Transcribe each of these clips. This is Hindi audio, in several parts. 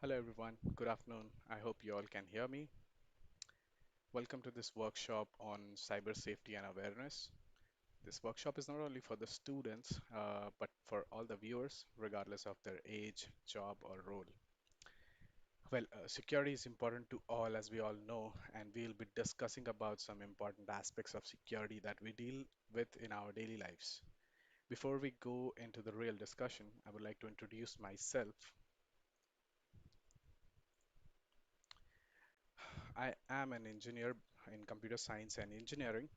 Hello everyone, good afternoon. I hope you all can hear me. Welcome to this workshop on cyber safety and awareness. This workshop is not only for the students, but for all the viewers, regardless of their age, job, or role. Security is important to all, as we all know, and we'll be discussing about some important aspects of security that we deal with in our daily lives. Before we go into the real discussion, I would like to introduce myself. I am an engineer in computer science and engineering.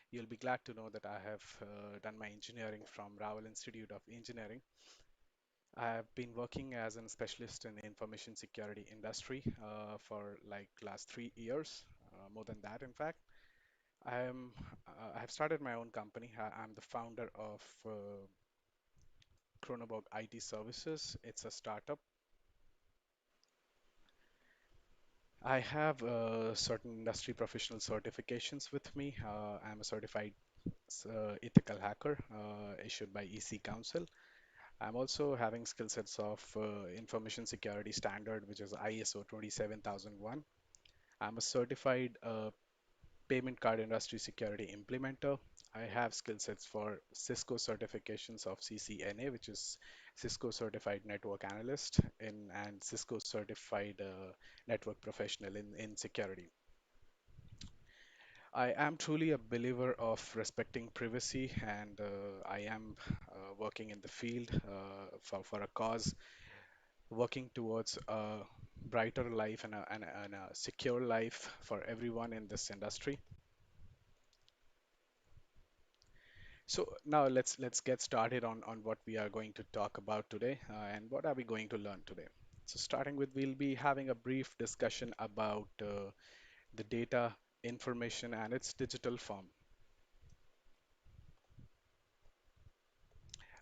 You'll be glad to know that I have done my engineering from Raval Institute of Engineering. I have been working as a specialist in information security industry for like last 3 years, more than that, in fact. I have started my own company. I'm the founder of Chronoborg IT Services. It's a startup. I have certain industry professional certifications with me. I'm a certified ethical hacker issued by EC Council. I'm also having skill sets of information security standard, which is ISO 27001. I'm a certified payment card industry security implementer. I have skill sets for Cisco certifications of CCNA, which is Cisco Certified Network Analyst and Cisco Certified Network Professional in security. I am truly a believer of respecting privacy, and I am working in the field for a cause, working towards a brighter life and a secure life for everyone in this industry. So now let's get started on what we are going to talk about today, and what are we going to learn today. So starting with, we'll be having a brief discussion about the data, information, and its digital form.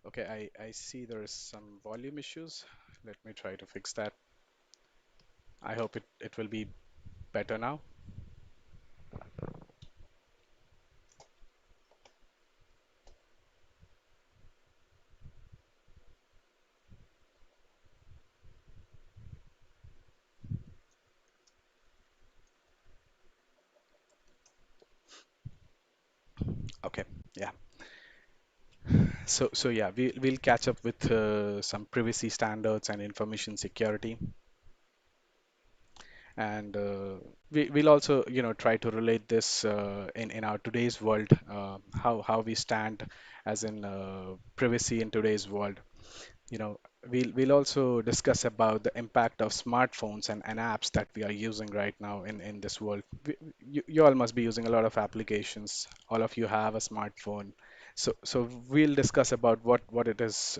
Okay, I see there is some volume issues. Let me try to fix that. I hope it will be better now. Okay, yeah. So yeah, we'll catch up with some privacy standards and information security, and we'll also try to relate this in our today's world, how we stand as in privacy in today's world. you know we'll also discuss about the impact of smartphones and apps that we are using right now in this world. You all must be using a lot of applications. All of you have a smartphone. So we'll discuss about what it is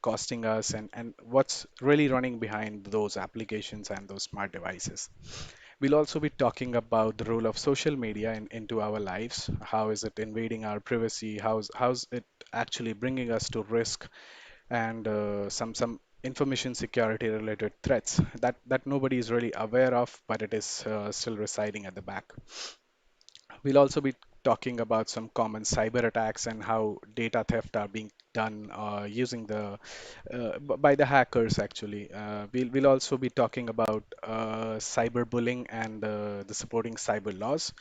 costing us, and what's really running behind those applications and those smart devices. We'll also be talking about the role of social media into our lives. How is it invading our privacy? How's it actually bringing us to risk, and some information security related threats that nobody is really aware of, but it is still residing at the back. We'll also be talking about some common cyber attacks and how data theft are being done using by the hackers actually. We'll also be talking about cyberbullying and the supporting cyber laws.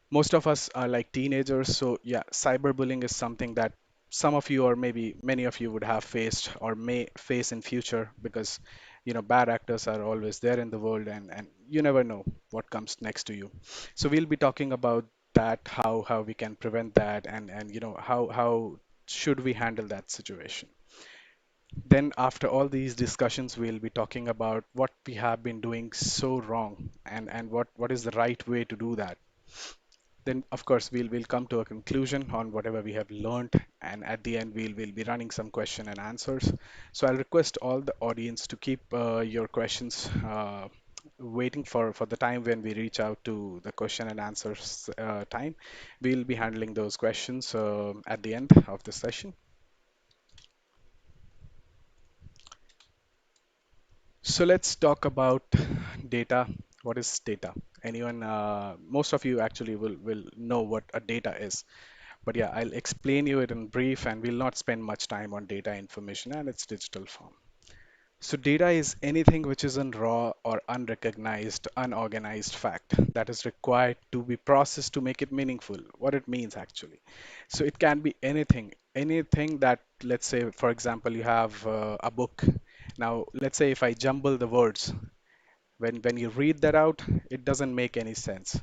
Most of us are like teenagers, so yeah, cyberbullying is something that some of you or maybe many of you would have faced or may face in future, because bad actors are always there in the world, and you never know what comes next to you. So we'll be talking about that, how we can prevent that, and how should we handle that situation. Then after all these discussions, we'll be talking about what we have been doing so wrong, and what is the right way to do that. Then of course we'll come to a conclusion on whatever we have learned, and at the end we'll be running some question and answers. So I'll request all the audience to keep your questions waiting for the time when we reach out to the question and answers time. We'll be handling those questions at the end of the session. So let's talk about data. What is data? Anyone? Most of you actually will know what a data is. But yeah, I'll explain you it in brief, and we'll not spend much time on data, information, and its digital form. So data is anything which is in raw or unrecognized, unorganized fact that is required to be processed to make it meaningful. What it means actually. So it can be anything that, let's say, for example, you have a book. Now, let's say if I jumble the words, when you read that out, it doesn't make any sense.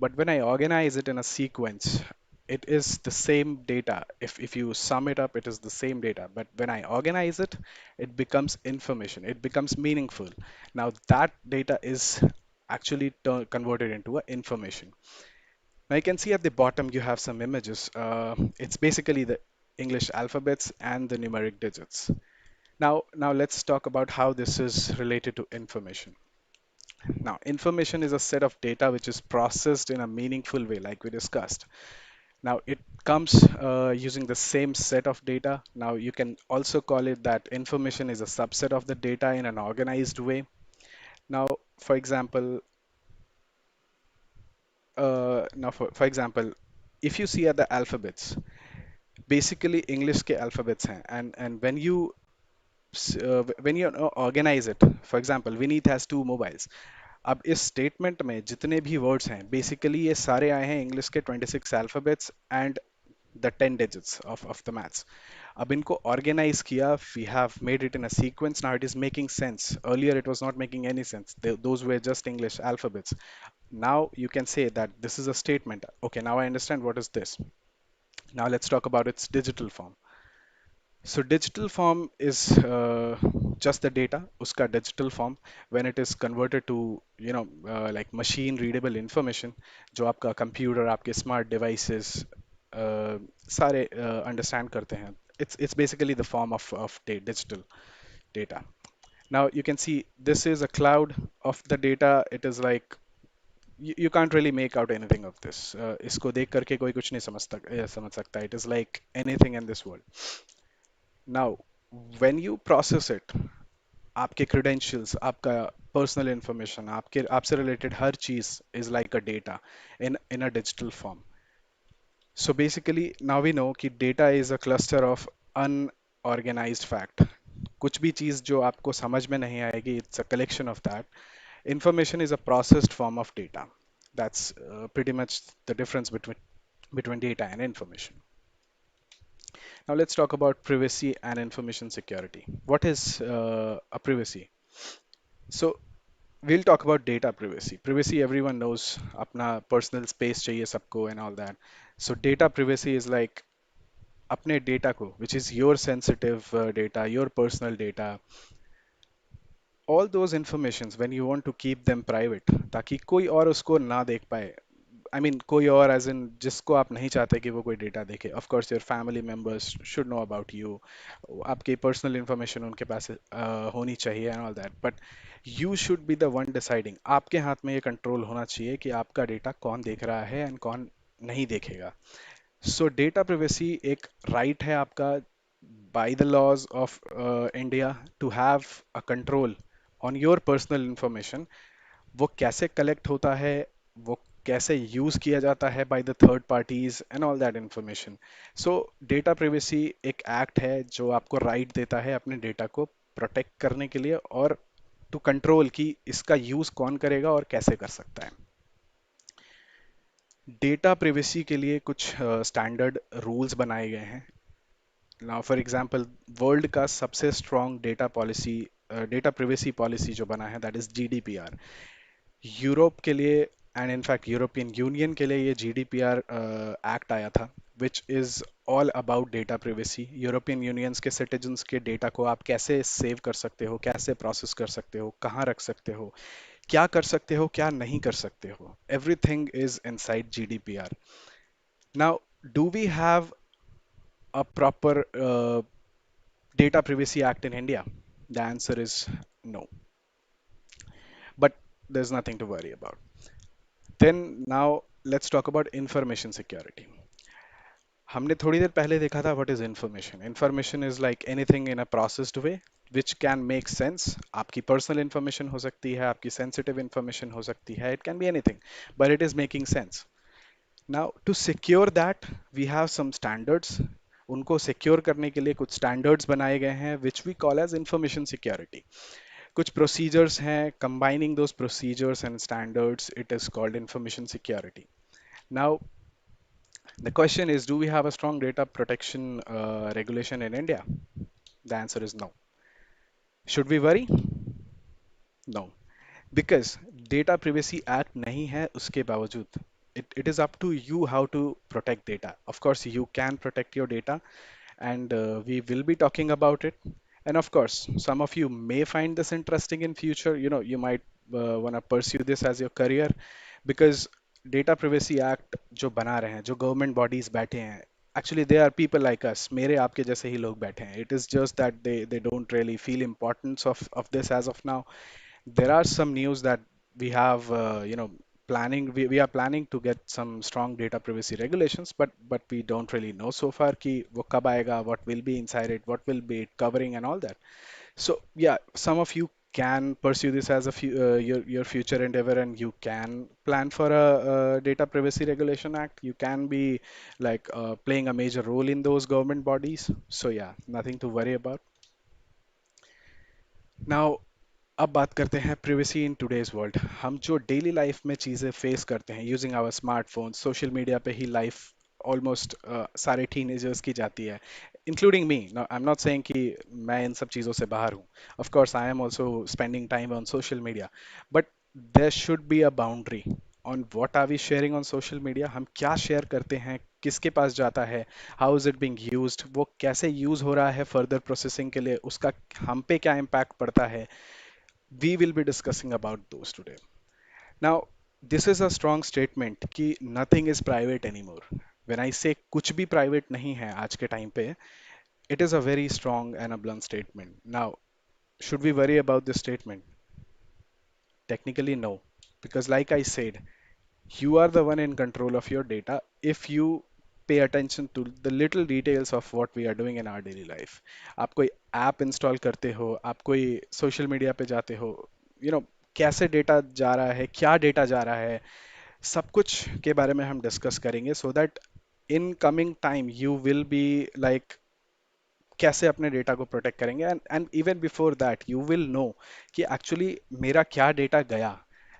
But when I organize it in a sequence, it is the same data. If you sum it up, it is the same data. But when I organize it, it becomes information. It becomes meaningful. Now that data is actually converted into a information. Now you can see at the bottom you have some images. It's basically the English alphabets and the numeric digits. Now let's talk about how this is related to information. Now, information is a set of data which is processed in a meaningful way, like we discussed. Now, it comes using the same set of data. Now, you can also call it that information is a subset of the data in an organized way. Now, for example, for example, if you see at the alphabets, basically English के alphabets हैं, and when you organize it, for example, Vineet has two mobiles. अब इस स्टेटमेंट में जितने भी वर्ड्स हैं बेसिकली ये सारे आए हैं इंग्लिश के 26 alphabets and the 10 digits of the maths. अब इनको organize किया, we have made it in a sequence. Now it is making sense. Earlier it was not making any sense. Those were just English alphabets. Now you can say that this is a statement. Okay, now I understand what is this. Now let's talk about its digital form. So digital form is just the data, uska digital form, when it is converted to, like machine readable information, जो आपका computer, आपके smart devices, सारे understand करते हैं. It's basically the form of digital data. Now you can see this is a cloud of the data. It is like you can't really make out anything of this. इसको देख करके कोई कुछ नहीं समझ सकता. It is like anything in this world. Now, when you process it, आपके credentials, आपका personal information, आपके आपसे related हर चीज is like a data in a digital form. So basically, now we know कि data is a cluster of unorganized fact. कुछ भी चीज जो आपको समझ में नहीं आएगी, it's a collection of that. Information is a processed form of data. That's pretty much the difference between data and information. Now let's talk about privacy and information security. What is a privacy? So we'll talk about data privacy. Privacy, everyone knows, अपना personal space चाहिए सबको and all that. So data privacy is like अपने data को, which is your sensitive data, your personal data, all those informations when you want to keep them private, ताकि कोई और उसको ना देख पाए. आई मीन कोई और एज इन जिसको आप नहीं चाहते कि वो कोई डेटा देखे. Of course your family members should know about you. आपकी पर्सनल इंफॉर्मेशन उनके पास होनी चाहिए and all that, but you should be the one deciding. आपके हाथ में ये कंट्रोल होना चाहिए कि आपका डेटा कौन देख रहा है एंड कौन नहीं देखेगा. सो डेटा प्रिवेसी एक राइट है आपका by the laws of India to have a control on your personal information. वो कैसे कलेक्ट होता है, वो कैसे यूज किया जाता है by the third parties and all that information. So data privacy एक एक्ट है जो आपको राइट देता है अपने डेटा को प्रोटेक्ट करने के लिए और टू कंट्रोल कि इसका यूज कौन करेगा और कैसे कर सकता है. डेटा प्रिवेसी के लिए कुछ स्टैंडर्ड रूल्स बनाए गए हैं. नाउ फॉर एग्जांपल, वर्ल्ड का सबसे स्ट्रॉन्ग डेटा प्रिवेसी पॉलिसी जो बना है दैट इज जीडीपीआर. यूरोप के लिए एंड इनफैक्ट यूरोपियन यूनियन के लिए ये जीडीपीआर एक्ट आया था, which is all about data privacy. European unions के सिटीजन्स के डेटा को आप कैसे सेव कर सकते हो, कैसे प्रोसेस कर सकते हो, कहाँ रख सकते हो, क्या कर सकते हो, क्या नहीं कर सकते हो. Everything is inside GDPR. Now, do we have a proper data privacy act in India? The answer is no, but there's nothing to worry about. Then now let's talk about information security. हमने थोड़ी देर पहले देखा था what is information. Information is like anything in a processed way which can make sense. आपकी personal information हो सकती है, आपकी sensitive information हो सकती है, it can be anything, but it is making sense. Now to secure that, we have some standards. उनको सिक्योर करने के लिए कुछ स्टैंडर्ड्स बनाए गए हैं which we call as information security. कुछ प्रोसीजर्स हैं, combining those procedures and standards it is called information security. Now the question is, do we have a strong data protection regulation in India? The answer is no. Should we worry? No. Because Data Privacy Act नहीं है उसके बावजूद it is up to you how to protect data. Of course, you can protect your data, and we will be talking about it. And of course, some of you may find this interesting in future. You know, you might want to pursue this as your career because Data Privacy Act जो बना रहे हैं, जो गवर्नमेंट बॉडीज बैठे हैं, actually they are people like us, मेरे आपके जैसे ही लोग बैठे हैं. It is just that they don't really feel importance of this as of now. There are some news that we have, we are planning to get some strong data privacy regulations, but we don't really know so far कि वो कब आएगा, what will be inside it, what will be it covering and all that. So yeah, some of you can pursue this as your future endeavor, and you can plan for a data privacy regulation act. You can be like playing a major role in those government bodies. So yeah, nothing to worry about. Now, अब बात करते हैं प्रिवेसी इन टुडेज वर्ल्ड। हम जो डेली लाइफ में चीज़ें फेस करते हैं using our smartphone, social media पे ही लाइफ ऑलमोस्ट सारे टीनेजर्स की जाती है, including me. I am not saying कि मैं इन सब चीज़ों से बाहर हूँ। Of course I am also spending time on social media, but there should be a boundary on what are we sharing on social media. हम क्या शेयर करते हैं, किसके पास जाता है, how is it being used, वो कैसे यूज हो रहा है फर्दर प्रोसेसिंग के लिए, उसका हम पे क्या इम्पैक्ट पड़ता है। We will be discussing about those today. Now, this is a strong statement कि nothing is private anymore. When I say कुछ भी private नहीं है आज के time पे, it is a very strong and a blunt statement. Now, should we worry about this statement? Technically, no. Because like I said, you are the one in control of your data if you pay attention to the little details of what we are doing in our daily life. आप कोई ऐप इंस्टॉल करते हो, आप कोई सोशल मीडिया पे जाते हो, यू नो कैसे डेटा जा रहा है, क्या डेटा जा रहा है, सब कुछ के बारे में हम डिस्कस करेंगे so that in coming time you will be like कैसे अपने डेटा को प्रोटेक्ट करेंगे, and even before that you will know कि एक्चुअली मेरा क्या डेटा गया।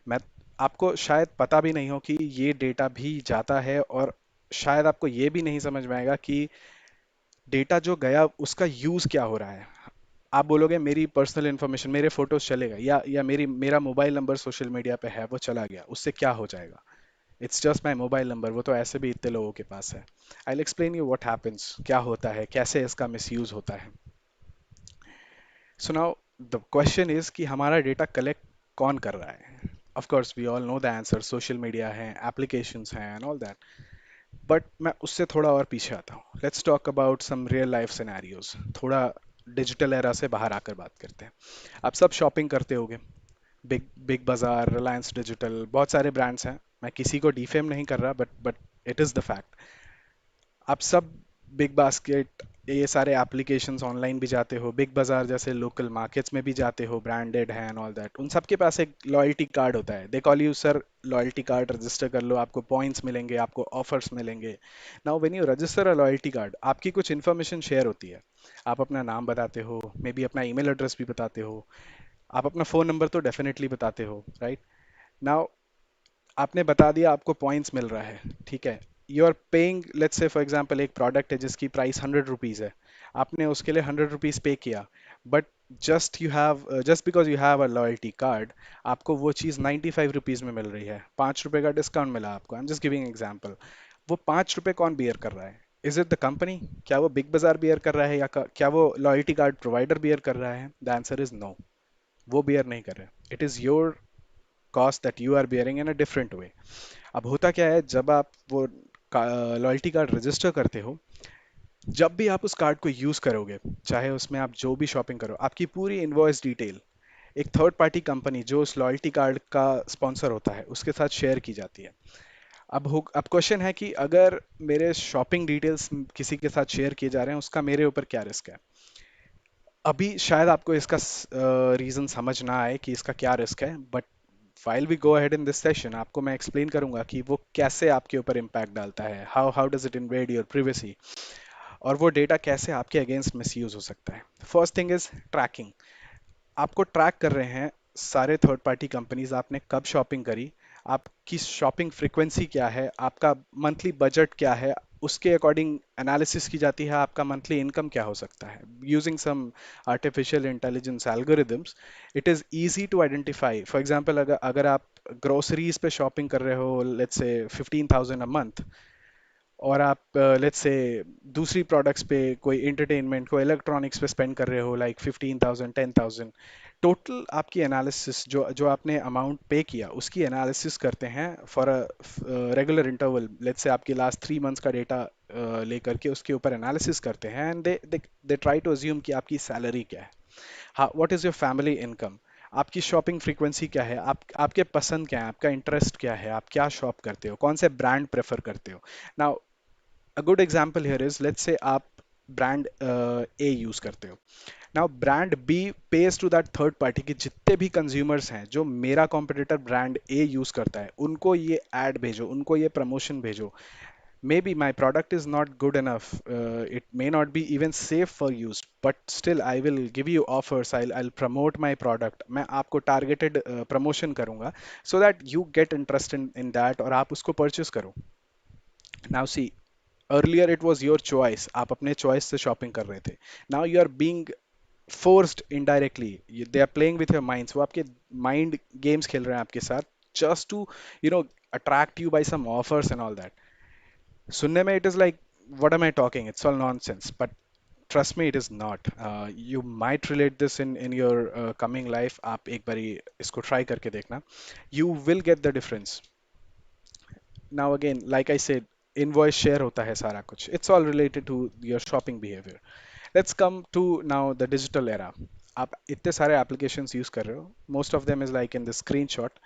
मैं आपको शायद पता भी नहीं हो कि ये डेटा भी जाता है, और शायद आपको ये भी नहीं समझ में आएगा कि डेटा जो गया उसका यूज क्या हो रहा है। आप बोलोगे मेरी पर्सनल इन्फॉर्मेशन, मेरे फोटोज चले गए, या मेरा मोबाइल नंबर सोशल मीडिया पे है वो चला गया, उससे क्या हो जाएगा। It's just my mobile number, वो तो ऐसे भी इतने लोगों के पास है। I will explain you what happens, क्या होता है, कैसे इसका मिसयूज होता है। So now the question is कि हमारा डेटा कलेक्ट कौन कर रहा है। Of course we all know the answer, social media है, एप्लीकेशंस हैं एंड ऑल दैट। बट मैं उससे थोड़ा और पीछे आता हूँ। Let's talk about some real life scenarios. थोड़ा डिजिटल एरा से बाहर आकर बात करते हैं। आप सब शॉपिंग करते होगे, बिग बिग बाजार, रिलायंस डिजिटल, बहुत सारे ब्रांड्स हैं। मैं किसी को डिफेम नहीं कर रहा, but it is the fact. आप सब बिग बास्केट, ये सारे एप्लीकेशंस ऑनलाइन भी जाते हो, बिग बाजार जैसे लोकल मार्केट्स में भी जाते हो, ब्रांडेड है एंड ऑल दैट। उन सबके पास एक लॉयल्टी कार्ड होता है। They call you sir loyalty card, register कर लो, आपको पॉइंट्स मिलेंगे, आपको ऑफर्स मिलेंगे। Now when you register a loyalty card, आपकी कुछ इन्फॉर्मेशन शेयर होती है। आप अपना नाम बताते हो, मे बी अपना ईमेल एड्रेस भी बताते हो, आप अपना फ़ोन नंबर तो डेफिनेटली बताते हो, राइट। नाउ आपने बता दिया आपको पॉइंट्स मिल रहा है, ठीक है। You are paying, let's say for example एक प्रोडक्ट है जिसकी प्राइस 100 रुपीज़ है, आपने उसके लिए 100 रुपीज़ पे किया, but just because you have a loyalty card, आपको वो चीज़ 95 रुपीज़ में मिल रही है, 5 रुपए का डिस्काउंट मिला आपको। I am just giving example. वो 5 रुपए कौन बियर कर रहा है? Is it the company? क्या वो बिग बाजार बियर कर रहा है, या क्या वो लॉयल्टी कार्ड प्रोवाइडर बियर कर रहा है? द आंसर इज नो, वो बियर नहीं कर रहे। It is your cost that you are bearing in a different way. अब होता क्या है, जब आप वो लॉयल्टी कार्ड रजिस्टर करते हो, जब भी आप उस कार्ड को यूज करोगे, चाहे उसमें आप जो भी शॉपिंग करो, आपकी पूरी इनवॉइस डिटेल एक थर्ड पार्टी कंपनी जो उस लॉयल्टी कार्ड का स्पॉन्सर होता है उसके साथ शेयर की जाती है। अब क्वेश्चन है कि अगर मेरे शॉपिंग डिटेल्स किसी के साथ शेयर किए जा रहे हैं, उसका मेरे ऊपर क्या रिस्क है। अभी शायद आपको इसका रीजन समझ ना आए कि इसका क्या रिस्क है, but while we go ahead in this session, आपको मैं एक्सप्लेन करूंगा कि वो कैसे आपके ऊपर इम्पैक्ट डालता है, how how does it invade your privacy। और वो डेटा कैसे आपके अगेंस्ट मिसयूज हो सकता है। First thing is tracking. आपको ट्रैक कर रहे हैं सारे थर्ड पार्टी कंपनीज, आपने कब शॉपिंग करी, आपकी शॉपिंग फ्रीक्वेंसी क्या है, आपका मंथली बजट क्या है, उसके अकॉर्डिंग एनालिसिस की जाती है आपका मंथली इनकम क्या हो सकता है। Using some artificial intelligence algorithms it is easy to identify. For example अगर अगर आप ग्रोसरीज पे शॉपिंग कर रहे हो लेट्स से 15,000 अ मंथ, और आप लेट्स से दूसरी प्रोडक्ट्स पे कोई इंटरटेनमेंट कोई इलेक्ट्रॉनिक्स पे स्पेंड कर रहे हो लाइक 15,000 10,000, टोटल आपकी एनालिसिस जो जो आपने अमाउंट पे किया उसकी एनालिसिस करते हैं for a regular interval. Let's say आपके लास्ट 3 मंथ्स का डेटा लेकर के उसके ऊपर एनालिसिस करते हैं, and they try to assume कि आपकी सैलरी क्या है, हाँ what is your family income, आपकी शॉपिंग फ्रीक्वेंसी क्या है, आपके पसंद क्या है, आपका इंटरेस्ट क्या है, आप क्या शॉप करते हो, कौन से ब्रांड प्रेफर करते हो। Now a good example here is let's say आप ब्रांड A यूज करते हो। Now brand B pays to that third party कि जितने भी कंज्यूमर्स हैं जो मेरा कॉम्पिटिटर ब्रांड A यूज करता है उनको ये एड भेजो, उनको ये प्रमोशन भेजो। Maybe my product is not good enough, it may not be even safe for use, but still I will give you offers, I'll promote my product, मैं आपको targeted promotion करूंगा so that you get interest in that और आप उसको purchase करो। Now see, earlier it was your choice, आप अपने choice से shopping कर रहे थे। Now you are being forced indirectly, they are playing with your minds, वो आपके mind games खेल रहे हैं आपके साथ just to you know attract you by some offers and all that। सुनने में it is like what am I talking, it's all nonsense, but trust me it is not। You might relate this in your coming life, आप एक बारी इसको try करके देखना, you will get the difference। Now again like I said, invoice share होता है सारा कुछ, it's all related to your shopping behavior। Let's come to now the digital era। आप इतने सारे applications use कर रहे हो, most of them is like in the screenshot,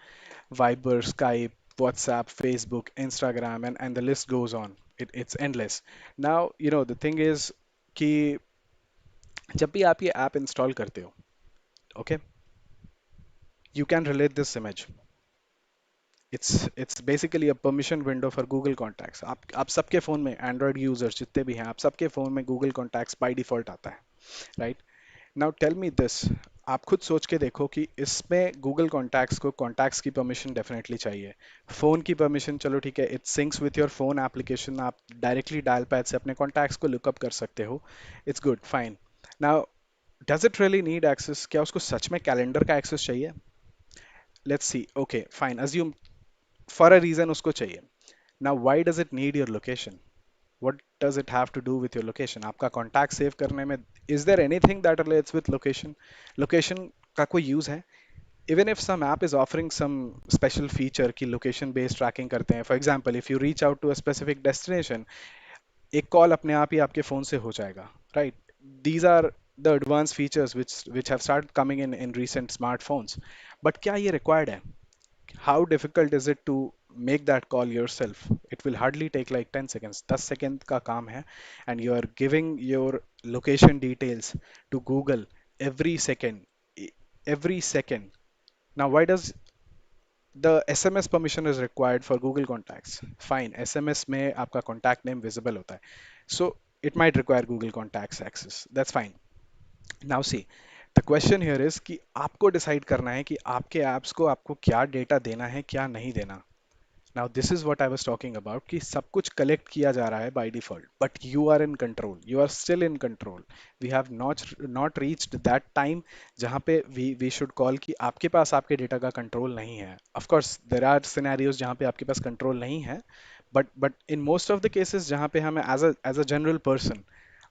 Viber, Skype, WhatsApp, Facebook, Instagram, and the list goes on, it's endless। Now you know the thing is कि जब भी आप ये ऐप इंस्टॉल करते हो, okay, you can relate this image, it's basically a permission window for Google contacts. आप सबके फ़ोन में एंड्रॉयड यूजर्स जितने भी हैं आप सबके फ़ोन में गूगल कॉन्टैक्ट्स बाय डिफ़ॉल्ट आता है, right. Now tell me this, आप खुद सोच के देखो कि इसमें गूगल कॉन्टैक्ट्स को कॉन्टैक्ट्स की परमिशन डेफिनेटली चाहिए, फ़ोन की परमिशन चलो ठीक है, it syncs with your phone application, आप डायरेक्टली डायल पैड से अपने कॉन्टैक्ट्स को लुकअप कर सकते हो, it's good fine. Now does it really need access, क्या उसको सच में कैलेंडर का एक्सेस चाहिए? Let's see, okay fine, assume for a reason उसको चाहिए। Now why does it need your location? What does it have to do with your location? आपका कॉन्टैक्ट सेव करने में is there anything that relates with location? Location का कोई यूज है? Even if some app is offering some special feature की लोकेशन बेस्ड ट्रैकिंग करते हैं, for example if you reach out to a specific destination, एक कॉल अपने आप ही आपके फोन से हो जाएगा, right. These are the advance features which have started coming in recent smartphones, but क्या ये रिक्वायर्ड है? How difficult is it to make that call yourself? It will hardly take like 10 seconds, 10 second का काम है, and you are giving your location details to Google every second, every second। Now why does the SMS permission is required for Google Contacts? Fine, SMS में आपका contact name visible होता है, so it might require Google Contacts access, that's fine। Now see, the question here is कि आपको डिसाइड करना है कि आपके ऐप्स को आपको क्या डेटा देना है क्या नहीं देना। Now this is what I was talking about कि सब कुछ कलेक्ट किया जा रहा है by default, but you are in control, you are still in control। We have not reached that time जहाँ पे we should call कि आपके पास आपके डेटा का कंट्रोल नहीं है। Of course there are scenarios जहाँ पे आपके पास कंट्रोल नहीं है, but in most of the cases जहाँ पे हमें as a general person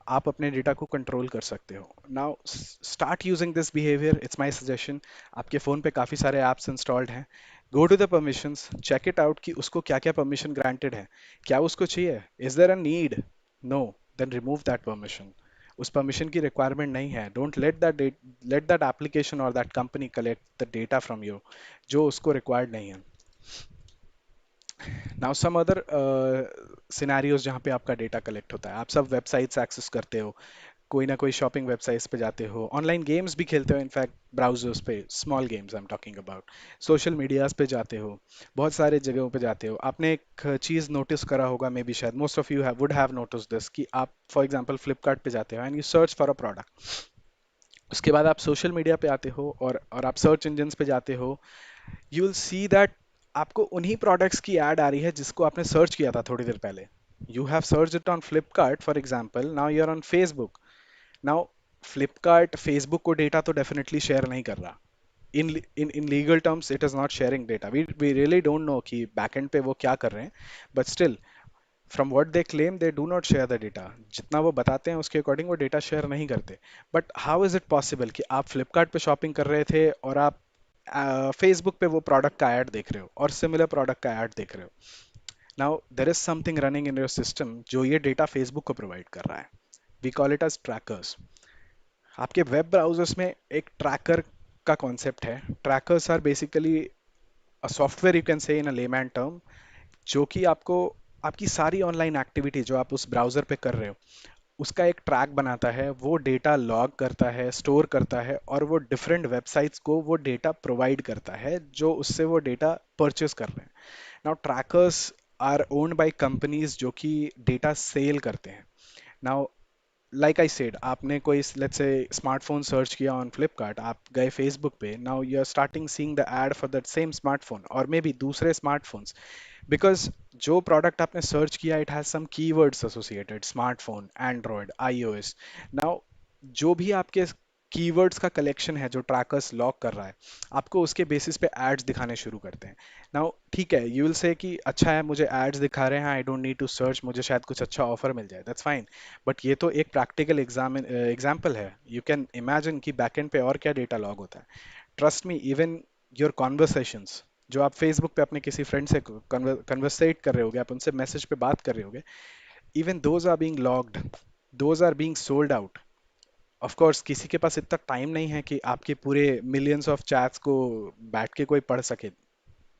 आप अपने डेटा को कंट्रोल कर सकते हो। Now start using this behaviour, it's my suggestion. आपके फ़ोन पे काफ़ी सारे ऐप्स इंस्टॉल्ड हैं, go to the permissions, check it out कि उसको क्या क्या परमिशन ग्रांटेड है, क्या उसको चाहिए, is there a need, no, then remove that permission. उस परमिशन की रिक्वायरमेंट नहीं है, डोंट लेट दैट एप्लीकेशन और that company collect the data from you जो उसको रिक्वायर्ड नहीं है। नाउ सम अदर सिनेरियोज जहाँ पे आपका डेटा कलेक्ट होता है, आप सब वेबसाइट्स एक्सेस करते हो, कोई ना कोई शॉपिंग वेबसाइट्स पे जाते हो, ऑनलाइन गेम्स भी खेलते हो, इनफैक्ट ब्राउजर्स पे, small games I am talking about, social medias पे जाते हो, बहुत सारे जगहों पे जाते हो। आपने एक चीज़ नोटिस करा होगा, मे बी शायद most of you have would have notice this, कि आप फॉर एग्जांपल फ्लिपकार्ट पे जाते हो and you search for a product, उसके बाद आप सोशल मीडिया पे आते हो और आप सर्च इंजन्स पे जाते हो, यू विल सी दैट आपको उन्हीं प्रोडक्ट्स की ऐड आ रही है जिसको आपने सर्च किया था थोड़ी देर पहले। You have search it on Flipkart for example, now you are on Facebook. Now Flipkart Facebook को डेटा तो डेफिनेटली शेयर नहीं कर रहा, in legal terms it is not sharing data, we really don't know कि बैकएंड पे वो क्या कर रहे हैं, but still from what they claim they do not share the data, जितना वो बताते हैं उसके अकॉर्डिंग वो डेटा शेयर नहीं करते। But how is it possible कि आप फ्लिपकार्ट पे शॉपिंग कर रहे थे और आप फेसबुक पे वो प्रोडक्ट का ऐड देख रहे हो और सिमिलर प्रोडक्ट का ऐड देख रहे हो? Now there is something running in your system जो ये डेटा फेसबुक को प्रोवाइड कर रहा है। We call it as trackers. आपके वेब ब्राउजर्स में एक ट्रैकर का कॉन्सेप्ट है। Trackers are basically a software, you can say in a layman term, जो कि आपको आपकी सारी ऑनलाइन एक्टिविटी जो आप उस ब्राउजर पे कर रहे हो उसका एक ट्रैक बनाता है, वो डेटा लॉग करता है, स्टोर करता है, और वो डिफरेंट वेबसाइट्स को वो डेटा प्रोवाइड करता है जो उससे वो डेटा परचेस कर रहे हैं। Now trackers are owned by companies जो कि डेटा सेल करते हैं। नाउ लाइक आई सेड, आपने कोई लेट्स से स्मार्टफोन सर्च किया ऑन फ्लिपकार्ट, आप गए फेसबुक पे, now you are starting seeing the ad for that same smartphone और मे बी दूसरे स्मार्टफोन्स, बिकॉज जो प्रोडक्ट आपने सर्च किया it has some keywords associated, smartphone, Android, iOS. Now जो भी आपके कीवर्ड्स का कलेक्शन है जो ट्रैकर्स लॉक कर रहा है, आपको उसके बेसिस पे एड्स दिखाने शुरू करते हैं। नाउ ठीक है, यू विल से कि अच्छा है मुझे एड्स दिखा रहे हैं, I don't need to search, मुझे शायद कुछ अच्छा ऑफर मिल जाए, दैट्स फाइन। बट ये तो एक प्रैक्टिकल एग्जाम्पल है, यू कैन इमेजिन कि बैकएंड पे और क्या डेटा लॉग होता है। Trust me, even your conversations जो आप फेसबुक पे अपने किसी फ्रेंड से कन्वर्सेट कर रहे होगे, आप उनसे मैसेज पे बात कर रहे होगे, even those are being logged, those are being sold out. Of course किसी के पास इतना टाइम नहीं है कि आपके पूरे मिलियंस ऑफ चैट्स को बैठ के कोई पढ़ सके,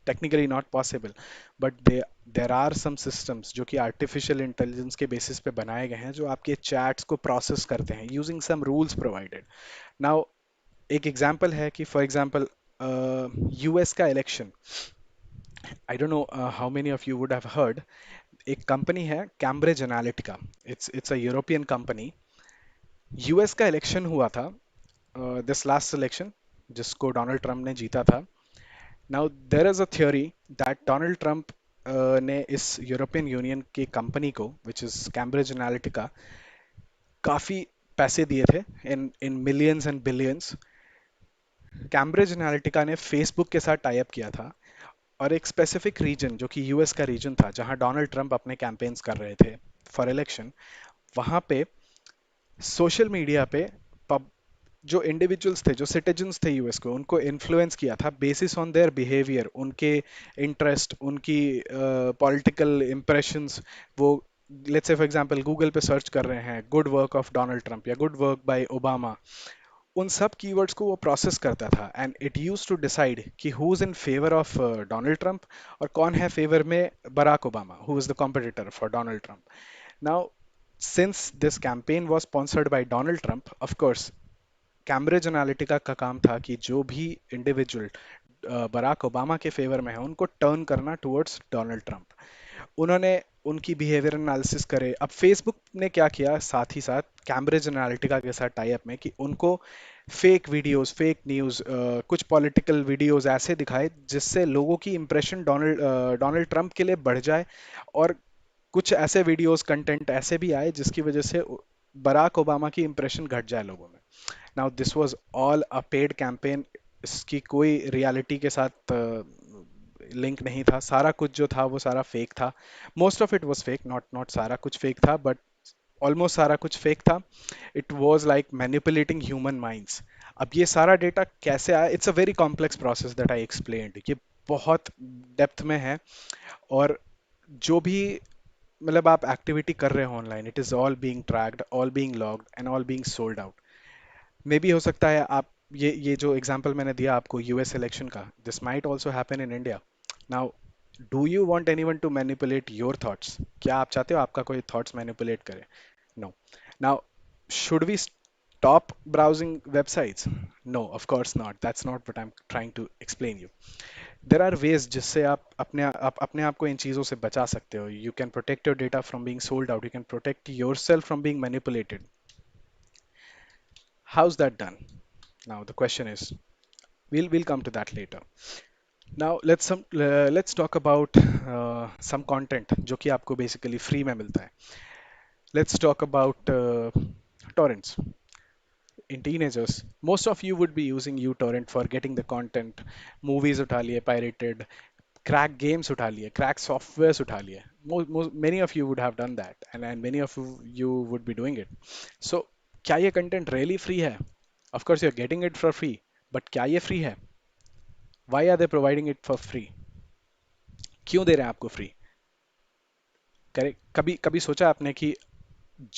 technically not possible. But there are some systems जो कि आर्टिफिशियल इंटेलिजेंस के बेसिस पे बनाए गए हैं जो आपके चैट्स को प्रोसेस करते हैं using some rules provided. Now एक एग्जांपल है कि फॉर एग्जांपल यूएस का election, I don't know how many of you would have heard, एक कंपनी है Cambridge Analytica, it's a European company. US का इलेक्शन हुआ था, दिस लास्ट इलेक्शन जिसको डोनाल्ड ट्रंप ने जीता था। Now there is a theory that Donald Trump ने इस यूरोपियन यूनियन की कंपनी को विच इज कैम्ब्रिज एनालिटिका काफी पैसे दिए थे, in millions and billions. Cambridge Analytica ने फेसबुक के साथ टाई अप किया था और एक स्पेसिफिक रीजन जो कि यूएस का रीजन था जहां डोनाल्ड ट्रंप अपने कैंपेन्स कर रहे थे फॉर इलेक्शन, वहां पे सोशल मीडिया पे पब जो इंडिविजुअल्स थे, जो सिटीजन्स थे यूएस को, उनको इन्फ्लुएंस किया था बेसिस ऑन देयर बिहेवियर, उनके इंटरेस्ट, उनकी पॉलिटिकल इंप्रेशंस। वो let's say for example Google पे सर्च कर रहे हैं good work of Donald Trump या गुड वर्क बाय ओबामा, उन सब कीवर्ड्स को वो प्रोसेस करता था and it use to decide कि who is in favour of Donald Trump और कौन है फेवर में Barack Obama, who is the competitor for Donald Trump. Now since this campaign was sponsored by Donald Trump, of course Cambridge Analytica का काम था कि जो भी इंडिविजुअल बराक ओबामा के फेवर में है उनको टर्न करना टुवर्ड्स डोनाल्ड ट्रंप। उन्होंने उनकी बिहेवियर एनालिसिस करे। अब फेसबुक ने क्या किया साथ ही साथ कैम्ब्रिज एनालिटिका के साथ टाई अप में कि उनको फेक वीडियोस, फेक न्यूज़, कुछ पॉलिटिकल वीडियोस ऐसे दिखाए जिससे लोगों की इंप्रेशन डोनाल्ड ट्रंप के लिए बढ़ जाए, और कुछ ऐसे वीडियोस, कंटेंट ऐसे भी आए जिसकी वजह से बराक ओबामा की इंप्रेशन घट जाए लोगों में। Now this was all a paid campaign, इसकी कोई रियलिटी के साथ लिंक नहीं था, सारा कुछ जो था वो सारा फेक था। Most of it was fake, not not सारा कुछ फेक था बट ऑलमोस्ट सारा कुछ फेक था। It was like manipulating human minds. अब ये सारा डेटा कैसे आया, it's a very complex process that I explained, ये बहुत डेप्थ में है। और जो भी मतलब आप एक्टिविटी कर रहे हो online, it is all being tracked, all being logged and all being sold out. May be हो सकता है आप ये जो एग्जांपल मैंने दिया आपको यूएस इलेक्शन का, this might also happen in India. Now do you want anyone to manipulate your thoughts? क्या आप चाहते हो आपका कोई थॉट्स मैनिपुलेट करे? No. Now Should we stop browsing websites? No, of course not. That's not what I'm trying to explain you. There are ways जिससे आप अपने आप को इन चीज़ों से बचा सकते हो. You can protect your data from being sold out. You can protect yourself from being manipulated. How's that done? Now the question is, we'll come to that later. Now let's talk about some content जो कि आपको basically free में मिलता है. Let's talk about torrents. In teenagers, most of you would be using uTorrent for getting the content. Movies उठा लिए pirated, crack games उठा लिए, crack softwares उठा लिए. Many of you would have done that, and many of you would be doing it. So क्या ये content really free है? Of course you're getting it for free, but क्या ये free है? Why are they providing it for free? क्यों दे रहे हैं आपको फ्री? करेक्ट. कभी कभी सोचा आपने कि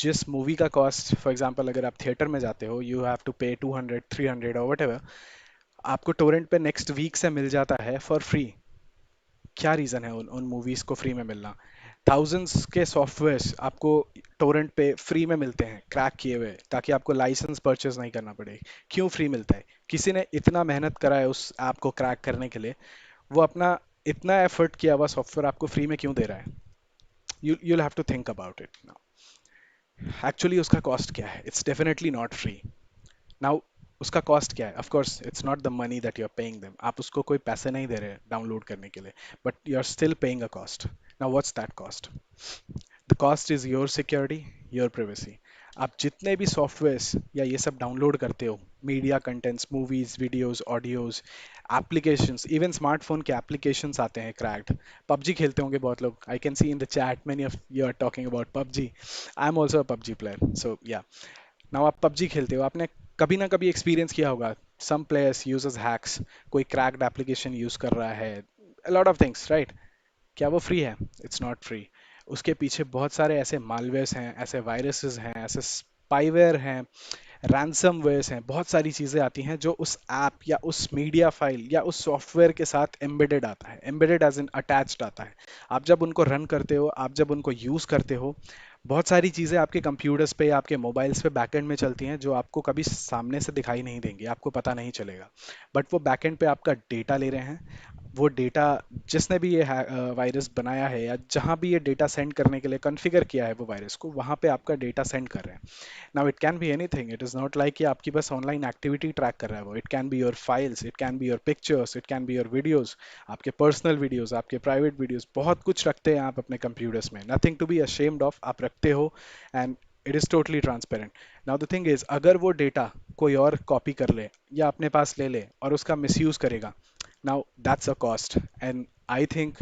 जिस मूवी का कॉस्ट, फॉर एग्जांपल अगर आप थिएटर में जाते हो, यू हैव टू पे 200 300 और वट, आपको टोरेंट पे नेक्स्ट वीक से मिल जाता है फॉर फ्री. क्या रीज़न है उन मूवीज़ को फ्री में मिलना? थाउजेंड्स के सॉफ्टवेयर्स आपको टोरेंट पे फ्री में मिलते हैं क्रैक किए हुए, ताकि आपको लाइसेंस परचेज नहीं करना पड़े. क्यों फ्री मिलता है? किसी ने इतना मेहनत करा है उस ऐप को क्रैक करने के लिए, वो अपना इतना एफर्ट किया हुआ सॉफ्टवेयर आपको फ्री में क्यों दे रहा है? You'll have to think about it now. Actually उसका कॉस्ट क्या है? It's definitely not free. Now उसका कॉस्ट क्या है? Of course it's not the money that you are paying them. आप उसको कोई पैसे नहीं दे रहे डाउनलोड करने के लिए, but you are still paying a cost. Now what's that cost? The cost is your security, your privacy. आप जितने भी सॉफ्टवेयर्स या ये सब डाउनलोड करते हो, media contents, movies, videos, audios, applications, even smartphone के एप्लीकेशंस आते हैं क्रैक्ड. पबजी खेलते होंगे बहुत लोग. I can see in the chat many of you are talking about PUBG. I am also a PUBG player, so yeah. Now आप पबजी खेलते हो, आपने कभी ना कभी एक्सपीरियंस किया होगा. सम प्लेयर्स यूजेस हैक्स, कोई क्रैक्ड एप्लीकेशन यूज कर रहा है, a lot of things, right? क्या वो फ्री है? It's not free. उसके पीछे बहुत सारे ऐसे मालवेयर्स हैं, ऐसे वायरसेस हैं, ऐसे स्पाईवेयर हैं, रैंसमवेयर्स हैं, बहुत सारी चीज़ें आती हैं जो उस ऐप या उस मीडिया फाइल या उस सॉफ्टवेयर के साथ एम्बेडेड आता है. एम्बेडेड एज इन अटैच्ड आता है. आप जब उनको रन करते हो, आप जब उनको यूज़ करते हो, बहुत सारी चीज़ें आपके कंप्यूटर्स पे या आपके मोबाइल्स पे बैकएंड में चलती हैं जो आपको कभी सामने से दिखाई नहीं देंगी, आपको पता नहीं चलेगा. बट वो बैकएंड पे आपका डेटा ले रहे हैं. वो डेटा, जिसने भी ये वायरस बनाया है या जहां भी ये डेटा सेंड करने के लिए कॉन्फ़िगर किया है वो वायरस को, वहां पे आपका डेटा सेंड कर रहे हैं. Now it can be anything. It is not like कि आपकी बस ऑनलाइन एक्टिविटी ट्रैक कर रहा है वो. It can be your files, it can be your pictures, it can be your videos, आपके पर्सनल वीडियोस, आपके प्राइवेट वीडियोस, बहुत कुछ रखते हैं आप अपने कंप्यूटर्स में. Nothing to be ashamed of, आप रखते हो. And it is totally transparent. Now the thing is, अगर वो डेटा कोई और कॉपी कर ले या अपने पास ले ले और उसका मिसयूज करेगा, now that's a cost, and I think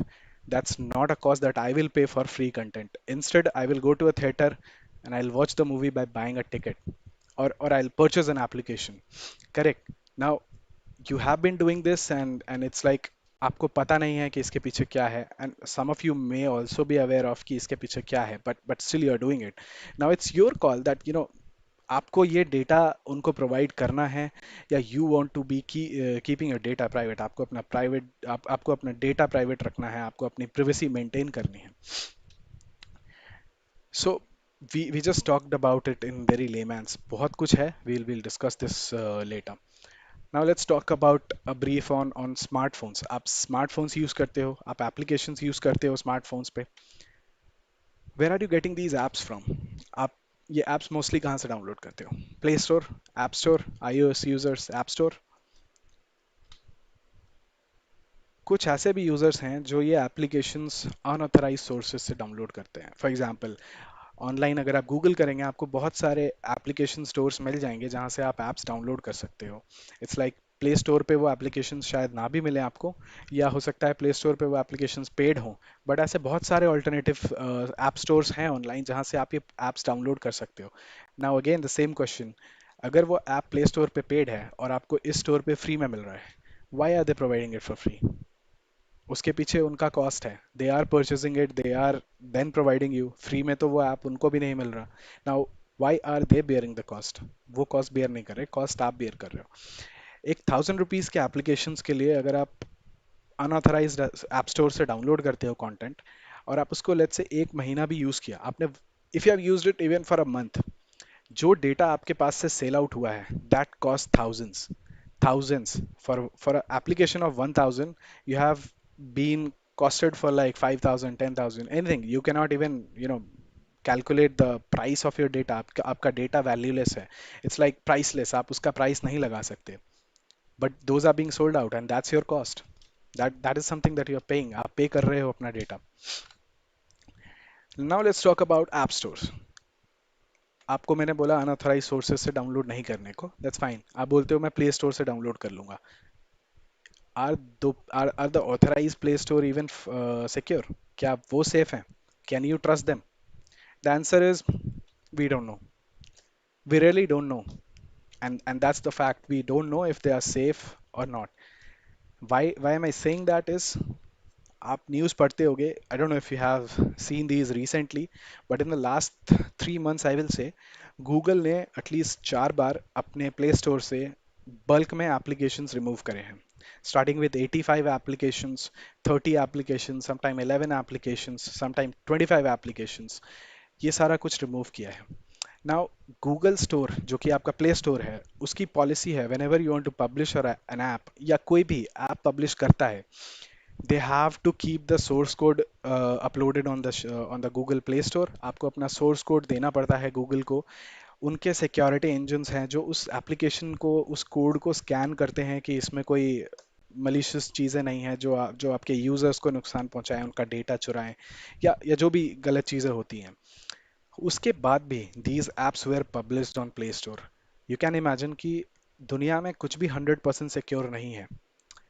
that's not a cost that I will pay for free content. Instead, I will go to a theater and I'll watch the movie by buying a ticket, or I'll purchase an application. Correct. Now you have been doing this, and it's like आपको पता नहीं है कि इसके पीछे क्या है, and some of you may also be aware of कि इसके पीछे क्या है, but still you are doing it. Now it's your call that आपको ये डेटा उनको प्रोवाइड करना है, या you want to be keeping your data private. आपको अपना आपको अपना डेटा प्राइवेट रखना है, आपको अपनी प्रिवेसी मेंटेन करनी है. सो we just talked about it in very layman's. बहुत कुछ है. We'll discuss this later. Now let's talk about a brief on smartphones. आप smartphones यूज करते हो, आप applications यूज करते हो smartphones पे. Where are you getting these apps from? आप ये apps mostly कहाँ से डाउनलोड करते हो? Play store, app store, iOS users app store. कुछ ऐसे भी यूजर्स हैं जो ये एप्लीकेशंस अनऑथराइज सोर्सेज से डाउनलोड करते हैं. फॉर एग्जांपल, ऑनलाइन अगर आप गूगल करेंगे, आपको बहुत सारे एप्लीकेशन स्टोर्स मिल जाएंगे जहां से आप ऐप्स डाउनलोड कर सकते हो. इट्स लाइक प्ले स्टोर पे वो एप्लीकेशन शायद ना भी मिले आपको, या हो सकता है प्ले स्टोर पे वो एप्लीकेशंस पेड हों, बट ऐसे बहुत सारे ऑल्टरनेटिव ऐप स्टोर्स हैं ऑनलाइन जहां से आप ये ऐप्स डाउनलोड कर सकते हो. Now again the same question, अगर वो ऐप प्ले स्टोर पे पेड है और आपको इस स्टोर पे फ्री में मिल रहा है, why are they providing it for free? उसके पीछे उनका कॉस्ट है. They are purchasing it, they are then providing you free में, तो वो ऐप उनको भी नहीं मिल रहा. Now why are they bearing the cost? वो कॉस्ट बेयर नहीं कर रहे, कॉस्ट आप बेयर कर रहे हो. एक 1000 रुपीज के एप्लीकेशन के लिए अगर आप अनऑथराइज ऐप स्टोर से डाउनलोड करते हो कंटेंट, और आप उसको लेट से एक महीना भी यूज किया आपने, if you have used it even for a month, जो डेटा आपके पास से सेल आउट हुआ है, that cost thousands, thousands for an application of 1000, you have been costed for like 5000, 10,000, anything. You cannot even, calculate the price of your data. आपका data valueless है, it's like priceless, आप उसका price नहीं लगा सकते, but those are being sold out and that's your cost. That is something that you're paying, आप pay कर रहे हो अपना data. Now let's talk about app stores. आपको मैंने बोला अनऑथराइज सोर्सेज से डाउनलोड नहीं करने को, दैट्स फाइन, आप बोलते हो मैं प्ले स्टोर से डाउनलोड कर लूंगा. Are the authorized Play Store even secure? क्या वो safe हैं? Can you trust them? The answer is we don't know. We really don't know. And that's the fact. We don't know if they are safe or not. Why am I saying that is, आप न्यूज़ पढ़ते होगे, आई don't know if you have seen these recently, but in the last 3 months I will say, Google ने एटलीस्ट 4 बार अपने प्ले स्टोर से बल्क में एप्लीकेशंस रिमूव करे हैं. Starting with 85 applications, 30 applications, sometime 11 applications, sometime 25 applications, ये सारा कुछ रिमूव किया है. नाउ गूगल स्टोर जो कि आपका प्ले स्टोर है, उसकी पॉलिसी है, whenever you want to publish an app या कोई भी ऐप पब्लिश करता है, they have to keep the source code uploaded on the Google Play Store. आपको अपना source code देना पड़ता है गूगल को. उनके सिक्योरिटी इंजन्स हैं जो उस एप्लीकेशन को, उस कोड को स्कैन करते हैं कि इसमें कोई मलिशियस चीज़ें नहीं हैं जो आपके यूज़र्स को नुकसान पहुंचाएं, उनका डेटा चुराएं, या जो भी गलत चीज़ें होती हैं. उसके बाद भी these apps were published on Play Store. You can imagine कि दुनिया में कुछ भी 100% सिक्योर नहीं है,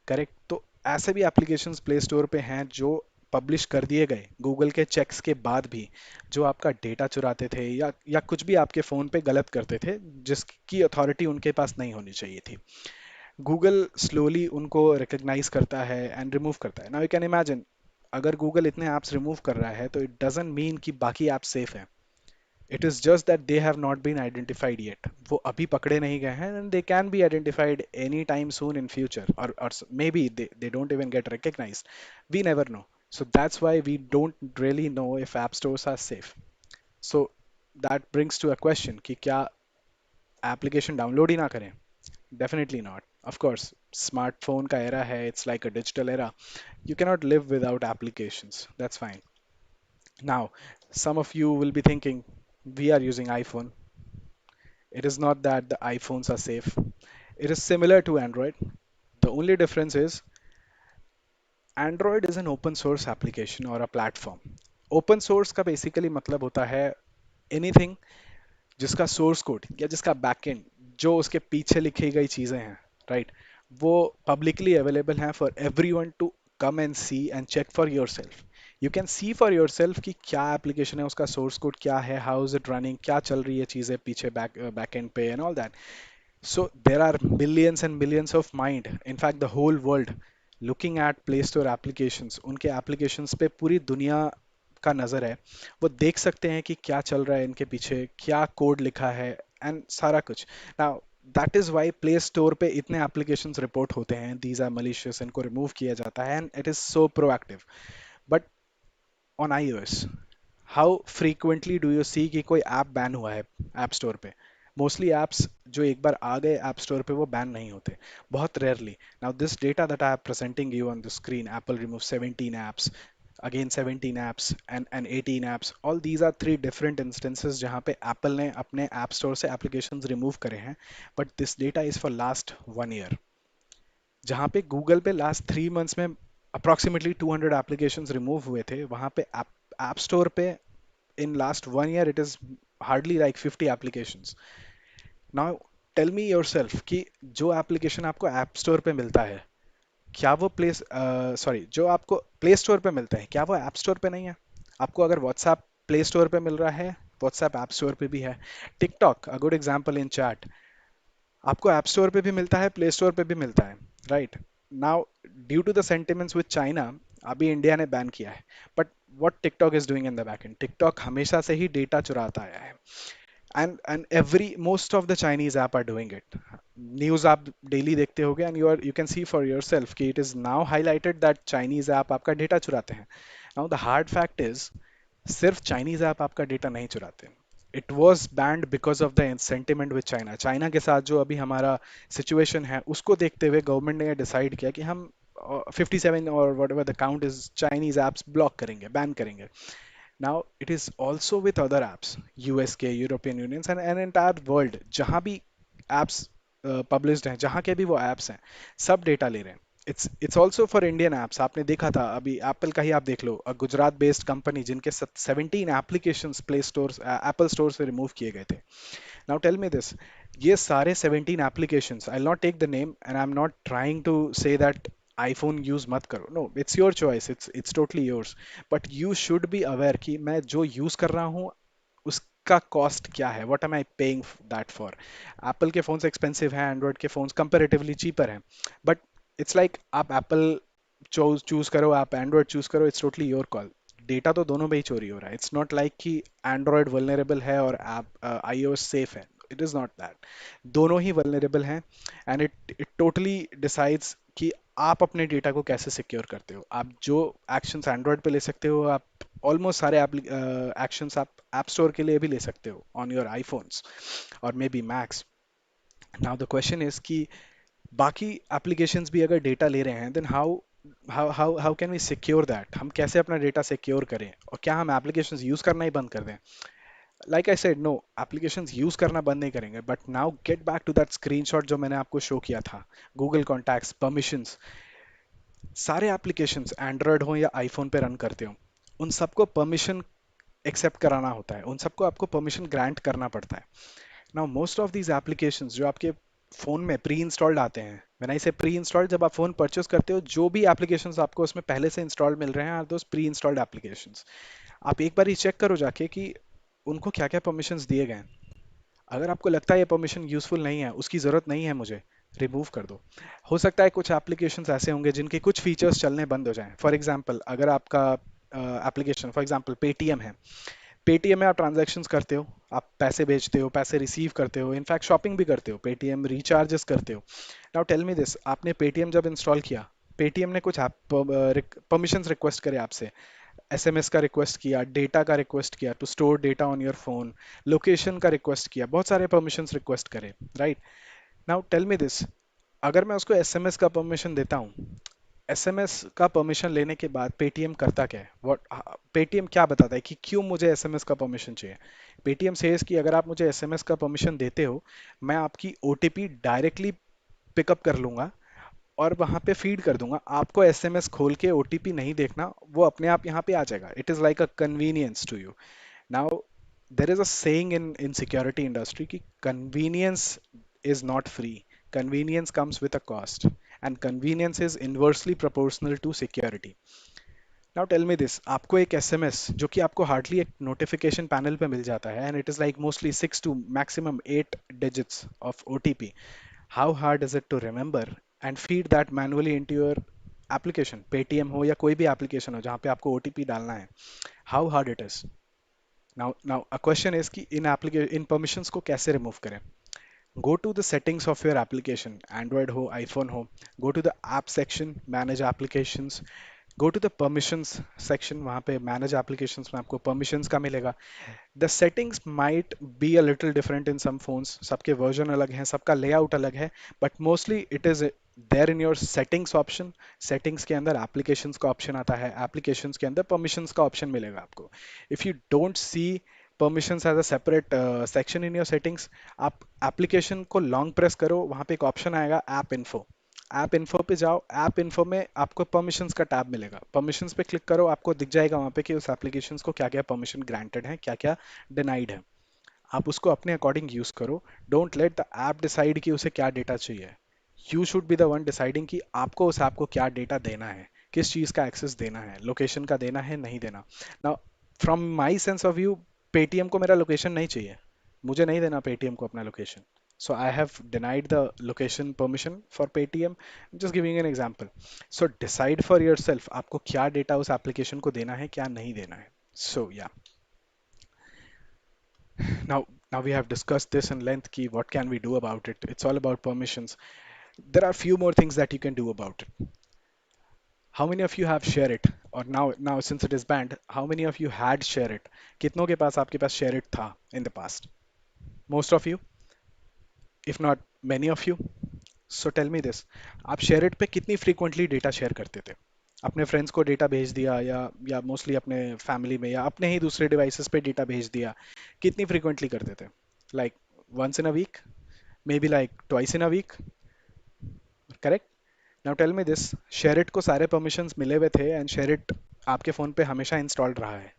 करेक्ट? तो ऐसे भी एप्लीकेशंस प्ले स्टोर पे हैं जो पब्लिश कर दिए गए गूगल के चेक्स के बाद भी, जो आपका डेटा चुराते थे या कुछ भी आपके फ़ोन पे गलत करते थे, जिसकी अथॉरिटी उनके पास नहीं होनी चाहिए थी. गूगल स्लोली उनको रिकग्नाइज करता है एंड रिमूव करता है. नाउ यू कैन इमेजिन, अगर गूगल इतने ऐप्स रिमूव कर रहा है तो इट डजंट मीन कि बाकी ऐप्स सेफ हैं. It is just that they have not been identified yet. वो अभी पकड़े नहीं गए हैं, and they can be identified any time soon in future, और maybe they don't even get recognised. We never know. So that's why we don't really know if app stores are safe. So that brings to a question कि क्या एप्लीकेशन डाउनलोड ही ना करें? Definitely not. Of course, smartphone का era है, it's like a digital era. You cannot live without applications. That's fine. Now, some of you will be thinking, we are using iPhone. It is not that the iPhones are safe. It is similar to Android. The only difference is Android is an open source application or a platform. Open source का basically मतलब होता है anything जिसका सोर्स कोड या जिसका बैकएंड, जो उसके पीछे लिखी गई चीज़ें हैं, राइट, वो पब्लिकली अवेलेबल हैं for everyone to come and see and check for yourself. You can see for yourself कि क्या एप्लीकेशन है, उसका सोर्स कोड क्या है, हाउ इज इट रनिंग, क्या चल रही है चीज़ें पीछे बैक एंड पे and all that. So there are millions and millions of mind, in fact the whole world, looking at Play Store applications. उनके applications पे पूरी दुनिया का नज़र है. वो देख सकते हैं कि क्या चल रहा है इनके पीछे, क्या कोड लिखा है, एंड सारा कुछ. Now that is why Play Store पे इतने applications रिपोर्ट होते हैं, these are malicious, इनको रिमूव किया जाता है, and it is so proactive. But on iOS, how frequently do you see कि कोई ऐप बैन हुआ है ऐप स्टोर पे? मोस्टली ऐप्स जो एक बार आ गए ऐप स्टोर पे वो बैन नहीं होते, बहुत rarely. Now this data that I am presenting you on the screen, Apple remove 17 apps, again 17 apps, and 18 apps. All these are three different instances जहाँ पे एप्पल ने अपने ऐप स्टोर से एप्लीकेशंस रिमूव करे हैं, but this data is for last 1 year. जहाँ पे गूगल पे लास्ट 3 मंथ्स में अप्रॉक्सीमेटली 200 एप्लीकेशंस रिमूव हुए थे, वहाँ पे ऐप स्टोर पे in last 1 year it is hardly like 50 applications. Now tell me yourself कि जो एप्लीकेशन आपको ऐप स्टोर पे मिलता है, क्या वो जो आपको प्ले स्टोर पे मिलता है, क्या वो ऐप स्टोर पे नहीं है? आपको अगर व्हाट्सएप प्ले स्टोर पे मिल रहा है, व्हाट्सएप ऐप स्टोर पे भी है. TikTok, a good example in chat, आपको ऐप स्टोर पे भी मिलता है, प्ले स्टोर पे भी मिलता है, right? Now due to the sentiments with China, अभी इंडिया ने बैन किया है, but what TikTok is doing in the back end, TikTok हमेशा से ही डेटा चुराता आया है. And every most of the Chinese app are doing it. News आप डेली देखते होगे, and you can see for yourself कि it is now highlighted that Chinese app आपका डेटा चुराते हैं. Now the hard fact is, सिर्फ Chinese app आपका डेटा नहीं चुराते. It was banned because of the sentiment with China. China के साथ जो अभी हमारा सिचुएशन है उसको देखते हुए गवर्नमेंट ने डिसाइड किया कि हम 57 और what ever the count is Chinese apps block करेंगे, बैन करेंगे। Now it is also with other apps, USK, European Unions and an entire world, जहाँ भी apps published हैं, जहाँ के भी वो apps हैं, सब डेटा ले रहे हैं। It's also for Indian apps. आपने देखा था अभी एप्पल का ही आप देख लो, गुजरात बेस्ड कंपनी जिनके 17 applications play store Apple store से रिमूव किए गए थे। नाउ टेल मी दिस, ये सारे 17 applications, I not take the name and I am not trying to say that iPhone use मत करो, no, it's your choice, it's totally yours, but you should be aware कि मैं जो यूज कर रहा हूँ उसका कॉस्ट क्या है, what am I paying that for. Apple के फोन्स एक्सपेंसिव हैं, एंड्रॉयड के फोन्स कंपेरेटिवली चीपर हैं, बट इट्स लाइक आप एप्पल चूज चूज करो, आप एंड्रॉयड चूज करो, it's totally your call. Data तो दोनों में ही चोरी हो रहा है। इट्स नॉट लाइक कि एंड्रॉयड वल्नरेबल है और आप आईओएस सेफ है। इट इज नॉट दैट, दोनों ही वल्नरेबल हैं। And it it totally decides कि आप अपने डेटा को कैसे सिक्योर करते हो। आप जो एक्शंस एंड्रॉयड पे ले सकते हो, आप ऑलमोस्ट सारे एक्शंस आप ऐप स्टोर के लिए भी ले सकते हो ऑन योर आईफोन्स और maybe Macs. Now the question is कि बाकी एप्लीकेशंस भी अगर डेटा ले रहे हैं, then how how how how can we secure that? हम कैसे अपना डेटा सिक्योर करें? और क्या हम एप्लीकेशंस यूज करना ही बंद कर दें? Like I said, no, applications use करना बंद नहीं करेंगे, but now get back to that screenshot जो मैंने आपको शो किया था, गूगल कॉन्टैक्ट्स, परमिशंस। सारे एप्लीकेशंस एंड्रॉयड हो या आईफोन पे रन करते हो, उन सबको परमिशन एक्सेप्ट कराना होता है, उन सबको आपको परमिशन ग्रांट करना पड़ता है। Now most of these applications जो आपके फोन में प्री इंस्टॉल्ड आते हैं, व्हेन आई से प्री इंस्टॉल्ड, जब आप फोन परचेस करते हो जो भी एप्लीकेशंस आपको उसमें पहले से इंस्टॉल्ड मिल रहे हैं are those pre installed applications. आप एक बार ही चेक करो जाके कि उनको क्या क्या परमिशंस दिए गए हैं। अगर आपको लगता है ये परमिशन यूजफुल नहीं है, उसकी ज़रूरत नहीं है मुझे, रिमूव कर दो। हो सकता है कुछ एप्लीकेशंस ऐसे होंगे जिनके कुछ फीचर्स चलने बंद हो जाएं। फॉर एग्जांपल, अगर आपका एप्लीकेशन फॉर एग्जांपल पेटीएम है, पेटीएम में आप ट्रांजैक्शंस करते हो, आप पैसे भेजते हो, पैसे रिसीव करते हो, इनफैक्ट शॉपिंग भी करते हो, पेटीएम रिचार्जेस करते हो। नाउ टेल मी दिस, आपने पेटीएम जब इंस्टॉल किया, पेटीएम ने कुछ परमिशंस रिक्वेस्ट करे आपसे, एसएमएस का रिक्वेस्ट किया, डेटा का रिक्वेस्ट किया to store data on your phone, location का रिक्वेस्ट किया, बहुत सारे परमिशंस रिक्वेस्ट करे, right? Now tell me this, अगर मैं उसको एसएमएस का परमिशन देता हूँ, एसएमएस का परमिशन लेने के बाद पेटीएम करता क्या है, व्हाट पेटीएम क्या बताता है कि क्यों मुझे एसएमएस का परमिशन चाहिए? पेटीएम सेज कि अगर आप मुझे एसएमएस का परमिशन देते हो, मैं आपकी ओटीपी डायरेक्टली पिकअप कर लूंगा और वहां पे फीड कर दूंगा, आपको एसएमएस खोल के ओटीपी नहीं देखना, वो अपने आप यहाँ पे आ जाएगा। It is like a convenience to you. Now there is a saying in security industry कि convenience is not free, convenience comes with a cost, and convenience is inversely proportional to security. Now tell me this, आपको एक एसएमएस जो कि आपको हार्डली एक नोटिफिकेशन पैनल पे मिल जाता है, and it is like mostly 6 to maximum 8 digits of OTP, how hard is it to remember and feed that manually into your application? Paytm हो या कोई भी एप्लीकेशन हो जहाँ पे आपको ओटीपी डालना है, how hard it is? Now a question is कि इन permissions को कैसे रिमूव करें? Go to the settings of your application, Android हो, iPhone हो, go to the app section, manage applications, go to the permissions section, वहाँ पे manage applications में आपको permissions का मिलेगा। The settings might be a little different in some phones, सबके वर्जन अलग हैं, सबका लेआउट अलग है, but mostly it is there in your settings option। settings के अंदर applications का ऑप्शन आता है, applications के अंदर permissions का ऑप्शन मिलेगा आपको। if you don't see permissions as a separate section in your settings, आप एप्लीकेशन को लॉन्ग प्रेस करो, वहां पे एक ऑप्शन आएगा ऐप इन्फो, ऐप इन्फो पे जाओ, ऐप इन्फो में आपको परमिशंस का टैब मिलेगा, परमिशंस पे क्लिक करो, आपको दिख जाएगा वहां पे कि उस एप्लीकेशन को क्या क्या परमिशन ग्रांटेड है, क्या क्या डिनाइड है। आप उसको अपने अकॉर्डिंग यूज करो। Don't let the app decide कि उसे क्या डेटा चाहिए। You should be the one deciding कि आपको उस ऐप को क्या डेटा देना है, किस चीज का एक्सेस देना है, लोकेशन का देना है, नहीं देना। Now from my sense of view, Paytm को मेरा लोकेशन नहीं चाहिए, मुझे नहीं देना पेटीएम को अपना location, so I have denied the location permission for Paytm. Just giving an example. So decide for yourself आपको क्या डेटा उस एप्लीकेशन को देना है, क्या नहीं देना है। So yeah, now we have discussed this in length ki what can we do about it. It's all about permissions. There are few more things that you can do about it. How many of you have share it? और now since it is banned, how many of you had share it? कितनों के पास आपके पास share it था in the past? Most of you, if not many of you. So tell me this, आप share it पे कितनी frequently data share करते थे? अपने फ्रेंड्स को डेटा भेज दिया या मोस्टली अपने फैमिली में या अपने ही दूसरे डिवाइसेस पे डेटा भेज दिया, कितनी फ्रीक्वेंटली करते थे? Like once in a week, may be like twice in a week, correct? Now tell me this, SHAREit को सारे परमिशंस मिले हुए थे एंड शेरिट आपके फ़ोन पे हमेशा इंस्टॉल्ड रहा है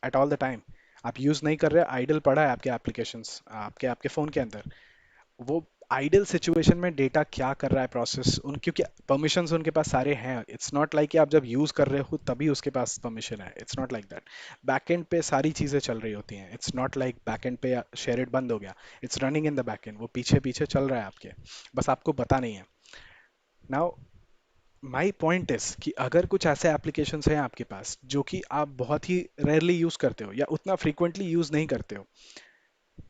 एट ऑल द टाइम। आप यूज़ नहीं कर रहे, आइडल पड़ा है आपके एप्लीकेशंस आपके आपके फ़ोन के अंदर। वो आइडल सिचुएशन में डेटा क्या कर रहा है प्रोसेस, उन क्योंकि परमिशंस उनके पास सारे हैं। इट्स नॉट लाइक कि आप जब यूज़ कर रहे हो तभी उसके पास परमिशन है, it's not like that. Backend पे सारी चीज़ें चल रही होती हैं, इट्स नॉट लाइक बैकएंड पे शेरिट बंद हो गया। It's running in the backend, वो पीछे पीछे चल रहा है आपके, बस आपको पता नहीं है। नाउ माई पॉइंट इज कि अगर कुछ ऐसे एप्लीकेशंस हैं आपके पास जो कि आप बहुत ही रेयरली यूज करते हो या उतना फ्रीक्वेंटली यूज नहीं करते हो,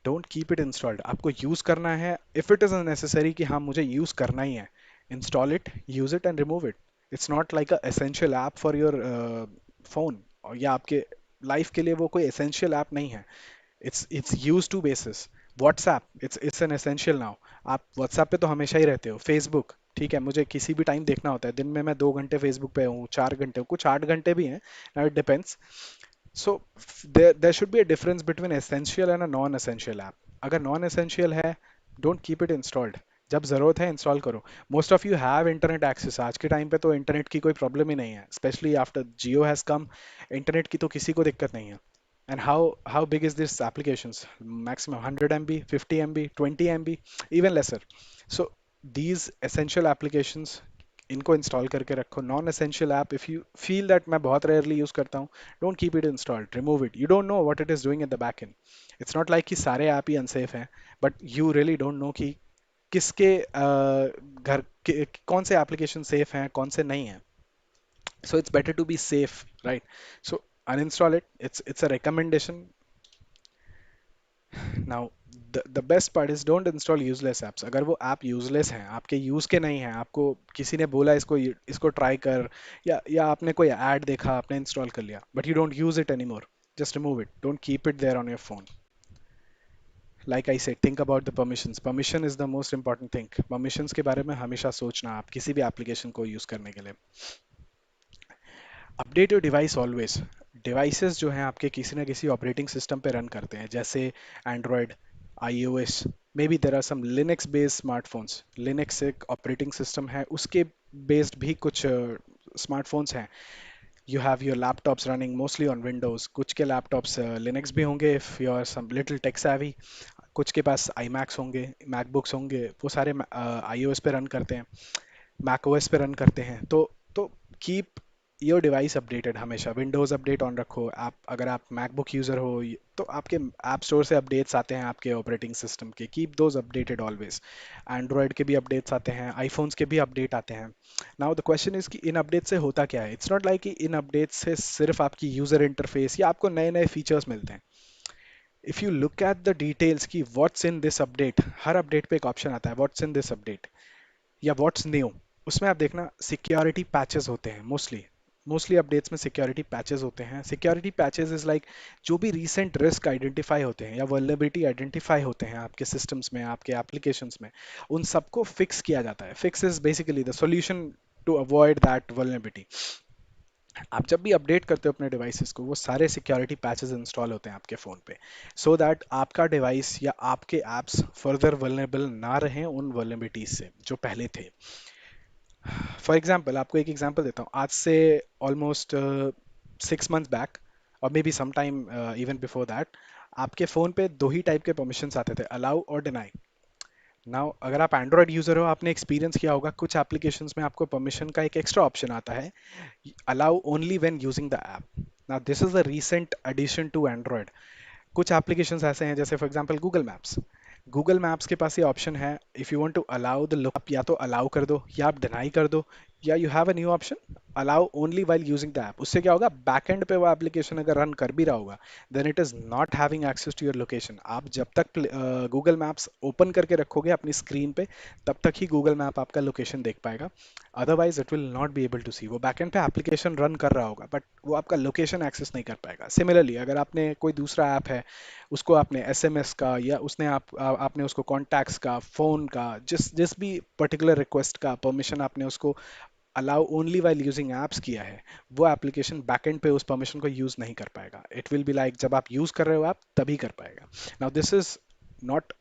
डोंट कीप इट इंस्टॉल्ड। आपको यूज करना है, इफ इट इज नेसेसरी कि हाँ मुझे यूज करना ही है, install it, use it and remove it. It's not like a essential app for your phone, या आपके लाइफ के लिए वो कोई एसेंशियल ऐप नहीं है। It's use to basis. WhatsApp, it's an essential now. आप व्हाट्सएप पे तो हमेशा ही रहते हो। फेसबुक, ठीक है, मुझे किसी भी टाइम देखना होता है, दिन में मैं 2 घंटे फेसबुक पे हूँ, 4 घंटे हूँ, कुछ 8 घंटे भी हैं, now it depends. So there should be a difference between essential and a non essential app. अगर नॉन एसेंशियल है, डोंट कीप इट इंस्टॉल्ड। जब ज़रूरत है इंस्टॉल करो। Most of you have internet access, आज के टाइम पे तो इंटरनेट की कोई प्रॉब्लम ही नहीं है, specially after Jio has come. Internet की तो किसी को दिक्कत नहीं है। And how big is this applications? Maximum 100 MB, 50 MB, 20 MB, even lesser. So these essential applications, इनको इंस्टॉल करके रखो। Non essential app, if you feel that मैं बहुत रेयरली यूज करता हूँ, don't keep it installed, remove it. You don't know what it is doing at the back and. It's not like कि सारे ऐप ही अनसेफ हैं, but you really don't know कि किसके घर के कौन से एप्लीकेशन सेफ हैं, कौन से नहीं हैं। So it's better to be safe, right? So uninstall it. It's a recommendation. Now the best part is don't install useless apps. अगर वो ऐप useless हैं, आपके यूज के नहीं हैं, आपको किसी ने बोला इसको इसको ट्राई कर, या आपने कोई ऐड देखा, आपने इंस्टॉल कर लिया, but you don't use it anymore, just remove it. Don't keep it there on your phone. Like I said, think about the permissions. Permission is the most important thing. Permissions के बारे में हमेशा सोचना आप किसी भी एप्लीकेशन को यूज करने के लिए। Update your device always. Devices जो हैं आपके किसी ना किसी ऑपरेटिंग सिस्टम पे रन करते हैं, जैसे Android, iOS, maybe there are some Linux based smartphones. Linux एक ऑपरेटिंग सिस्टम है, उसके बेस्ड भी कुछ स्मार्टफोन्स हैं। You have your laptops running mostly on Windows, कुछ के लैपटॉप्स लिनक्स भी होंगे if you are some little tech savvy, कुछ के पास आई मैक्स होंगे, मैकबुक्स होंगे, वो सारे आईओएस पे रन करते हैं, मैक ओएस पे रन करते हैं। तो कीप योर डिवाइस अपडेटेड हमेशा। विंडोज़ अपडेट ऑन रखो। आप अगर आप मैकबुक यूज़र हो तो आपके ऐप स्टोर से अपडेट्स आते हैं आपके ऑपरेटिंग सिस्टम के, keep those updated always. Android के भी अपडेट्स आते हैं, आईफोन्स के भी अपडेट आते हैं। नाउ द क्वेश्चन इज कि इन अपडेट से होता क्या है? इट्स नॉट लाइक कि इन अपडेट से सिर्फ आपकी यूज़र इंटरफेस या आपको नए नए फीचर्स मिलते हैं। If you look at the details की व्हाट्स इन दिस अपडेट, हर अपडेट पे एक ऑप्शन आता है व्हाट्स इन दिस अपडेट या व्हाट्स न्यू। उसमें आप देखना सिक्योरिटी पैचेस होते हैं मोस्टली। मोस्टली अपडेट्स में सिक्योरिटी पैचेस होते हैं। सिक्योरिटी पैचेस इज लाइक जो भी रीसेंट रिस्क आइडेंटिफाई होते हैं या वल्नरेबिलिटी आइडेंटिफाई होते हैं आपके सिस्टम्स में, आपके एप्लीकेशंस में, उन सबको फिक्स किया जाता है। Fix is basically the solution to avoid that vulnerability. आप जब भी अपडेट करते हो अपने डिवाइसेस को, वो सारे सिक्योरिटी पैचेस इंस्टॉल होते हैं आपके फ़ोन पे, सो दैट आपका डिवाइस या आपके ऐप्स फर्दर वल्नरेबल ना रहें उन वल्नरेबिलिटीज से जो पहले थे। फॉर एग्जाम्पल, आपको एक एग्जाम्पल देता हूँ। आज से ऑलमोस्ट 6 मंथ्स बैक, और maybe some time even before that, आपके फ़ोन पे दो ही टाइप के परमिशंस आते थे, अलाउ और डिनाई। नाउ अगर आप एंड्रॉयड यूज़र हो, आपने एक्सपीरियंस किया होगा कुछ एप्लीकेशंस में आपको परमिशन का एक एक्स्ट्रा ऑप्शन आता है, allow only when using the app. Now this is a recent addition to Android. कुछ एप्लीकेशंस ऐसे हैं, जैसे for example Google Maps. Google Maps के पास ये ऑप्शन है, if you want to allow the look, आप या तो अलाउ कर दो या आप डिनाई कर दो। या you have a new option, allow only while using the app. उससे क्या होगा, बैकएंड पे वो एप्लीकेशन अगर रन कर भी रहा होगा, then it is not having access to your location. आप जब तक गूगल मैप्स ओपन करके रखोगे अपनी स्क्रीन पे, तब तक ही गूगल मैप आपका लोकेशन देख पाएगा। Otherwise it will not be able to see. वो बैकएंड पे एप्लीकेशन रन कर रहा होगा बट वो आपका लोकेशन एक्सेस नहीं कर पाएगा। सिमिलरली अगर आपने कोई दूसरा ऐप है, उसको आपने एसएमएस का या उसने आपने उसको कॉन्टैक्ट्स का, फोन का, जिस जिस भी पर्टिकुलर रिक्वेस्ट का परमिशन आपने उसको allow only while using apps किया है, वो एप्लीकेशन बैकएंड पे उस परमिशन को यूज नहीं कर पाएगा। इट विल बी लाइक जब आप यूज कर रहे हो आप तभी कर पाएगा। Now this is not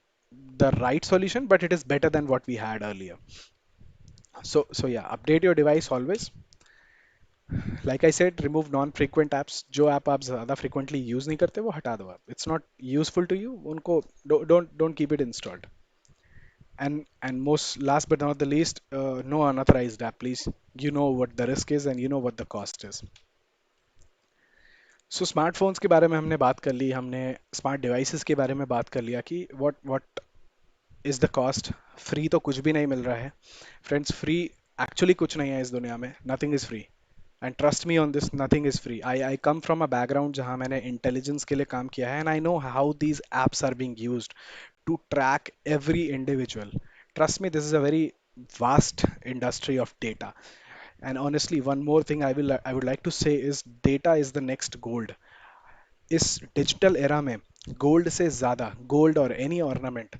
the right solution, but it is better than what we had earlier. So yeah, update your device always. Like I said, remove non-frequent apps. जो ऐप आप ज़्यादा frequently use नहीं करते वो हटा दो आप. It's not useful to you. उनको don't keep it installed. And most last but not the least, no unauthorized app, please. You know what the risk is and you know what the cost is. So smartphones के बारे में हमने बात कर ली, हमने स्मार्ट डिवाइसेस के बारे में बात कर लिया कि what is the cost. Free तो कुछ भी नहीं मिल रहा है फ्रेंड्स, फ्री एक्चुअली कुछ नहीं है इस दुनिया में, nothing is free. And trust me on this, nothing is free. I come from a background जहाँ मैंने इंटेलिजेंस के लिए काम किया है, and I know how these apps are being used to track every individual. Trust me, this is a very vast industry of data. And honestly, one more thing I would like to say is data is the next gold. इस डिजिटल एरा में गोल्ड से ज़्यादा, गोल्ड और एनी ऑर्नामेंट,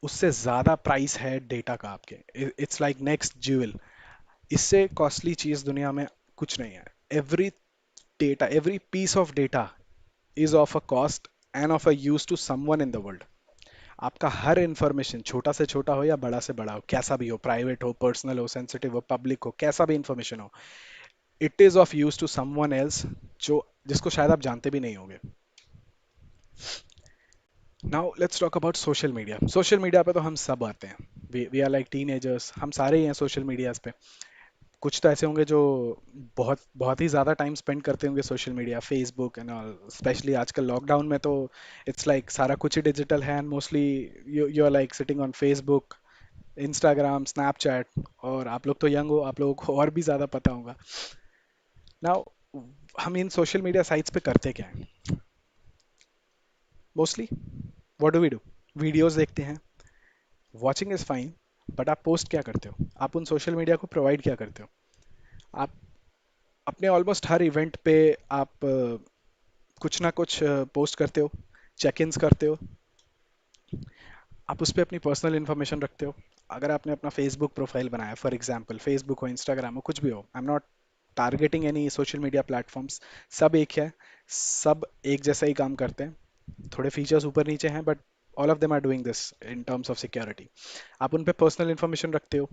उससे ज़्यादा प्राइस है डेटा का आपके। It's like next jewel. इससे कॉस्टली चीज़ दुनिया में कुछ नहीं है। Every data, every piece of data is of a cost and of a use to someone in the world. आपका हर इंफॉर्मेशन, छोटा से छोटा हो या बड़ा से बड़ा हो, कैसा भी हो, प्राइवेट हो, पर्सनल हो, सेंसिटिव हो, पब्लिक हो, कैसा भी इंफॉर्मेशन हो, it is of use to someone else, जो जिसको शायद आप जानते भी नहीं होंगे। Now let's talk about social media. Social media पे तो हम सब आते हैं, वी आर लाइक टीनेजर्स, हम सारे ही हैं सोशल मीडियाज पे। कुछ तो ऐसे होंगे जो बहुत बहुत ही ज़्यादा टाइम स्पेंड करते होंगे social media, Facebook and all. Specially आजकल लॉकडाउन में तो इट्स लाइक सारा कुछ ही डिजिटल है, and mostly you are like sitting on Facebook, Instagram, Snapchat. और आप लोग तो यंग हो, आप लोगों को और भी ज़्यादा पता होगा। नाउ हम इन सोशल मीडिया साइट्स पे करते क्या हैं mostly? What do we do? Videos देखते हैं, वॉचिंग इज़ फाइन, बट आप पोस्ट क्या करते हो? आप उन सोशल मीडिया को प्रोवाइड क्या करते हो? आप अपने ऑलमोस्ट हर इवेंट पे आप कुछ ना कुछ पोस्ट करते हो, चेक इन्स करते हो, आप उस पर अपनी पर्सनल इन्फॉर्मेशन रखते हो। अगर आपने अपना फेसबुक प्रोफाइल बनाया, फॉर एग्जांपल फेसबुक हो, इंस्टाग्राम हो, कुछ भी हो, आई am not targeting any social media platforms, सब एक है, सब एक जैसा ही काम करते हैं। थोड़े फीचर्स ऊपर नीचे हैं but all of them are doing this in terms of security. आप उन पे पर्सनल इन्फॉर्मेशन रखते हो,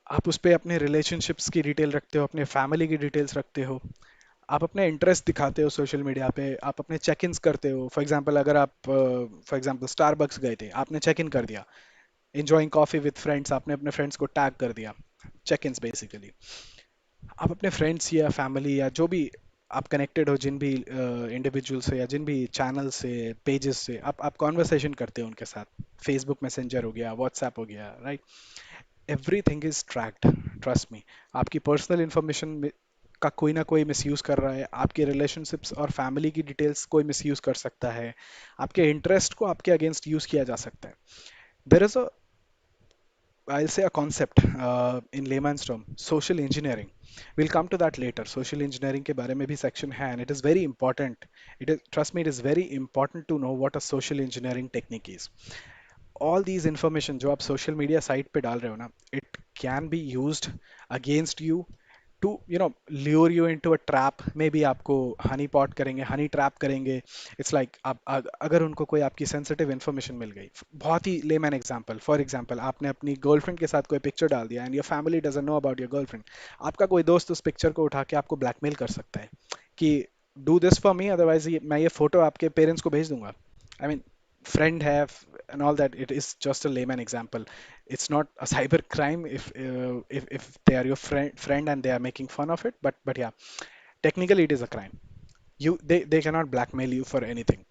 आप उस पे अपने रिलेशनशिप्स की डिटेल रखते हो, अपने फैमिली की डिटेल्स रखते हो, आप अपने इंटरेस्ट दिखाते हो सोशल मीडिया पे, आप अपने चेक इन्स करते हो। फॉर एग्जांपल अगर आप फॉर एग्जांपल स्टारबक्स गए थे, आपने चेक इन कर दिया, एंजॉइंग कॉफी विद फ्रेंड्स, आपने अपने फ्रेंड्स को टैग कर दिया। चेक इन्स बेसिकली, आप अपने फ्रेंड्स या फैमिली या जो भी आप कनेक्टेड हो, जिन भी इंडिविजुअल से या जिन भी चैनल से, पेजेस से आप कॉन्वर्सेशन करते हो उनके साथ, फेसबुक मैसेंजर हो गया, व्हाट्सएप हो गया, right? Everything is tracked, trust me. आपकी पर्सनल इंफॉर्मेशन का कोई ना कोई मिसयूज कर रहा है, आपके रिलेशनशिप्स और फैमिली की डिटेल्स कोई मिसयूज कर सकता है, आपके इंटरेस्ट को आपके अगेंस्ट यूज किया जा सकता है। देर is a, I'll say a concept in layman's term, social engineering. We'll come to that later. Social engineering के बारे में भी section है, and it is very important. It is, trust me, it is very important to know what a social engineering technique is. All these information जो आप social media site पे डाल रहे हो ना, it can be used against you to lure you into a trap। Maybe आपको हनी पॉट करेंगे, हनी ट्रैप करेंगे। इट्स लाइक आप अगर उनको कोई आपकी सेंसिटिव इन्फॉर्मेशन मिल गई, बहुत ही लेमैन एग्जांपल, फॉर एग्जांपल आपने अपनी गर्लफ्रेंड के साथ कोई पिक्चर डाल दिया and your family doesn't know about your girlfriend. आपका कोई दोस्त उस पिक्चर को उठा के आपको ब्लैकमेल कर सकता है कि do this for me, otherwise मैं ये फोटो आपके पेरेंट्स को भेज दूंगा। I mean, friend have and all that, it is just a layman example. It's not a cyber crime if they are your friend and they are making fun of it, but yeah, technically it is a crime. They cannot blackmail you for anything.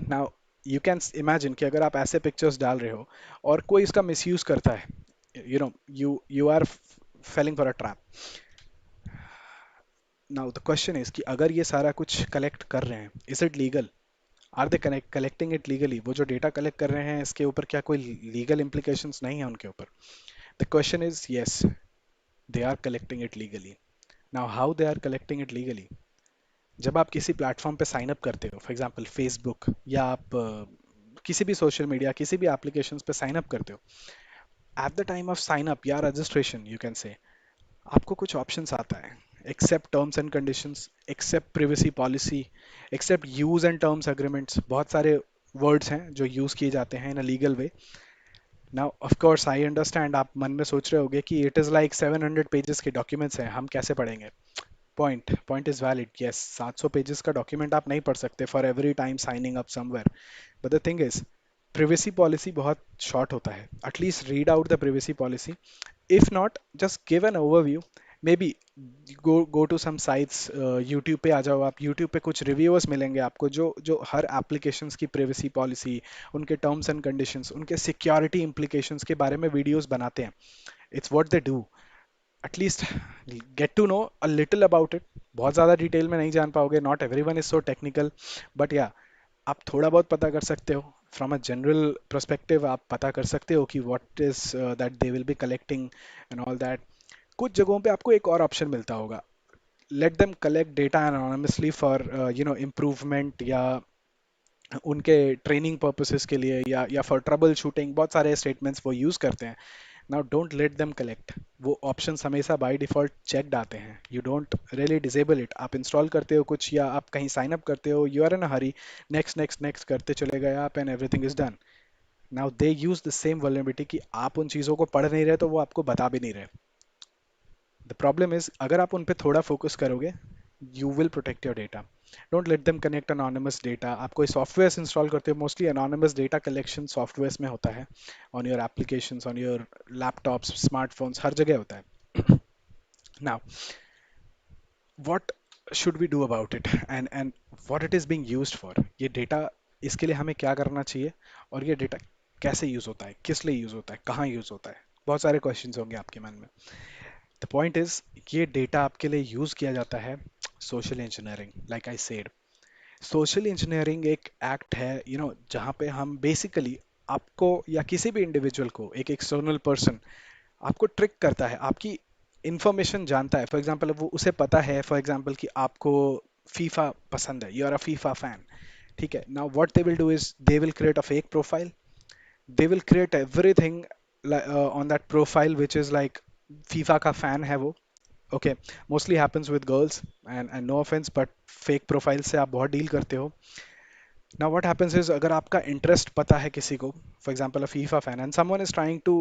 Now you can imagine कि अगर आप ऐसे पिक्चर्स डाल रहे हो और कोई इसका मिसयूज करता है, you know, you are falling for a trap. Now the question is कि अगर ये सारा कुछ कलेक्ट कर रहे हैं, is it legal? Are they collecting it legally? वो जो डेटा कलेक्ट कर रहे हैं इसके ऊपर क्या कोई लीगल इम्प्लीकेशंस नहीं है उनके ऊपर? The question is yes, they are collecting it legally. Now how they are collecting it legally? जब आप किसी प्लेटफॉर्म पे साइन अप करते हो, फॉर एग्जांपल फेसबुक, या आप किसी भी सोशल मीडिया, किसी भी एप्लीकेशंस पे साइन अप करते हो, at the time of sign up या रजिस्ट्रेशन यू कैन से, आपको कुछ ऑप्शंस आता है, accept terms and conditions, accept privacy policy, accept use and terms agreements, बहुत सारे वर्ड्स हैं जो यूज किए जाते हैं in a legal way. Now of course I understand, आप मन में सोच रहे होगे कि इट इज़ लाइक 700 पेजेस के डॉक्यूमेंट्स हैं, हम कैसे पढ़ेंगे? Point is valid, yes, 700 pages का डॉक्यूमेंट आप नहीं पढ़ सकते for every time signing up somewhere. But the thing is, privacy policy बहुत शॉर्ट होता है, at least read out the privacy policy. If not, just give an overview. Maybe go to some sites, YouTube पे आ जाओ आप, YouTube पे कुछ रिव्यूअर्स मिलेंगे आपको जो जो हर एप्लीकेशंस की प्रिवेसी पॉलिसी, उनके टर्म्स एंड कंडीशंस, उनके सिक्योरिटी implications के बारे में वीडियोस बनाते हैं। It's what they do. At least get to know a little about it. बहुत ज़्यादा डिटेल में नहीं जान पाओगे, not everyone is so technical, but या आप थोड़ा बहुत पता कर सकते हो। फ्रॉम अ जनरल परस्पेक्टिव आप पता कर सकते हो कि what is that they will B collecting and all that. कुछ जगहों पे आपको एक और ऑप्शन मिलता होगा, let them collect data anonymously for improvement, या उनके ट्रेनिंग पर्पसेस के लिए, या फॉर ट्रबल शूटिंग, बहुत सारे स्टेटमेंट्स वो यूज़ करते हैं। Now don't let them collect. वो ऑप्शंस हमेशा बाय डिफॉल्ट चेक्ड आते हैं, you don't really disable it. आप इंस्टॉल करते हो कुछ, या आप कहीं साइन अप करते हो, you are in a hurry, next next next करते चले गए आप, and everything is done. Now they use the same vulnerability कि आप उन चीज़ों को पढ़ नहीं रहे तो वो आपको बता भी नहीं रहे। द प्रॉब्लम इज, अगर आप उन पे थोड़ा फोकस करोगे, you will protect your data. Don't let them connect anonymous data. आप कोई सॉफ्टवेयर इंस्टॉल करते हो, mostly anonymous data collection softwares में होता है, on your applications, on your laptops, smartphones, हर जगह होता है। Now what should we do about it, and what it is being used for? ये डेटा, इसके लिए हमें क्या करना चाहिए, और ये डेटा कैसे यूज होता है, किस लिए यूज होता है, कहाँ यूज होता है? बहुत सारे क्वेश्चंस होंगे आपके मन में। द पॉइंट इज, ये डेटा आपके लिए यूज किया जाता है social engineering, like I said. Social engineering एक एक्ट है, जहाँ पे हम बेसिकली आपको या किसी भी इंडिविजुअल को, एक एक्सटर्नल पर्सन आपको ट्रिक करता है, आपकी इंफॉर्मेशन जानता है। फॉर एग्जांपल, वो उसे पता है, फॉर एग्जांपल, कि आपको फीफा पसंद है, you are a FIFA fan, ठीक है? Now what they will do is they will create a fake profile, they will create everything on that profile which is like FIFA का फैन है वो। Okay, mostly happens with girls, and no offence, but fake profile से आप बहुत डील करते हो। नाउ व्हाट हैपेंस इज, अगर आपका इंटरेस्ट पता है किसी को, for example a FIFA fan, and someone is trying to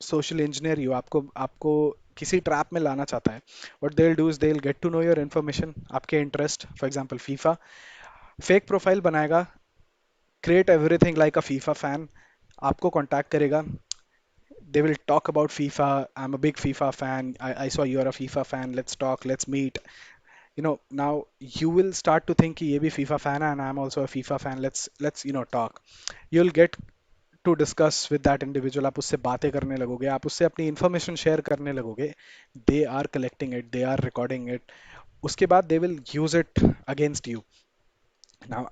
social engineer you, आपको आपको किसी ट्रैप में लाना चाहता है, what they will do is they will get to know your information, आपके interest, for example FIFA, fake profile बनाएगा, create everything like a FIFA fan, आपको कांटेक्ट करेगा, they will talk about FIFA. I'm a big FIFA fan. I saw you're a FIFA fan. Let's talk. Let's meet. Now you will start to think कि ये भी FIFA fan है and I'm also a FIFA fan. Let's talk. You'll get to discuss with that individual. आप उससे बातें करने लगोगे, आप उससे अपनी information share करने लगोगे. They are collecting it. They are recording it. उसके बाद they will use it against you. Now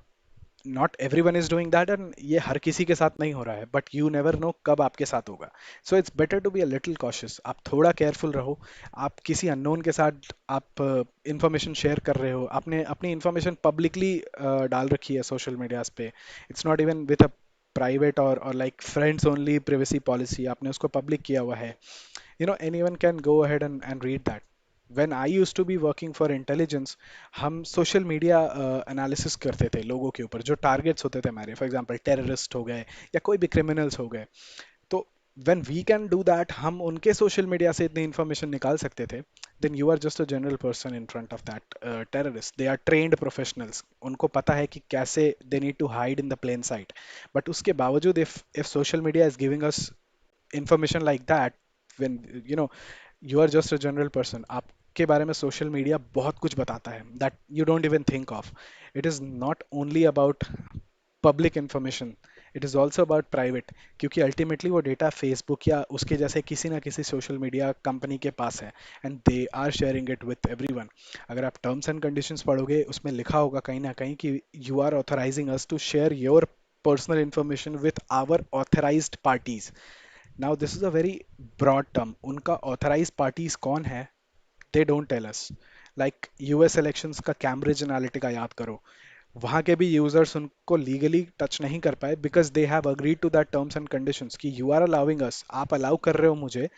not every one is doing that, and ये हर किसी के साथ नहीं हो रहा है, बट यू नेवर नो कब आपके साथ होगा। So it's better to be a little cautious, आप थोड़ा केयरफुल रहो। आप किसी अननोन के साथ आप इंफॉर्मेशन शेयर कर रहे हो, आपने अपनी इंफॉर्मेशन पब्लिकली डाल रखी है सोशल मीडियाज पे, it's not even with a private और like friends only privacy policy, आपने उसको पब्लिक किया हुआ है, anyone can go ahead and read that. When I used to be working for intelligence, हम सोशल मीडिया एनालिसिस करते थे लोगों के ऊपर, जो टारगेट्स होते थे हमारे, फॉर एग्जांपल टेररिस्ट हो गए या कोई भी क्रिमिनल्स हो गए। तो when we can do that, हम उनके सोशल मीडिया से इतनी इंफॉर्मेशन निकाल सकते थे, then you are just a general person in front of that terrorist. They are trained professionals. उनको पता है कि कैसे they need to hide in the plain sight. But उसके बावजूद if social media is giving us information like that, when you are just a general person, आपके बारे में सोशल मीडिया बहुत कुछ बताता है that you don't even think of. It is not only about public information, it is also about private, क्योंकि अल्टीमेटली वो डेटा फेसबुक या उसके जैसे किसी ना किसी सोशल मीडिया कंपनी के पास है, and they are sharing it with everyone. अगर आप टर्म्स एंड कंडीशंस पढ़ोगे, उसमें लिखा होगा कहीं ना कहीं कि you are authorising us to share your personal information with our authorised parties. Now this is a very broad term, उनका ऑथराइज पार्टीज कौन है, they don't tell us. Like US elections का कैम्ब्रिज एनालिटिका याद करो, वहां के भी यूजर्स उनको लीगली टच नहीं कर पाए because they have agreed to that terms and conditions कि यू आर अलाउिंग अस, आप अलाउ कर रहे हो मुझे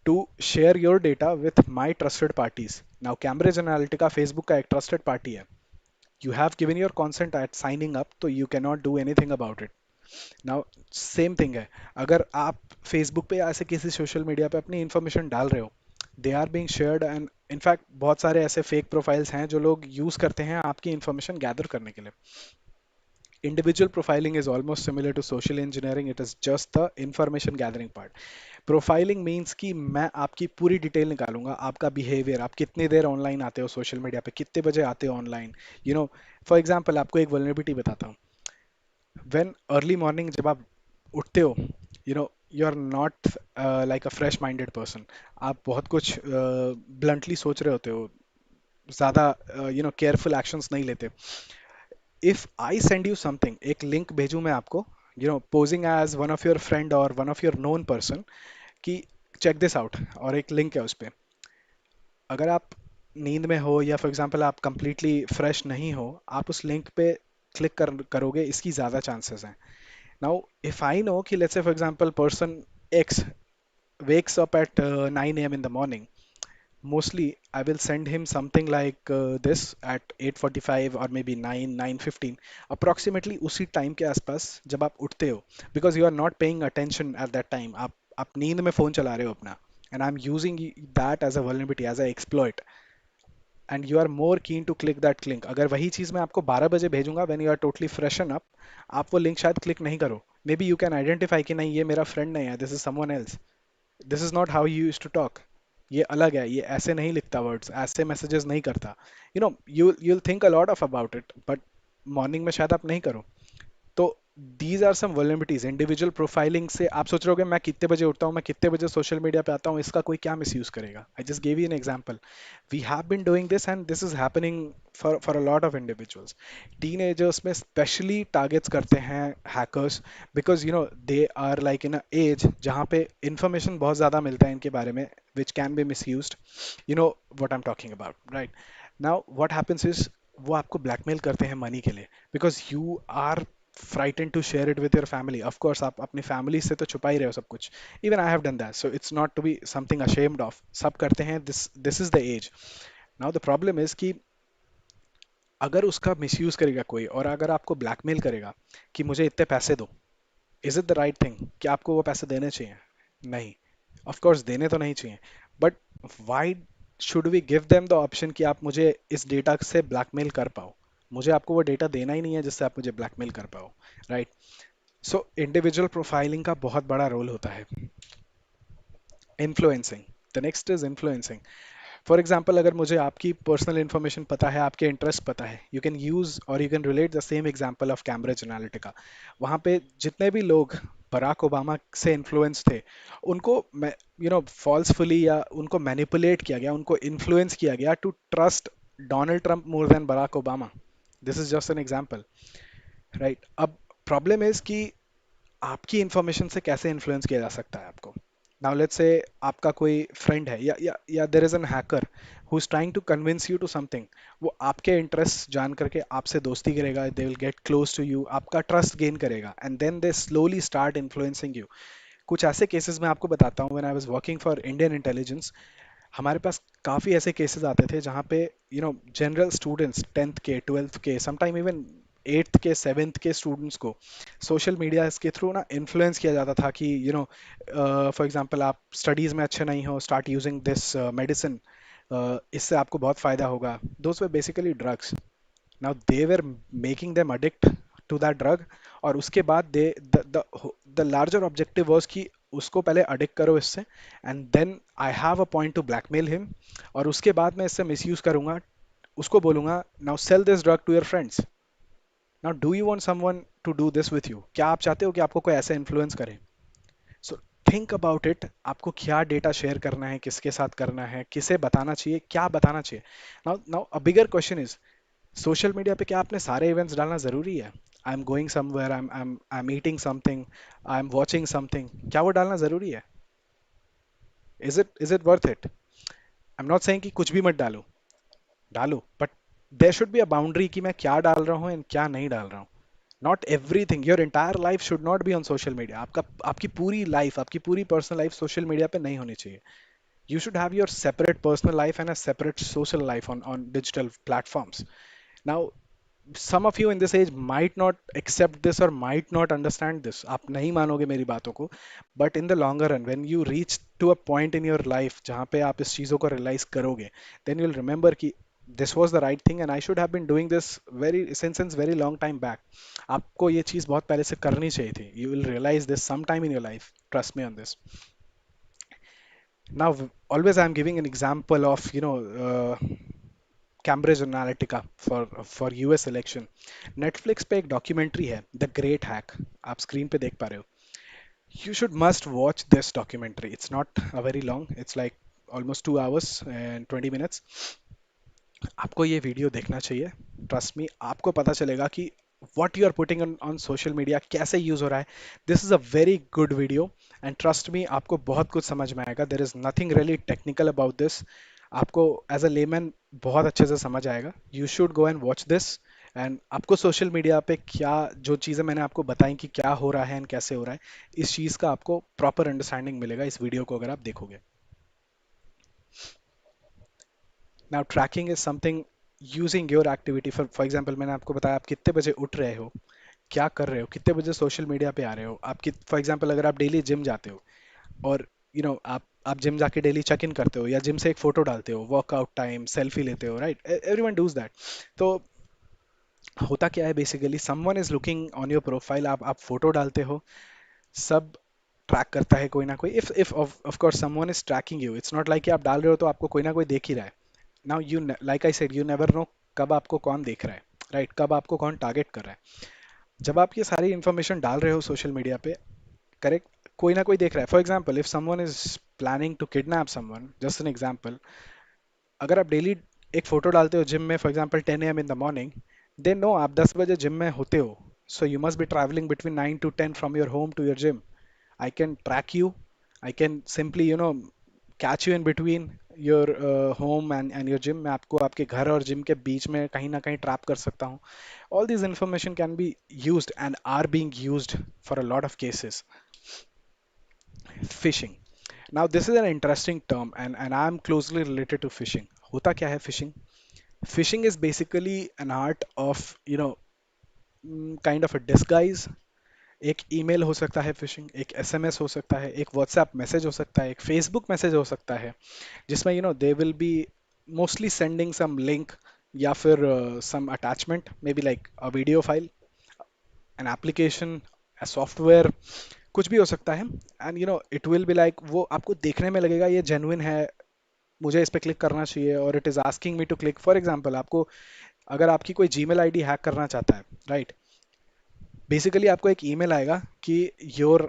to share your data with my trusted parties. Now Cambridge Analytica Facebook का एक ट्रस्टेड पार्टी है, you have given your consent at signing up, तो you can not do anything about it. Now same thing है, अगर आप फेसबुक पे या ऐसे किसी सोशल मीडिया पे अपनी इंफॉर्मेशन डाल रहे हो, they are being shared, and in fact बहुत सारे ऐसे फेक प्रोफाइल्स हैं जो लोग यूज करते हैं आपकी इंफॉर्मेशन गैदर करने के लिए। Individual profiling is almost similar to social engineering, it is just the information gathering part. Profiling means कि मैं आपकी पूरी डिटेल निकालूंगा, आपका बिहेवियर, आप कितनी देर ऑनलाइन आते हो सोशल मीडिया पे, कितने बजे आते हो ऑनलाइन, फॉर एग्जांपल आपको एक वल्नरेबिलिटी बताता हूँ। व्हेन अर्ली मॉर्निंग जब आप उठते हो, you are not like a fresh minded person, आप बहुत कुछ ब्लंटली सोच रहे होते हो, ज़्यादा केयरफुल एक्शंस नहीं लेते। If I send you something, एक लिंक भेजूं मैं आपको, posing as one of your friend और one of your known person, कि चेक दिस आउट, और एक लिंक है उस पे, अगर आप नींद में हो या फॉर एग्जांपल आप कंप्लीटली फ्रेश नहीं हो, आप उस लिंक पे करोगे, इसकी ज़्यादा चांसेस हैं। नाउ इफ आई नो कि let's say for example person x wakes up at 9 a.m. in the morning, mostly I will send him something like this at 8:45 or maybe 9:15, approximately उसी टाइम के आसपास जब आप उठते हो, because you are not paying attention at that time, आप नींद में फोन चला रहे हो अपना, and I'm using that as a vulnerability, as a exploit, and you are more keen to click that link। अगर वही चीज़ मैं आपको 12 बजे भेजूंगा when you are totally freshen up, आप वो लिंक शायद क्लिक नहीं करो, maybe you can identify कि नहीं ये मेरा फ्रेंड नहीं है, this is someone else, this is not how you use to talk, ये अलग है, ये ऐसे नहीं लिखता वर्ड्स, ऐसे मैसेजेस नहीं करता, you think a lot of about it, but morning में शायद आप नहीं करो। तो these are some vulnerabilities. Individual profiling से आप सोच रहे होगे मैं कितने बजे उठता हूँ, मैं कितने बजे सोशल मीडिया पे आता हूँ, इसका कोई क्या मिसयूज करेगा। I just gave you an example, we have been doing this and this is happening for a lot of individuals. Teenagers में स्पेशली टारगेट्स करते हैं hackers, because they are like in a age जहाँ पे इंफॉर्मेशन बहुत ज़्यादा मिलता है इनके बारे में, which can be misuse, you know what I am talking about, right. Now what happens is, वो आपको ब्लैकमेल करते हैं मनी के लिए, because you are frightened to share it with your family। of course आप अपनी फैमिली से तो छुपा ही रहे हो सब कुछ, even I have done that, so it's not to be something ashamed of, सब करते हैं, this is the age। now the problem is कि अगर उसका मिसयूज करेगा कोई, और अगर आपको ब्लैकमेल करेगा कि मुझे इतने पैसे दो, is it the right thing कि आपको वो पैसे देने चाहिए? नहीं, ऑफ कोर्स देने तो नहीं चाहिए, but why should we give them the option कि आप मुझे इस डेटा से ब्लैकमेल कर पाओ? मुझे आपको वो डेटा देना ही नहीं है जिससे आप मुझे ब्लैकमेल कर पाओ, राइट। सो इंडिविजुअल प्रोफाइलिंग का बहुत बड़ा रोल होता है। Influencing, the next is influencing. For example, अगर मुझे आपकी पर्सनल इन्फॉर्मेशन पता है, आपके इंटरेस्ट पता है, यू कैन यूज और you can relate the same example of Cambridge Analytica. वहाँ पे जितने भी लोग बराक ओबामा से इन्फ्लुएंस थे, उनको फॉल्सफुली या उनको मैनिपुलेट किया गया, उनको इन्फ्लुएंस किया गया to trust Donald Trump more than Barack Obama. This is just an example, right. अब प्रॉब्लम इज कि आपकी इंफॉर्मेशन से कैसे इन्फ्लुएंस किया जा सकता है आपको। नाउ लेट्स से आपका कोई फ्रेंड है, या there is an hacker who is trying to convince you to something, वो आपके इंटरेस्ट जान करके आपसे दोस्ती करेगा, they will get close to you, आपका ट्रस्ट गेन करेगा, and then they slowly start influencing you. कुछ ऐसे केसेस मैं आपको बताता हूँ, when I was working for Indian intelligence, हमारे पास काफ़ी ऐसे केसेस आते थे जहाँ पे जनरल स्टूडेंट्स, 10th के, 12th के, समटाइम इवन 8th के, 7th के स्टूडेंट्स को सोशल मीडिया के थ्रू ना इन्फ्लुएंस किया जाता था कि फॉर एग्जांपल आप स्टडीज़ में अच्छे नहीं हो, स्टार्ट यूजिंग दिस मेडिसिन, इससे आपको बहुत फ़ायदा होगा। Those were basically drugs. Now they were making them addict to that drug, और उसके बाद they the larger objective was कि उसको पहले अडिक्ट करो इससे, and then I have a point to blackmail him, और उसके बाद मैं इससे मिसयूज करूंगा, उसको बोलूंगा now sell this drug to your friends, now do you want someone to do this with you? क्या आप चाहते हो कि आपको कोई ऐसा इन्फ्लुएंस करे? सो थिंक अबाउट इट, आपको क्या डेटा शेयर करना है, किसके साथ करना है, किसे बताना चाहिए, क्या बताना चाहिए। Now now a bigger question is, social media पे क्या आपने सारे इवेंट्स डालना जरूरी है? I am going somewhere, I am eating something, I am watching something, क्या वो डालना जरूरी है? Is it worth it? I am not saying कि कुछ भी मत डालो, डालो, but there should be a boundary कि मैं क्या डाल रहा हूँ एंड क्या नहीं डाल रहा हूँ। Not everything, your entire life should not be on social media. आपका आपकी पूरी लाइफ, आपकी पूरी पर्सनल लाइफ सोशल मीडिया पे नहीं होनी चाहिए। You should have your separate personal life and a separate social life on digital platforms. Now, some of you in this age might not accept this or might not understand this. आप नहीं मानोगे मेरी बातों को, but in the longer run, when you reach to a point in your life जहाँ पे आप इस चीज़ों को realize करोगे, then you'll remember कि this was the right thing and I should have been doing this since very long time back. आपको ये चीज़ बहुत पहले से करनी चाहिए थी. You will realize this sometime in your life. Trust me on this. Now, always I'm giving an example of, Cambridge Analytica for US election. Netflix पे एक डॉक्यूमेंट्री है, द ग्रेट हैक, आप स्क्रीन पे देख पा रहे हो. You should must watch this documentary. It's not a very long. It's like almost 2 hours and 20 minutes. आपको ये वीडियो देखना चाहिए. ट्रस्ट मी, आपको पता चलेगा कि what you are putting on social media कैसे यूज हो रहा है. This is a very good video and trust मी, आपको बहुत कुछ समझ में आएगा. There is nothing really technical about this. आपको एज अ लेमैन बहुत अच्छे से समझ आएगा. You should go and watch this. And आपको सोशल मीडिया पे क्या जो चीज़ें मैंने आपको बताई कि क्या हो रहा है एंड कैसे हो रहा है, इस चीज़ का आपको प्रॉपर अंडरस्टैंडिंग मिलेगा इस वीडियो को अगर आप देखोगे. Now tracking is something using your activity. For example, मैंने आपको बताया आप कितने बजे उठ रहे हो, क्या कर रहे हो, कितने बजे सोशल मीडिया पे आ रहे हो. आप फॉर एग्जाम्पल अगर आप डेली जिम जाते हो और आप जिम जाके डेली चेक इन करते हो या जिम से एक फोटो डालते हो, वर्कआउट टाइम सेल्फी लेते हो, राइट? Everyone dos that. तो होता क्या है basically, someone is looking on your profile. आप फोटो डालते हो, सब ट्रैक करता है कोई ना कोई. If of course someone is tracking you, it's not like कि आप डाल रहे हो तो आपको कोई ना कोई देख ही रहा है. Now you, like I said, you never no कब आपको कौन देख रहा है, राइट? कब आपको कौन टारगेट कर रहा है. जब आप ये सारी इंफॉर्मेशन डाल रहे हो सोशल मीडिया पे, करेक्ट, कोई ना कोई देख रहा है. For example, if someone is planning to kidnap someone, just an example, अगर आप डेली एक फोटो डालते हो जिम में, for example 10 AM in the morning, they know आप 10 बजे जिम में होते हो. So you must be travelling between 9 to 10 from your home to your gym. I can track you. I can simply, catch you in between your home and your gym. मैं आपको आपके घर और जिम के बीच में कहीं ना कहीं ट्रैप कर सकता हूँ. All these information can be used and are being used for a lot of cases. Phishing. Now, this is an interesting term and I am closely related to phishing. होता क्या है phishing? Phishing is basically an art of, kind of a disguise. एक ईमेल हो सकता है फिशिंग, एक एसएमएस हो सकता है, एक व्हाट्सएप मैसेज हो सकता है, एक फेसबुक मैसेज हो सकता है, जिसमें they will be mostly sending some link या फिर some attachment, may B like a video file, an application, software, कुछ भी हो सकता है. And it will be like, वो आपको देखने में लगेगा ये जेन्युइन है, मुझे इस पे क्लिक करना चाहिए और it is asking me to click. For example, आपको अगर आपकी कोई जीमेल आईडी हैक करना चाहता है, राइट, बेसिकली आपको एक ईमेल आएगा कि your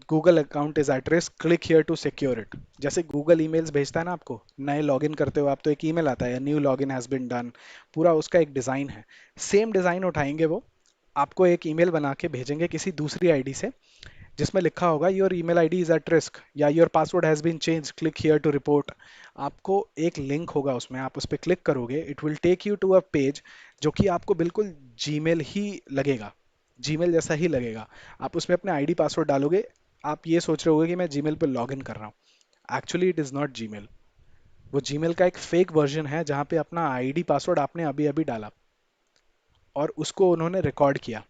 Google account is at risk, click here to secure it. जैसे गूगल ईमेल्स भेजता है ना आपको, नए लॉगिन करते हो आप तो एक ईमेल आता है, new login has been done. पूरा उसका एक डिज़ाइन है. सेम डिज़ाइन उठाएंगे वो, आपको एक ईमेल बना के भेजेंगे किसी दूसरी आईडी से, जिसमें लिखा होगा your email ID is at risk या your password has been change, click here to report. आपको एक लिंक होगा उसमें, आप उस पर क्लिक करोगे, it will take you to a page जो कि आपको बिल्कुल जीमेल ही लगेगा, जीमेल जैसा ही लगेगा. आप उसमें अपने आईडी पासवर्ड डालोगे, आप ये सोच रहे होगे कि मैं जीमेल पर लॉग इन कर रहा हूँ. Actually it is not Gmail. वो जीमेल का एक फेक वर्जन है जहाँ पे अपना आईडी पासवर्ड आपने अभी अभी डाला और उसको उन्होंने रिकॉर्ड किया.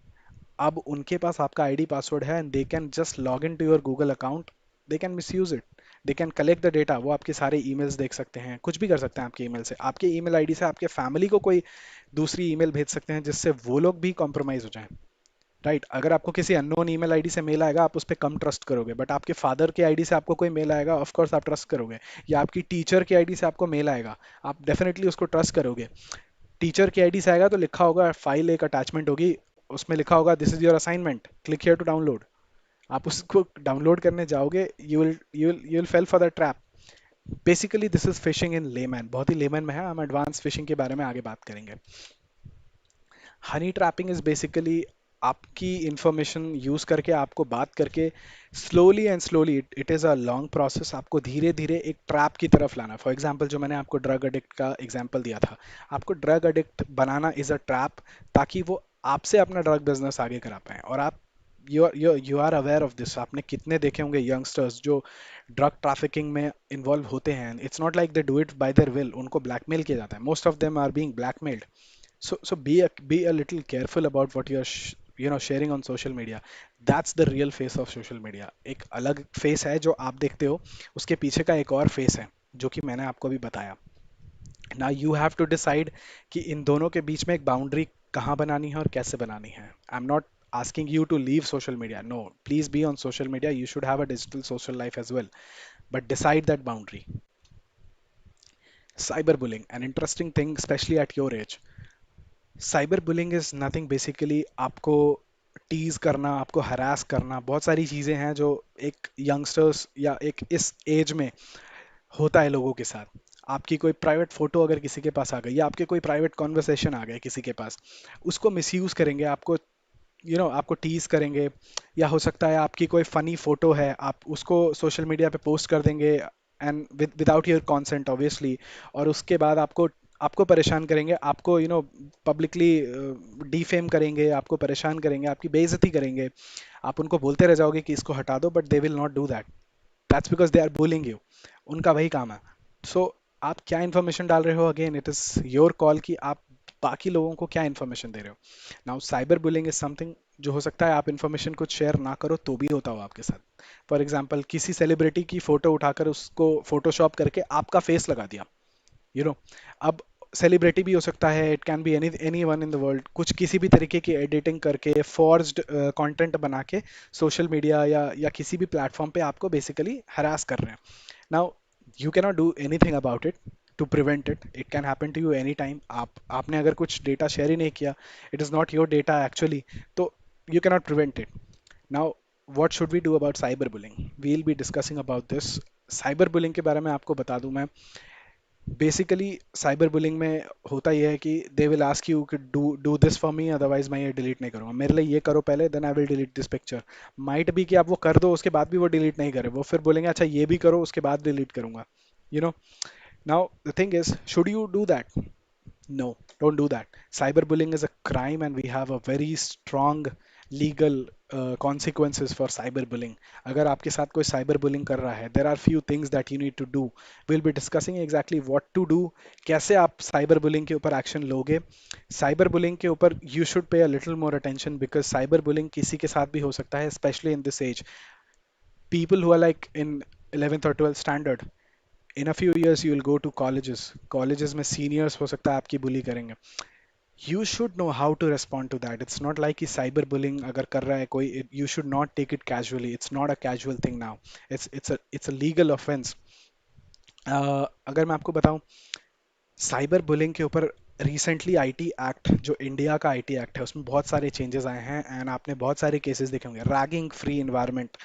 अब उनके पास आपका आईडी पासवर्ड है and they can just log in to your Google account. They can misuse it. They can collect the data. वो आपके सारे ईमेल्स देख सकते हैं, कुछ भी कर सकते हैं आपके ईमेल से. आपके ईमेल आईडी से आपके फैमिली को कोई दूसरी ईमेल भेज सकते हैं जिससे वो लोग भी कॉम्प्रोमाइज हो जाएं, राइट? अगर आपको किसी अननोन ईमेल आईडी से मेल आएगा, आप उस पर कम ट्रस्ट करोगे, बट आपके फादर के आईडी से आपको कोई मेल आएगा, ऑफ कोर्स आप ट्रस्ट करोगे. या आपकी टीचर की आईडी से आपको मेल आएगा, आप डेफिनेटली उसको ट्रस्ट करोगे. टीचर की आईडी से आएगा तो लिखा होगा फाइल, एक अटैचमेंट होगी, उसमें लिखा होगा this is your assignment, click here to download. आप उसको डाउनलोड करने जाओगे, you will fail for the trap. Basically this is phishing in layman, बहुत ही लेमैन में है, हम एडवांस फिशिंग के बारे में आगे बात करेंगे। हनी ट्रैपिंग इज बेसिकली आपकी इंफॉर्मेशन यूज करके, आपको बात करके, slowly and slowly, it is a long process, आपको धीरे धीरे एक ट्रैप की तरफ लाना। फॉर एग्जांपल जो मैंने आपको ड्रग एडिक्ट का एग्जांपल दिया था, आपको drug addict banana is a trap, ताकि वो आपसे अपना ड्रग बिजनेस आगे करा पाए। और आप you are aware of this. आपने कितने देखे होंगे यंगस्टर्स जो ड्रग ट्रैफिकिंग में इन्वॉल्व होते हैं। It's not like they do it by their will, उनको ब्लैकमेल किया जाता है। Most of them are being blackmailed. So be a little careful about what you're sharing on social media. That's the real face of social media. एक अलग फेस है जो आप देखते हो, उसके पीछे का एक और फेस है जो कि मैंने आपको अभी बताया। Now you have to decide कि इन दोनों के बीच में एक बाउंड्री कहाँ बनानी है और कैसे बनानी है। I'm not asking you to leave social media. No, please be on social media. You should have a digital social life as well. But decide that boundary. Cyberbullying, an interesting thing, especially at your age. Cyber bullying is nothing basically आपको टीज करना, आपको हरास करना, बहुत सारी चीजें हैं जो एक यंगस्टर्स या एक इस एज में होता है लोगों के साथ। आपकी कोई प्राइवेट फोटो अगर किसी के पास आ गई, या आपके कोई प्राइवेट कॉन्वर्सेशन आ गए किसी के पास, उसको मिसयूज करेंगे, आपको आपको टीज करेंगे। या हो सकता है आपकी कोई फनी फोटो है, आप उसको सोशल मीडिया पे पोस्ट कर देंगे, and without your consent obviously. और उसके बाद आपको आपको परेशान करेंगे, आपको पब्लिकली डिफेम करेंगे, आपको परेशान करेंगे, आपकी बेइज्जती करेंगे। आप उनको बोलते रह जाओगे कि इसको हटा दो, but they will not do that. That's because they are bullying you. उनका वही काम है। सो आप क्या इन्फॉर्मेशन डाल रहे हो, again it is your call कि आप बाकी लोगों को क्या इन्फॉर्मेशन दे रहे हो। Now cyber bullying is something जो हो सकता है आप इन्फॉर्मेशन कुछ शेयर ना करो तो भी होता हो आपके साथ। फॉर एग्जाम्पल किसी सेलिब्रिटी की फोटो उठाकर उसको फोटोशॉप करके आपका फेस लगा दिया। यू नो अब सेलिब्रिटी भी हो सकता है, it can be any one in the world, कुछ किसी भी तरीके की एडिटिंग करके फॉर्ज्ड कंटेंट बना के सोशल मीडिया या किसी भी प्लेटफॉर्म पे आपको बेसिकली हरास कर रहे हैं। Now you cannot do anything about it to prevent it, it can happen to you any time. आपने अगर कुछ डेटा शेयर ही नहीं किया, it is not your data actually, तो you cannot prevent it. Now what should we do about cyberbullying? We'll be discussing about this. Cyber bullying के बारे में आपको बता दूं मैं। बेसिकली साइबर बुलिंग में होता यह है कि दे विल आस्क यू कि do do this for me, otherwise मैं ये डिलीट नहीं करूंगा, मेरे लिए ये करो पहले, then I will delete this picture. Might भी कि आप वो कर दो, उसके बाद भी वो डिलीट नहीं करे, वो फिर बोलेंगे अच्छा ये भी करो, उसके बाद डिलीट करूंगा। You know now the thing is, should you do that? No, don't do that. Cyberbullying is a crime, and we have a very strong legal consequences for cyberbullying. अगर आपके साथ कोई cyberbullying कर रहा है, there are few things that you need to do. We'll be discussing exactly what to do. कैसे आप cyberbullying के ऊपर action लोगे? Cyberbullying के ऊपर you should pay a little more attention, because cyberbullying किसी के साथ भी हो सकता है, especially in this age. People who are like in 11th or 12th standard, in a few years you will go to colleges में seniors हो सकता है आपकी bully करेंगे। You should know how to respond to that. It's not like कि cyber bullying अगर कर रहा है कोई, you should not take it casually. It's not a casual thing now. It's a legal offense. अगर मैं आपको बताऊं, साइबर बुलिंग के ऊपर रिसेंटली आईटी एक्ट, जो इंडिया का आईटी एक्ट है, उसमें बहुत सारे चेंजेस आए हैं, एंड आपने बहुत सारे केसेस देखे होंगे। रैगिंग फ्री इन्वायरमेंट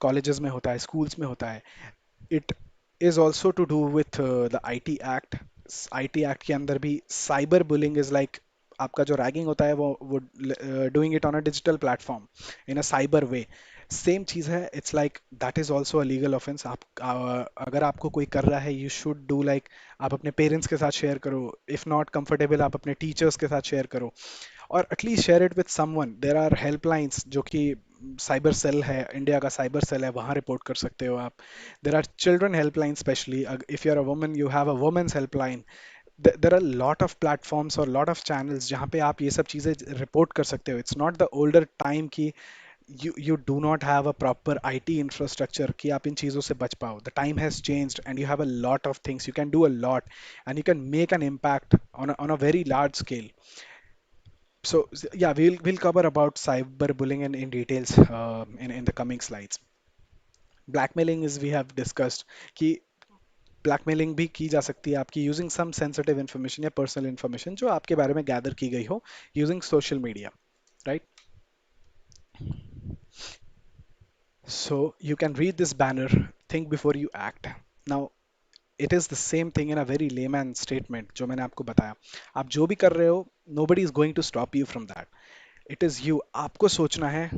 कॉलेजेस में होता है, स्कूल्स में होता है। It is also to do with the IT act. IT act के अंदर भी साइबर बुलिंग इज लाइक, आपका जो रैगिंग होता है वो doing it on a digital platform in a cyber way. Same चीज़ है, it's like that is also a legal offence. आप अगर आपको कोई कर रहा है, यू शुड डू लाइक, आप अपने पेरेंट्स के साथ शेयर करो, इफ़ नॉट कंफर्टेबल आप अपने टीचर्स के साथ शेयर करो, और at least share it with someone. There are helplines जो कि साइबर सेल है, इंडिया का साइबर सेल है, वहाँ रिपोर्ट कर सकते हो आप। There are children helpline, specially if you are a woman you have a women's helpline. There are lot of platforms और लॉट ऑफ चैनल्स जहाँ पे आप ये सब चीज़ें रिपोर्ट कर सकते हो। It's not the older time की you do not have a proper IT infrastructure कि आप इन चीज़ों से बच पाओ। The time has changed and you have a lot of things, you can do a lot and you can make an impact on a very large scale. So yeah, we'll cover about cyberbullying in details in the coming slides. Blackmailing is, we have discussed कि ब्लैकमेलिंग भी की जा सकती है आपकी यूजिंग सम सेंसिटिव इन्फॉर्मेशन या पर्सनल इन्फॉर्मेशन जो आपके बारे में गैदर की गई हो using social media, right? So you can read this banner, think before you act. Now, it is the same thing in a very layman statement जो मैंने आपको बताया. आप जो भी कर रहे हो, nobody is going to stop you from that. It is you. आपको सोचना है,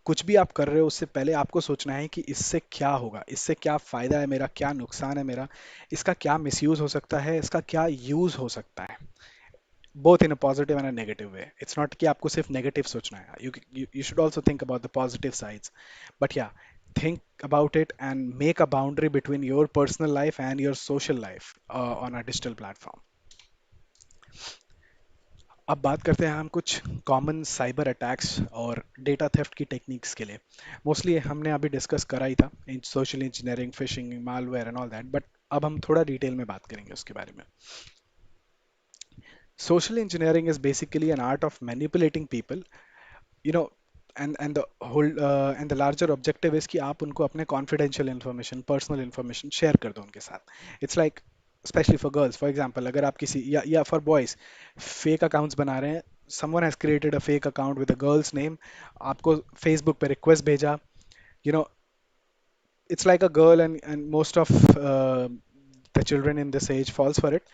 कुछ भी आप कर रहे हो उससे पहले आपको सोचना है कि इससे क्या होगा, इससे क्या फायदा है मेरा, क्या नुकसान है मेरा, इसका क्या मिसयूज हो सकता है, इसका क्या यूज हो सकता है, both in a positive and a negative way. It's not कि आपको सिर्फ negative सोचना है. You should also think about the positive sides. But yeah, think about it and make a boundary between your personal life and your social life on a digital platform. अब बात करते हैं हम कुछ कॉमन साइबर अटैक्स और डेटा थेफ्ट की टेक्निक्स के लिए. मोस्टली हमने अभी डिस्कस करा ही था in social engineering, phishing, malware and all that, but अब हम थोड़ा डिटेल में बात करेंगे उसके बारे में. Social engineering is basically an art of manipulating people, you know, and the whole and the larger objective is कि आप उनको अपने confidential information, personal information share कर दो उनके साथ. It's like especially for girls, for example, अगर आप किसी या for boys fake accounts बना रहे हैं, someone has created a fake account with a girl's name, आपको Facebook पे request भेजा, you know, it's like a girl, and most of the children in this age falls for it.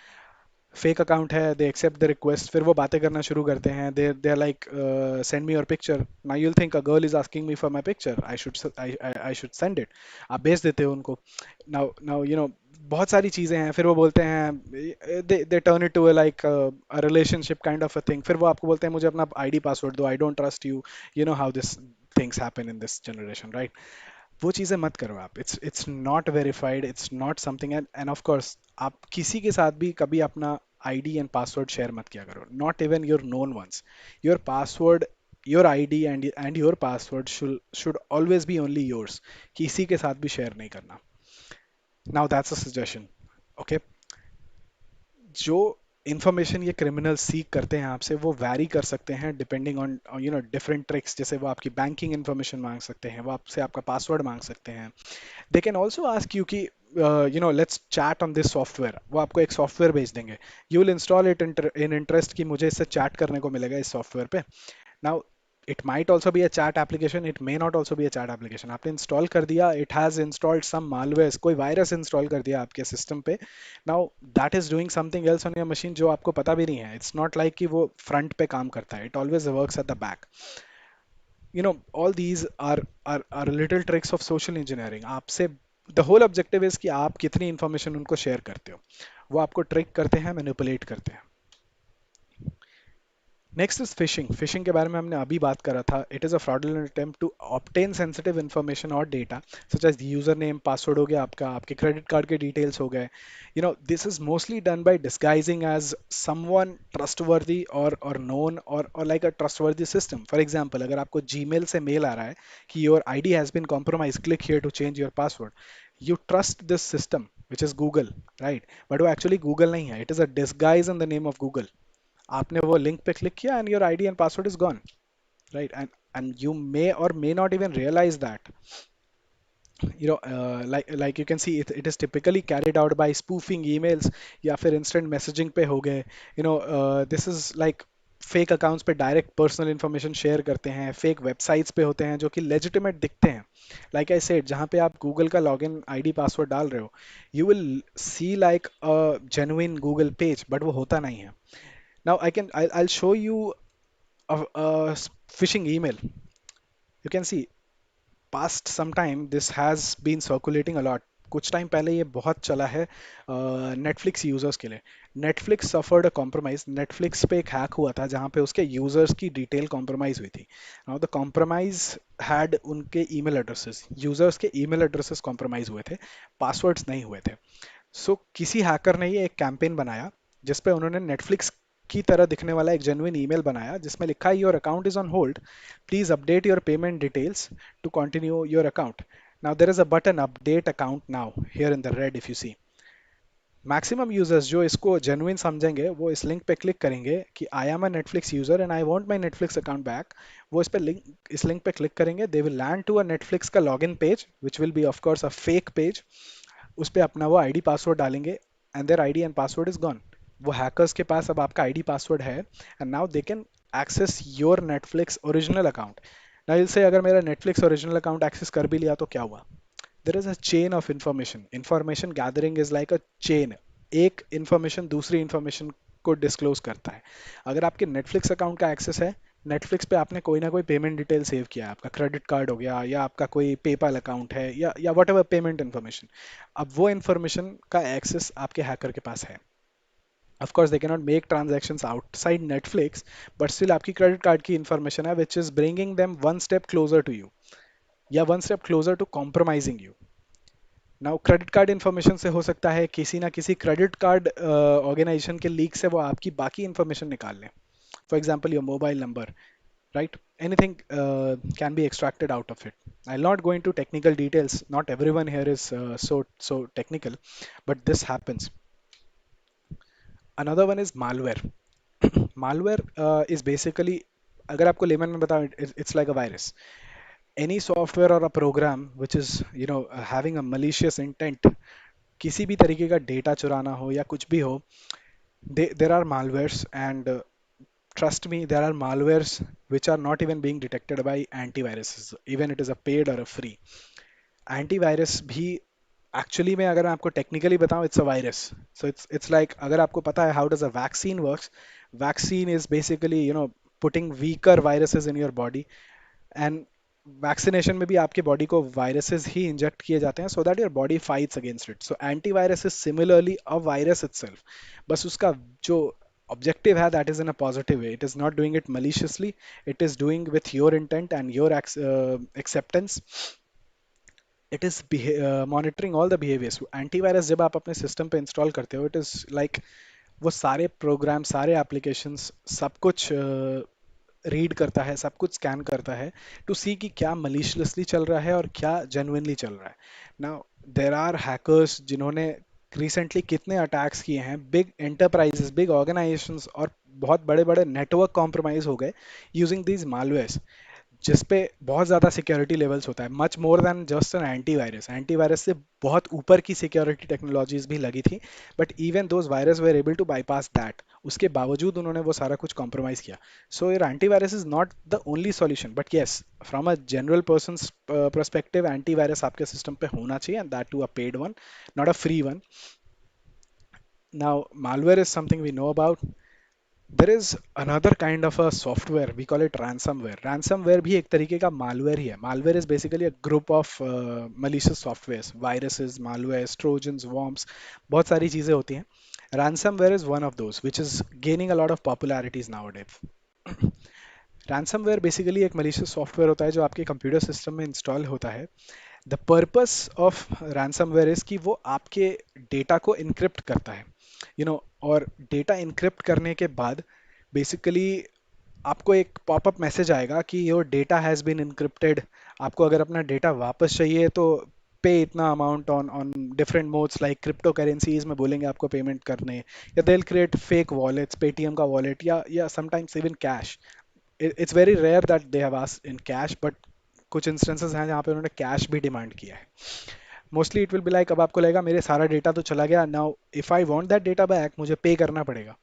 Fake account है, दे एक्सेप्ट द रिक्वेस्ट, फिर वो बातें करना शुरू करते हैं, they are like send me your picture. Now you'll think a girl is asking me for my picture, I should send it. आप भेज देते हो उनको. नाउ नाउ बहुत सारी चीजें हैं. फिर वो बोलते हैं, they turn it to like a relationship kind of a thing. फिर वो आपको बोलते हैं मुझे अपना आईडी पासवर्ड दो, I don't trust you. You know how this things happen in this generation, right? वो चीज़ें मत करो आप. It's not verified, it's not something. End of course आप किसी के साथ भी कभी अपना आईडी एंड पासवर्ड शेयर मत किया करो, not even your known once. Your password, your ID and your password should always be only yours. किसी के साथ भी शेयर नहीं करना. Now that's a suggestion. Okay. जो इंफॉर्मेशन ये क्रिमिनल सीख करते हैं आपसे वो वैरी कर सकते हैं डिपेंडिंग ऑन डिफरेंट ट्रिक्स. जैसे वो आपकी बैंकिंग इन्फॉर्मेशन मांग सकते हैं, वो आपसे आपका पासवर्ड मांग सकते हैं. They can also ask you कि let's chat on this software. वो आपको एक सॉफ्टवेयर भेज देंगे, you will install it in interest कि मुझे इससे चैट करने को मिलेगा इस सॉफ्टवेयर पे. Now it might also be a chat application, it may not also be a chat application. आपने इंस्टॉल कर दिया, it has installed some malware, कोई वायरस इंस्टॉल कर दिया आपके सिस्टम पे. Now that is doing something else on your machine जो आपको पता भी नहीं है. इट्स नॉट लाइक कि वो फ्रंट पे काम करता है, it always works at the back. All these are little tricks of social engineering. आपसे the whole objective is कि आप कितनी information उनको share करते हो. वो आपको trick करते हैं, manipulate करते हैं. Next is fishing. फिशिंग के बारे में हमने अभी बात करा था. It is a fraudulent attempt to obtain sensitive information और data such as user name, password हो गया आपका, आपके क्रेडिट कार्ड के डिटेल्स हो गए. This is mostly done by disguising as someone trustworthy और नोन और like a trustworthy system. For example, अगर आपको जीमेल से मेल आ रहा है कि your ID has been compromise, click here to change your password, you trust this system which is Google, right? But वो एक्चुअली गूगल नहीं है. It is a disguise in the name of Google. आपने वो लिंक पे क्लिक किया and your ID and password is gone, right? And you may और may not even realise that. Like you can see, it is typically carried out by spoofing emails या फिर instant messaging पे हो गए. This is like fake accounts पे डायरेक्ट पर्सनल इंफॉर्मेशन शेयर करते हैं. फेक वेबसाइट्स पे होते हैं जो कि लेजिटिमेट दिखते हैं. लाइक आई सेड, जहाँ पे आप गूगल का लॉगिन आईडी पासवर्ड डाल रहे हो, you will C like a genuine Google page, but वो होता नहीं है. Now I'll show you a phishing email. You can see past some time this has been circulating a lot. कुछ टाइम पहले ये बहुत चला है नेटफ्लिक्स यूजर्स के लिए. Netflix suffered a compromise. Netflix पे एक हैक हुआ था जहाँ पे उसके यूजर्स की डिटेल कॉम्प्रोमाइज हुई थी. नाउ द कॉम्प्रोमाइज हैड उनके ईमेल एड्रेसेस, यूजर्स के ईमेल एड्रेसेस कॉम्प्रोमाइज हुए थे, पासवर्ड्स नहीं हुए थे. किसी हैकर ने ये एक कैंपेन बनाया जिसपे उन्होंने नेटफ्लिक्स की तरह दिखने वाला एक जेन्युइन ईमेल बनाया जिसमें लिखा है your account is on hold, please update your payment details to continue your account. Now there is a button update account now here in the red. If you see, maximum users जो इसको जेन्युइन समझेंगे वो इस लिंक पे क्लिक करेंगे कि I am a Netflix user and I want my Netflix account back. वो इस लिंक पे क्लिक करेंगे, they will land to a Netflix का login page which will be of course a fake page. उस पे अपना वो आईडी पासवर्ड डालेंगे and their ID and password is gone. वो हैकर्स के पास अब आपका आईडी पासवर्ड है and now they can access your Netflix original account. Now you'll say अगर मेरा Netflix original account access कर भी लिया तो क्या हुआ? There is a chain of information. Information gathering is like a chain. एक information दूसरी information को disclose करता है. अगर आपके Netflix account का access है, Netflix पे आपने कोई ना कोई पेमेंट डिटेल सेव किया है, आपका क्रेडिट कार्ड हो गया या आपका कोई पेपाल अकाउंट है या वट एवर पेमेंट इन्फॉर्मेशन, अब वो इन्फॉर्मेशन का एक्सेस आपके हैकर के पास है. Of course they cannot make transactions outside Netflix, but still आपकी क्रेडिट कार्ड की इंफॉर्मेशन है which is bringing them one step closer to you या one step closer to compromising you. Now credit card information से हो सकता है किसी ना किसी क्रेडिट कार्ड ऑर्गेनाइजेशन के लीक से वो आपकी बाकी इंफॉर्मेशन निकाल लें. For example your mobile number, right? Anything can be extracted out of it. I'll not go into technical details. Not everyone here is so technical, but this happens. Another one is malware. Malware is basically, अगर आपको लेमन में बताऊं, it's like a virus. Any software or a program which is having a malicious intent, किसी भी तरीके का डेटा चुराना हो या कुछ भी हो, there are malwares, and trust me, there are malwares which are not even being detected by antiviruses, even it is a paid or a free. Antivirus भी एक्चुअली में अगर मैं आपको टेक्निकली बताऊं, it's a virus. So it's like, अगर आपको पता है how does a vaccine works, vaccine is basically putting weaker viruses in your body, and vaccination में भी आपके बॉडी को वायरसेस ही इंजेक्ट किए जाते हैं so that your body fights against it. So antivirus is similarly a virus itself, बस उसका जो objective है that is in a positive way. It is not doing it maliciously, it is doing with your intent and your acceptance. It is monitoring all the behaviours. Antivirus जब आप अपने सिस्टम पे इंस्टॉल करते हो, इट इज लाइक वो सारे प्रोग्राम, सारे एप्लीकेशंस, सब कुछ रीड करता है, सब कुछ स्कैन करता है टू सी कि क्या मलिशियसली चल रहा है और क्या जेन्युइनली चल रहा है. नाउ देर आर हैकर्स जिन्होंने रिसेंटली कितने अटैक्स किए हैं, बिग एंटरप्राइजेस, बिग ऑर्गेनाइजेशंस, और बहुत बड़े बड़े नेटवर्क कॉम्प्रोमाइज हो गए यूजिंग दीज मालवेयर्स, जिस पे बहुत ज़्यादा सिक्योरिटी लेवल्स होता है, much more than just an antivirus. Antivirus से बहुत ऊपर की सिक्योरिटी टेक्नोलॉजीज भी लगी थी, but even those virus were able to bypass that. उसके बावजूद उन्होंने वो सारा कुछ कॉम्प्रोमाइज किया. So your antivirus is not the only solution, but yes, from a general person perspective, antivirus आपके सिस्टम पे होना चाहिए, and that too a paid one, not a free one. Now malware is something we know about. There is another kind of a software, we call it ransomware. Ransomware भी एक तरीके का malware ही है. Malware is basically a group of malicious softwares, viruses, malwares, trojans, worms, बहुत सारी चीजें होती हैं. Ransomware is one of those which is gaining a lot of popularities nowadays. Ransomware basically एक malicious software होता है जो आपके कंप्यूटर सिस्टम में इंस्टॉल होता है. The purpose of ransomware is कि वो आपके डेटा को इनक्रिप्ट करता है, और डेटा इनक्रिप्ट करने के बाद बेसिकली आपको एक पॉपअप मैसेज आएगा कि your data has been encrypted. आपको अगर अपना डेटा वापस चाहिए तो पे इतना amount on on different modes like crypto currencies में बोलेंगे आपको पेमेंट करने, या they will create fake wallets, Paytm का वॉलेट, या sometimes even cash. It's very rare that they have asked in cash, but कुछ इंस्टेंसेस हैं जहाँ पे उन्होंने कैश भी डिमांड किया है. Mostly it will be like, अब आपको लगेगा मेरे सारा डेटा तो चला गया, now if I want that data back मुझे पे करना पड़ेगा.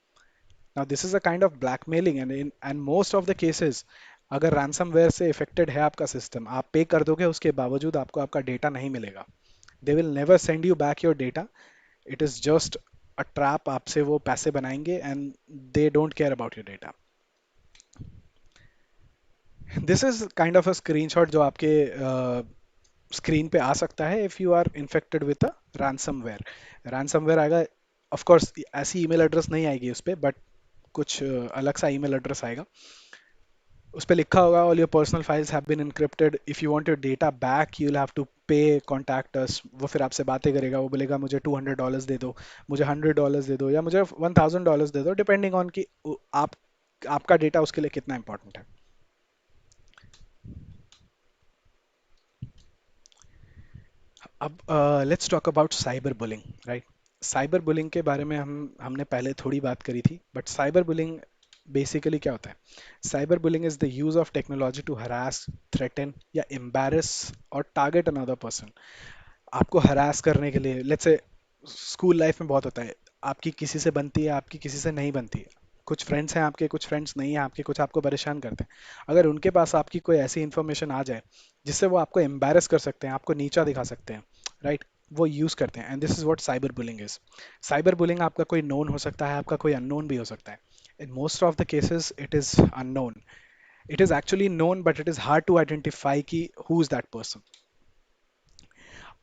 Now this is a kind of blackmailing, and most of the cases, अगर रैंसमवेयर से इफेक्टेड है आपका सिस्टम, आप पे कर दोगे, उसके बावजूद आपको आपका डेटा नहीं मिलेगा. They will never send you back your data. It is just a trap. आपसे वो पैसे बनाएंगे and they don't care about your data. This is kind of a screenshot जो आपके स्क्रीन पे आ सकता है if you are infected with a ransomware. Ransomware आएगा, ऑफ कोर्स ऐसी ईमेल एड्रेस नहीं आएगी उस पर, बट कुछ अलग सा ईमेल एड्रेस आएगा. उस पर लिखा होगा all your personal files have been encrypted, if you want your data back you will have to pay, contact us. वो फिर आपसे बातें करेगा, वो बोलेगा मुझे $200 दे दो, मुझे $100 दे दो, या मुझे $1000 दे दो, डिपेंडिंग ऑन कि आप आपका डेटा उसके लिए कितना इंपॉर्टेंट है. अब let's talk about cyber bullying, right. Cyber bullying के बारे में हमने पहले थोड़ी बात करी थी, बट साइबर बुलिंग बेसिकली क्या होता है? Cyber bullying is the use of technology to harass, threaten या एम्बैरस और टारगेट अनदर पर्सन. आपको हरास करने के लिए, लेट्स से स्कूल लाइफ में बहुत होता है, आपकी किसी से बनती है, आपकी किसी से नहीं बनती है, कुछ फ्रेंड्स हैं आपके, कुछ फ्रेंड्स नहीं हैं आपके, कुछ आपको परेशान करते हैं। अगर उनके पास आपकी कोई ऐसी इंफॉर्मेशन आ जाए जिससे वो आपको एम्बैरस कर सकते हैं, आपको नीचा दिखा सकते हैं, राइट, वो यूज़ करते हैं। And this is what cyber bullying is. Cyber bullying आपका कोई नोन हो सकता है, आपका कोई अननोन भी हो सकता है। In most of the cases it is unknown. It is actually known but it is hard to identify कि who is that person.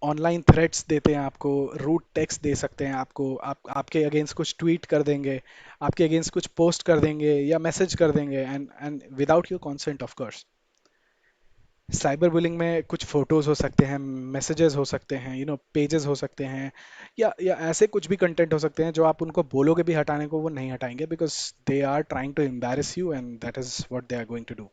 Online threats देते हैं आपको, रूट टेक्स्ट दे सकते हैं आपको, आपके अगेंस्ट कुछ ट्वीट कर देंगे, आपके अगेंस्ट कुछ पोस्ट कर देंगे या मैसेज कर देंगे, and without your consent of course. Cyber bullying में कुछ फोटोज हो सकते हैं, मैसेजेस हो सकते हैं, पेजेस हो सकते हैं, या ऐसे कुछ भी कंटेंट हो सकते हैं जो आप उनको बोलोगे भी हटाने को वो नहीं हटाएंगे, because they are trying to embarrass you and that is what they are going to do.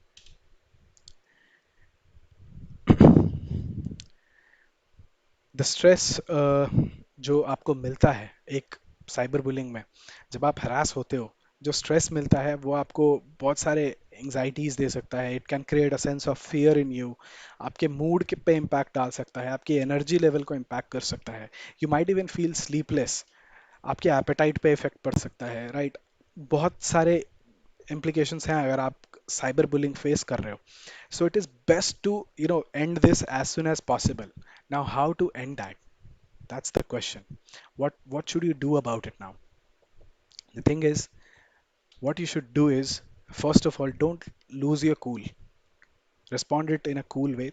The stress जो आपको मिलता है एक साइबर बुलिंग में, जब आप हरास होते हो, जो स्ट्रेस मिलता है वो आपको बहुत सारे एंग्जाइटीज दे सकता है। It can create a sense of fear in you. आपके मूड के पे इम्पैक्ट डाल सकता है, आपकी एनर्जी लेवल को इम्पैक्ट कर सकता है। You might even feel sleepless. आपके एपेटाइट पे इफेक्ट पड़ सकता है, राइट। बहुत सारे implications हैं अगर आप साइबर बुलिंग फेस कर रहे हो। So it is best to end this as soon as possible. Now how to end that? That's the question. What should you do about it now? The thing is, what you should do is, first of all, don't lose your cool. Respond it in a cool way.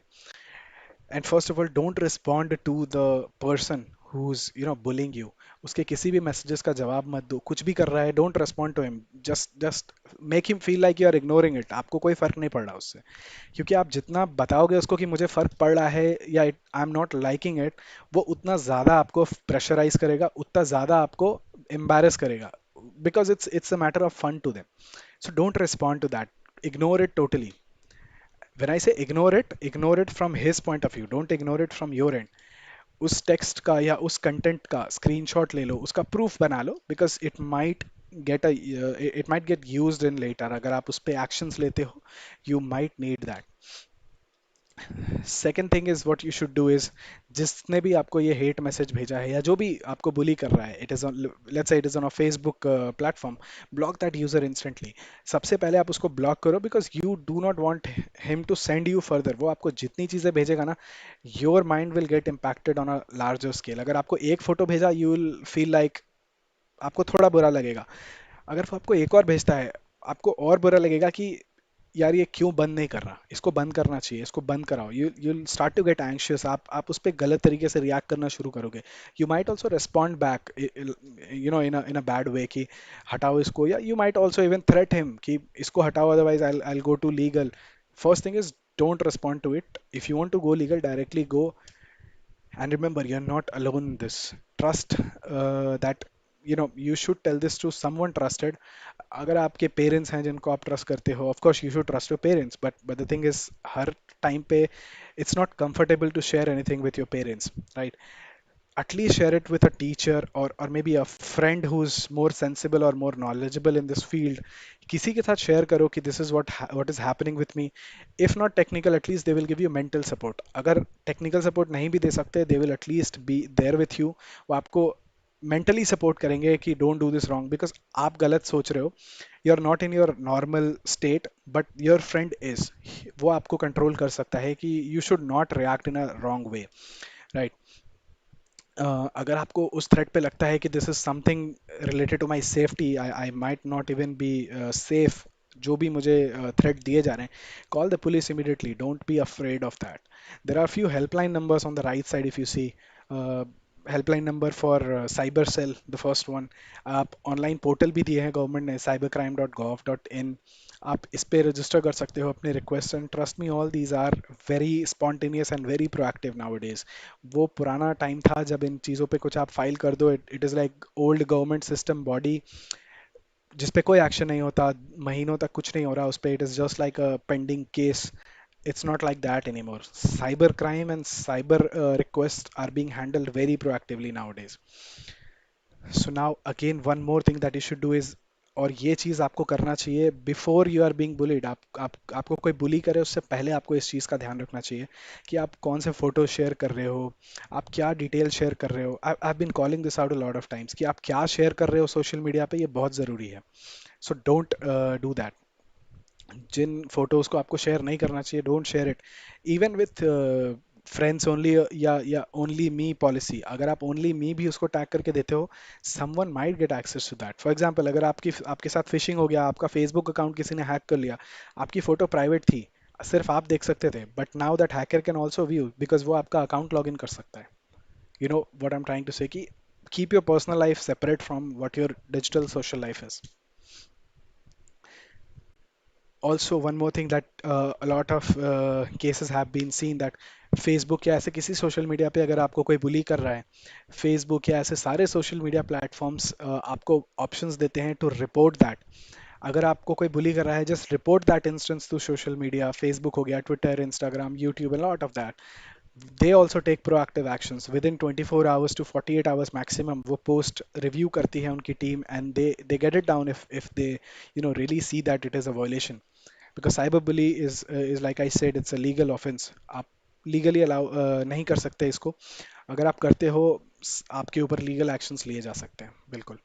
And first of all, don't respond to the person who's bullying you. उसके किसी भी मैसेजेस का जवाब मत दो। कुछ भी कर रहा है, don't respond to him. Just make him feel like you are ignoring it. आपको कोई फर्क नहीं पड़ रहा उससे। क्योंकि आप जितना बताओगे उसको कि मुझे फर्क पड़ रहा है या आई एम नॉट लाइकिंग इट, वो उतना ज़्यादा आपको प्रेशराइज करेगा, उतना ज़्यादा आपको एम्बैरस करेगा, because it's a matter of fun to them. So don't respond to that, ignore it totally. When I say ignore it from his point of view, don't ignore it from your end. उस टेक्स्ट का या उस कंटेंट का स्क्रीनशॉट ले लो, उसका प्रूफ बना लो, because it might get used in later. अगर आप उस पर एक्शंस लेते हो, you might need that. Second thing is what you should do is, जिसने भी आपको ये हेट मैसेज भेजा है या जो भी आपको बुली कर रहा है, it is on, let's say it is on a Facebook platform, block that user instantly. सबसे पहले आप उसको ब्लॉक करो, because you do not want him to send you further. वो आपको जितनी चीजें भेजेगा ना, your mind will get impacted on a larger scale. अगर आपको एक फोटो भेजा, यू विल फील लाइक, आपको थोड़ा बुरा लगेगा। अगर वो आपको एक और भेजता है, आपको और बुरा लगेगा कि यार ये क्यों बंद नहीं कर रहा, इसको बंद करना चाहिए, इसको बंद कराओ। You start to get anxious. आप उस पर गलत तरीके से रिएक्ट करना शुरू करोगे। You might also respond back in a bad way कि हटाओ इसको, या you might also even threat him कि इसको हटाओ, otherwise I go to legal. First thing is, don't respond to it. If you want to go legal, directly go. And remember, you're not alone in this. Trust that you should tell this to someone trusted. अगर आपके पेरेंट्स हैं जिनको आप ट्रस्ट करते हो, of course you should trust your parents, but the thing is, हर टाइम पे it's not comfortable to share anything with your parents, right. at least share it with a teacher, or maybe a friend who's more sensible or more knowledgeable in this field. किसी के साथ share करो कि this is what is happening with me. If not technical, at least they will give you mental support. अगर technical support नहीं भी दे सकते, they will at least be there with you. वो आपको mentally support करेंगे कि don't do this wrong, because आप गलत सोच रहे हो, you're not in your normal state, but your friend is. वो आपको control कर सकता है कि you should not react in a wrong way, right? अगर आपको उस थ्रेट पे लगता है कि this is something related to my safety, I might not even be safe, जो भी मुझे थ्रेट दिए जा रहे हैं, call the police immediately, don't be afraid of that. There are few helpline numbers on the right side, if you see helpline number for cyber cell, the first one. आप ऑनलाइन पोर्टल भी दिए हैं गवर्नमेंट ने, cybercrime.gov.in। आप इस पे रजिस्टर कर सकते हो अपने request, and trust me, all these are very spontaneous and very proactive now. वो पुराना टाइम था जब इन चीज़ों पे कुछ आप फाइल कर दो, it is like old government system body जिस पे कोई एक्शन नहीं होता, महीनों तक कुछ नहीं हो रहा उस पे, it is just like a pending case. It's not like that anymore. Cyber crime and cyber requests are being handled very proactively nowadays. So now again, one more thing that you should do is, और ये चीज़ आपको करना चाहिए before you are being bullied. आपको कोई बुली करे उससे पहले आपको इस चीज़ का ध्यान रखना चाहिए कि आप कौन से फोटो शेयर कर रहे हो, आप क्या डिटेल शेयर कर रहे हो। I been calling this out a lot of times कि आप क्या शेयर कर रहे हो सोशल मीडिया पे, ये बहुत ज़रूरी है। So don't do that. जिन फोटोज को आपको शेयर नहीं करना चाहिए, don't share it even with friends only, या ओनली मी पॉलिसी। अगर आप ओनली मी भी उसको टैग करके देते हो, someone might get access to that. For example, अगर आपके साथ फिशिंग हो गया, आपका फेसबुक अकाउंट किसी ने हैक कर लिया, आपकी फोटो प्राइवेट थी, सिर्फ आप देख सकते थे, but now that hacker can also view, because वो आपका अकाउंट लॉग इन कर सकता है। You know what I am trying to say कि keep your personal life separate from what your digital social life is. Also, one more thing that a lot of cases have been seen that Facebook या ऐसे किसी सोशल मीडिया पे अगर आपको कोई बुली कर रहा है, Facebook या ऐसे सारे सोशल मीडिया प्लेटफॉर्म्स आपको ऑप्शंस देते हैं टू रिपोर्ट दैट। अगर आपको कोई बुली कर रहा है, just report that instance to social media, Facebook हो गया, Twitter, Instagram, YouTube, lot of that. They also take proactive actions within 24 hours to 48 hours maximum. वो पोस्ट रिव्यू करती है उनकी team, and they get it down if they really see that it is a violation, because cyberbully is like I said, it's a legal offense. आप लीगली अलाउ नहीं कर सकते इसको। अगर आप करते हो, आपके ऊपर लीगल एक्शंस लिए जा सकते हैं, बिल्कुल।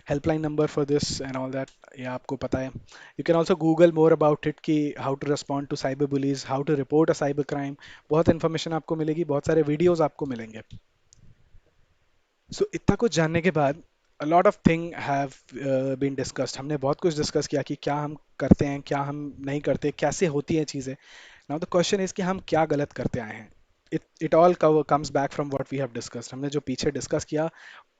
Helpline number for this and all that, ये आपको पता है। You can also Google more about it कि how to respond to cyber bullies, how to report a cyber crime. बहुत इन्फॉर्मेशन आपको मिलेगी, बहुत सारे वीडियोस आपको मिलेंगे। सो इतना कुछ जानने के बाद, a lot of thing have been discussed। हमने बहुत कुछ डिस्कस किया कि क्या हम करते हैं, क्या हम नहीं करते, कैसे होती हैं चीज़ें। नाउ द क्वेश्चन इज कि हम क्या गलत करते आए हैं। It all comes back from what we have discussed. हमने जो पीछे डिस्कस किया,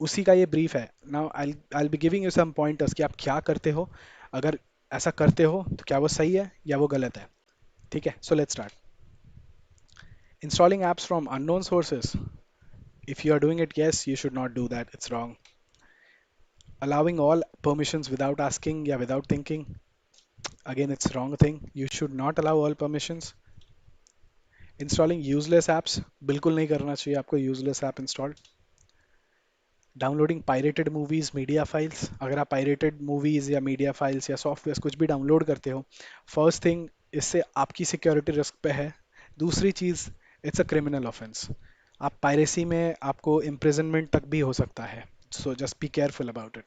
उसी का ये ब्रीफ है। Now I be giving you some pointers कि आप क्या करते हो। अगर ऐसा करते हो तो क्या वो सही है या वो गलत है। ठीक है, so let's start. Installing apps from unknown sources, if you are doing it, yes, you should not do that, it's wrong. Allowing all permissions without asking, yeah, without thinking, again, it's wrong thing. You should not allow all permissions. Installing useless apps, बिल्कुल नहीं करना चाहिए आपको useless app install. Downloading pirated movies, media files, अगर आप pirated movies या media files या softwares कुछ भी डाउनलोड करते हो, first thing, इससे आपकी security risk पे है। दूसरी चीज़, it's a criminal offense। आप piracy में आपको imprisonment तक भी हो सकता है, so just be careful about it।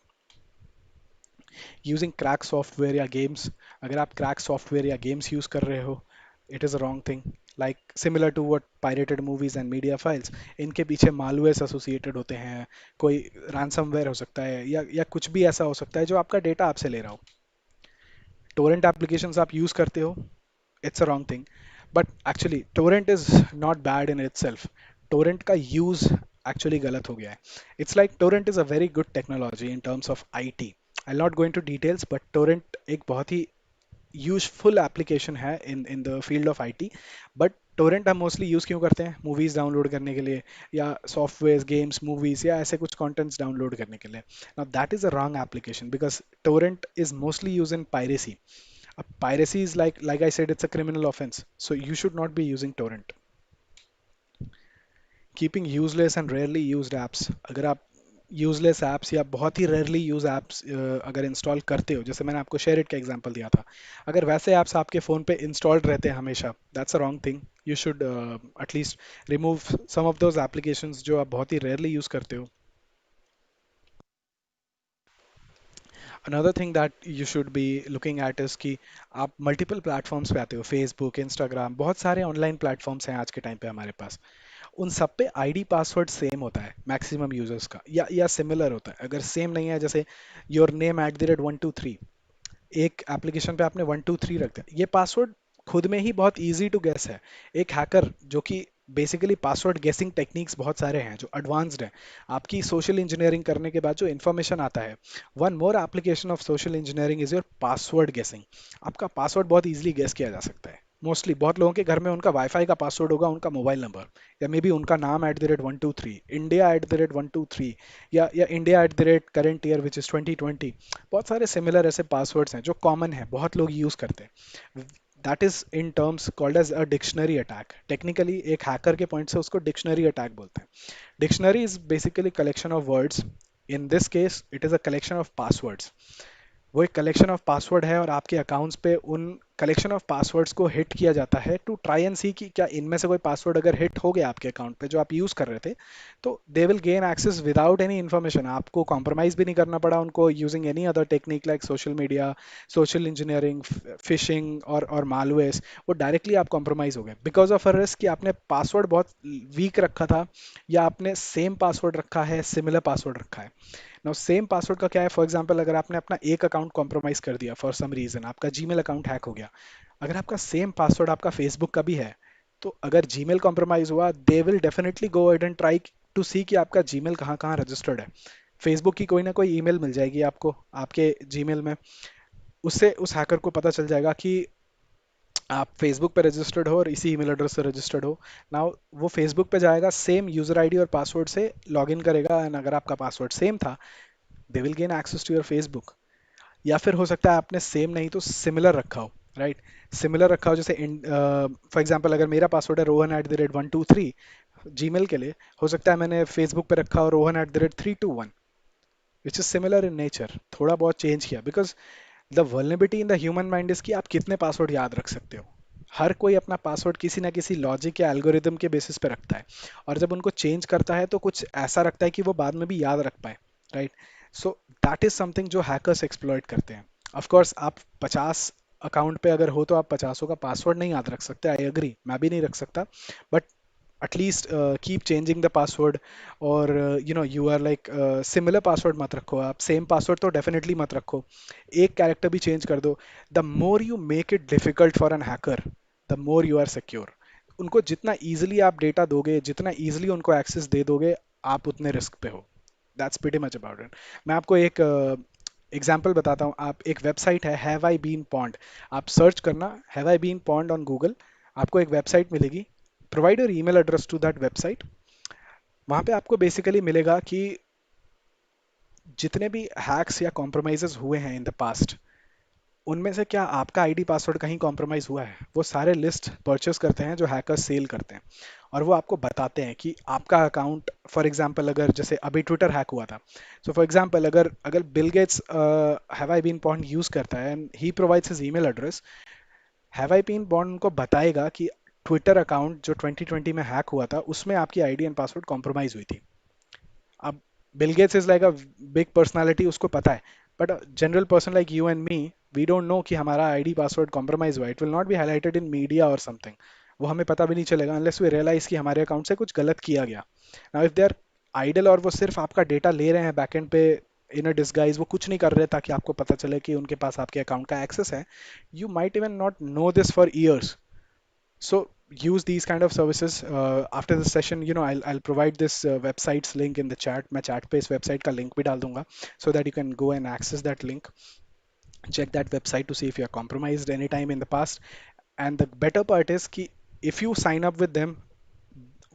Using crack software या गेम्स, अगर आप क्रैक सॉफ्टवेयर या गेम्स यूज कर रहे हो, it is a wrong thing. Like similar to what pirated movies and media files, इनके पीछे मालवेयर्स एसोसिएटेड होते हैं। कोई रैंसमवेयर हो सकता है, या कुछ भी ऐसा हो सकता है जो आपका डेटा आपसे ले रहा हो। टोरेंट एप्लीकेशंस आप यूज करते हो, it's a wrong thing. But actually Torrent is not bad in itself. Torrent का यूज एक्चुअली गलत हो गया है। It's like Torrent is a very good technology in terms of IT. I not go into details, but Torrent एक बहुत ही यूजफुल एप्लीकेशन है in the field of IT. But Torrent हम मोस्टली यूज़ क्यों करते हैं? मूवीज़ डाउनलोड करने के लिए, या सॉफ्टवेयर, गेम्स, मूवीज़, या ऐसे कुछ कंटेंट्स डाउनलोड करने के लिए। Now that is a wrong application, because Torrent is mostly use in piracy. Piracy is like I said, it's a criminal offense. So you should not be using torrent. Keeping useless and rarely used apps, अगर आप यूजलेस एप्स या बहुत ही रेयरली यूज एप्स अगर इंस्टॉल करते हो, जैसे मैंने आपको शेयर इट का एग्जांपल दिया था, अगर वैसे एप्स आपके फ़ोन पे इंस्टॉल्ड रहते हैं हमेशा, that's a wrong thing. You should at least remove some of those applications जो आप बहुत ही रेयरली यूज़ करते हो। Another thing that you should be looking at is कि आप मल्टीपल प्लेटफॉर्म्स पे आते हो, फेसबुक, इंस्टाग्राम, बहुत सारे ऑनलाइन प्लेटफॉर्म्स हैं आज के टाइम पे हमारे पास। उन सब पे आईडी पासवर्ड सेम होता है मैक्सिमम यूजर्स का, या सिमिलर होता है। अगर सेम नहीं है, जैसे योर नेम @123, एक एप्लीकेशन पे आपने 123 रख दिया, ये पासवर्ड खुद में ही बहुत इजी टू गेस है। एक हैकर जो कि बेसिकली पासवर्ड गेसिंग टेक्निक्स बहुत सारे हैं जो एडवांस्ड हैं। आपकी सोशल इंजीनियरिंग करने के बाद जो इन्फॉर्मेशन आता है, one more application of social engineering is your password गेसिंग। आपका पासवर्ड बहुत इजीली गेस किया जा सकता है। मोस्टली बहुत लोगों के घर में उनका वाईफाई का पासवर्ड होगा उनका मोबाइल नंबर, या मे बी उनका नाम @123, इंडिया @123, या India @current year which is 2020। बहुत सारे सिमिलर ऐसे पासवर्ड्स हैं जो कॉमन है, बहुत लोग यूज़ करते हैं। That is in terms called as a dictionary attack. Technically एक हैकर के पॉइंट से उसको डिक्शनरी अटैक बोलते हैं। Dictionary is basically collection of words. In this case it is a collection of passwords. वो एक कलेक्शन ऑफ पासवर्ड है, और आपके अकाउंट्स पे उन कलेक्शन ऑफ पासवर्ड्स को हिट किया जाता है टू ट्राई एंड सी कि क्या इनमें से कोई पासवर्ड अगर हिट हो गया आपके अकाउंट पे जो आप यूज़ कर रहे थे, तो they will gain access without any information. आपको कॉम्प्रोमाइज़ भी नहीं करना पड़ा उनको using any other technique like social media, social engineering, phishing और मालवेयर्स। वो डायरेक्टली आप कॉम्प्रोमाइज़ हो गए बिकॉज ऑफ अ रिस्क कि आपने पासवर्ड बहुत वीक रखा था, या आपने सेम पासवर्ड रखा है, सिमिलर पासवर्ड रखा है। नाउ सेम पासवर्ड का क्या है, फॉर एग्जांपल अगर आपने अपना एक अकाउंट कॉम्प्रोमाइज कर दिया फॉर सम रीजन, आपका जीमेल अकाउंट हैक हो गया, अगर आपका सेम पासवर्ड आपका फेसबुक का भी है, तो अगर जीमेल कॉम्प्रोमाइज हुआ, they will definitely go ahead and try to see कि आपका जीमेल कहाँ कहाँ रजिस्टर्ड है। फेसबुक की कोई ना कोई ईमेल मिल जाएगी आपको आपके जीमेल में, उससे उस हैकर को पता चल जाएगा कि आप फेसबुक पे रजिस्टर्ड हो और इसी ईमेल एड्रेस से रजिस्टर्ड हो। नाउ वो फेसबुक पे जाएगा, सेम यूजर आईडी और पासवर्ड से लॉगिन करेगा, एंड अगर आपका पासवर्ड सेम था, they will gain access to your Facebook. या फिर हो सकता है आपने सेम नहीं तो सिमिलर रखा हो, राइट। सिमिलर रखा हो, जैसे फॉर एग्जांपल अगर मेरा पासवर्ड है rohan@123 जीमेल के लिए, हो सकता है मैंने फेसबुक पे रखा हो rohan@321, which is similar in nature, थोड़ा बहुत चेंज किया। Because the vulnerability in the human mind is कि आप कितने पासवर्ड याद रख सकते हो। हर कोई अपना पासवर्ड किसी ना किसी लॉजिक या एल्गोरिदम के बेसिस पे रखता है, और जब उनको चेंज करता है तो कुछ ऐसा रखता है कि वो बाद में भी याद रख पाए, right. So that is something जो हैकर्स एक्सप्लॉइट करते हैं। ऑफ कोर्स आप 50 अकाउंट पे अगर हो तो आप 50 का पासवर्ड नहीं याद रख सकते, आई एग्री, मैं भी नहीं रख सकता, but at least keep changing the password. और you are like similar password मत रखो, आप सेम पासवर्ड तो डेफिनेटली मत रखो, एक कैरेक्टर भी चेंज कर दो। The more you make it difficult for an hacker, the more you are secure. उनको जितना इजीली आप डेटा दोगे, जितना इजीली उनको एक्सेस दे दोगे, आप उतने रिस्क पे हो। That's pretty much about it. मैं आपको एक एग्जाम्पल बताता हूँ। आप एक वेबसाइट है हैव आई बीन पॉन्ड, आप सर्च करना have I been pwned on Google, आपको एक वेबसाइट मिलेगी। Provide your email address to that website. वहाँ पे आपको बेसिकली मिलेगा कि जितने भी हैक्स या कॉम्प्रोमाइजेस हुए हैं इन द पास्ट, उनमें से क्या आपका आईडी पासवर्ड कहीं कॉम्प्रोमाइज हुआ है। वो सारे लिस्ट परचेस करते हैं जो हैकर्स सेल करते हैं, और वो आपको बताते हैं कि आपका अकाउंट, फॉर एग्जांपल अगर जैसे अभी ट्विटर हैक हुआ था, सो फॉर एग्जांपल अगर अगर Bill Gates have I been pwned use करता है and he provides his email address, have I been pwned उनको बताएगा कि ट्विटर अकाउंट जो 2020 में हैक हुआ था उसमें आपकी आईडी एंड पासवर्ड कॉम्प्रोमाइज हुई थी। अब Bill Gates is like a big personality, उसको पता है, but general person like you and me, we don't know कि हमारा आईडी पासवर्ड कॉम्प्रोमाइज हुआ। It will not be highlighted in media और समथिंग, वो हमें पता भी नहीं चलेगा अनलेस वी रियलाइज कि हमारे अकाउंट से कुछ गलत किया गया। Now if they are idle और वो सिर्फ आपका डेटा ले रहे हैं बैकएंड पे इन अ डिसगाइज, वो कुछ नहीं कर रहे ताकि आपको पता चले कि उनके पास आपके अकाउंट का एक्सेस है, you might even not know this for years. So use these kind of services. After the session, I'll provide this website's link in the chat. मैं chat पे इस website का link भी डाल दूंगा, so that you can go and access that link. Check that website to see if you are compromised anytime in the past. And the better part is कि if you sign up with them,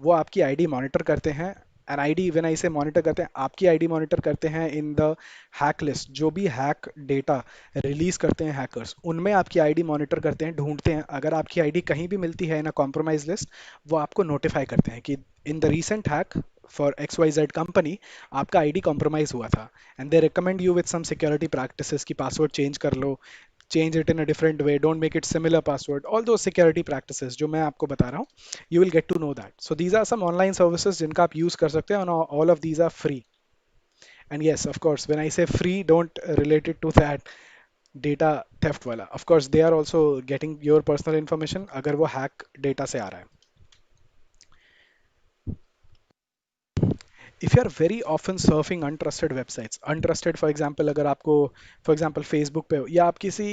वो आपकी आईडी मॉनिटर करते हैं। एंड आईडी व्हेन आई से मॉनिटर करते हैं, आपकी आईडी मॉनिटर करते हैं इन द हैक लिस्ट। जो भी हैक डेटा रिलीज करते हैं हैकर्स, उनमें आपकी आईडी मॉनिटर करते हैं, ढूंढते हैं। अगर आपकी आईडी कहीं भी मिलती है इन अ कॉम्प्रोमाइज लिस्ट, वो आपको नोटिफाई करते हैं कि in the recent hack for X Y Z company आपका आईडी कॉम्प्रोमाइज हुआ था, and they recommend you with some security practices कि पासवर्ड चेंज कर लो, change it in a different way, don't make it similar password, all those security practices जो मैं आपको बता रहा हूँ, you will get to know that. So these are some online services जिनका आप use कर सकते हैं, and all of these are free. And yes, of course, when I say free, don't relate it to that data theft वाला. Of course, they are also getting your personal information अगर वो hack data से आ रहा है. If you are very often surfing untrusted websites, untrusted for example अगर आपको for example Facebook पे हो, या आप किसी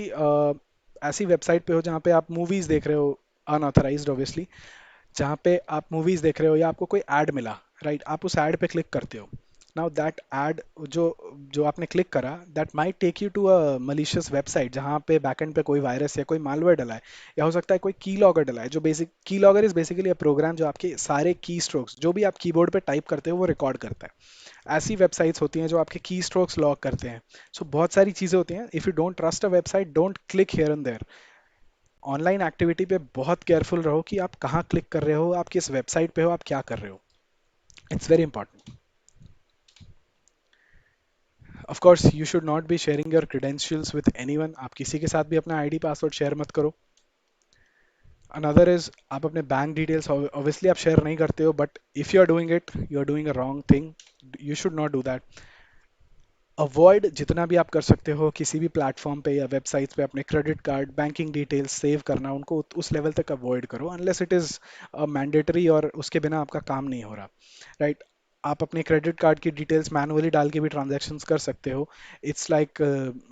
ऐसी वेबसाइट पे हो जहाँ पे आप मूवीज देख रहे हो, अनऑथराइज्ड ऑब्वियसली, जहाँ पे आप मूवीज देख रहे हो या आपको कोई ऐड मिला, राइट, आप उस ऐड पे क्लिक करते हो। नाउ दैट ऐड जो जो आपने क्लिक करा, that might take you to a malicious website जहाँ पे बैकएंड पे कोई वायरस या कोई मालवेयर डला है, या हो सकता है कोई की लॉगर डला है। जो basic keylogger is basically a program जो आपके सारे की स्ट्रोक्स जो भी आप कीबोर्ड पे टाइप करते हो वो रिकॉर्ड करता है। ऐसी वेबसाइट्स होती हैं जो आपके की स्ट्रोक्स लॉग करते हैं। सो बहुत सारी चीज़ें होती हैं। If you don't trust a website, don't click here and there. Online activity पे बहुत केयरफुल रहो कि आप कहाँ क्लिक कर रहे हो, आप किस वेबसाइट पे हो, आप क्या कर रहे हो। It's very important. Of course you should not be sharing your credentials with anyone. आप किसी के साथ भी अपना आईडी पासवर्ड शेयर मत करो। अनदर इज आप अपने बैंक डिटेल्स ऑब्वियसली आप शेयर नहीं करते हो, but if you are doing it, you are doing a wrong thing. You should not do that. Avoid जितना भी आप कर सकते हो किसी भी प्लेटफॉर्म पे या वेबसाइट्स पे अपने credit card banking details save करना, उनको उस लेवल तक अवॉइड करो अनलेस इट इज़ मैंडेटरी और उसके बिना आपका काम नहीं हो रहा, राइट। आप अपने क्रेडिट कार्ड की डिटेल्स मैनुअली डाल के भी ट्रांजैक्शंस कर सकते हो। It's like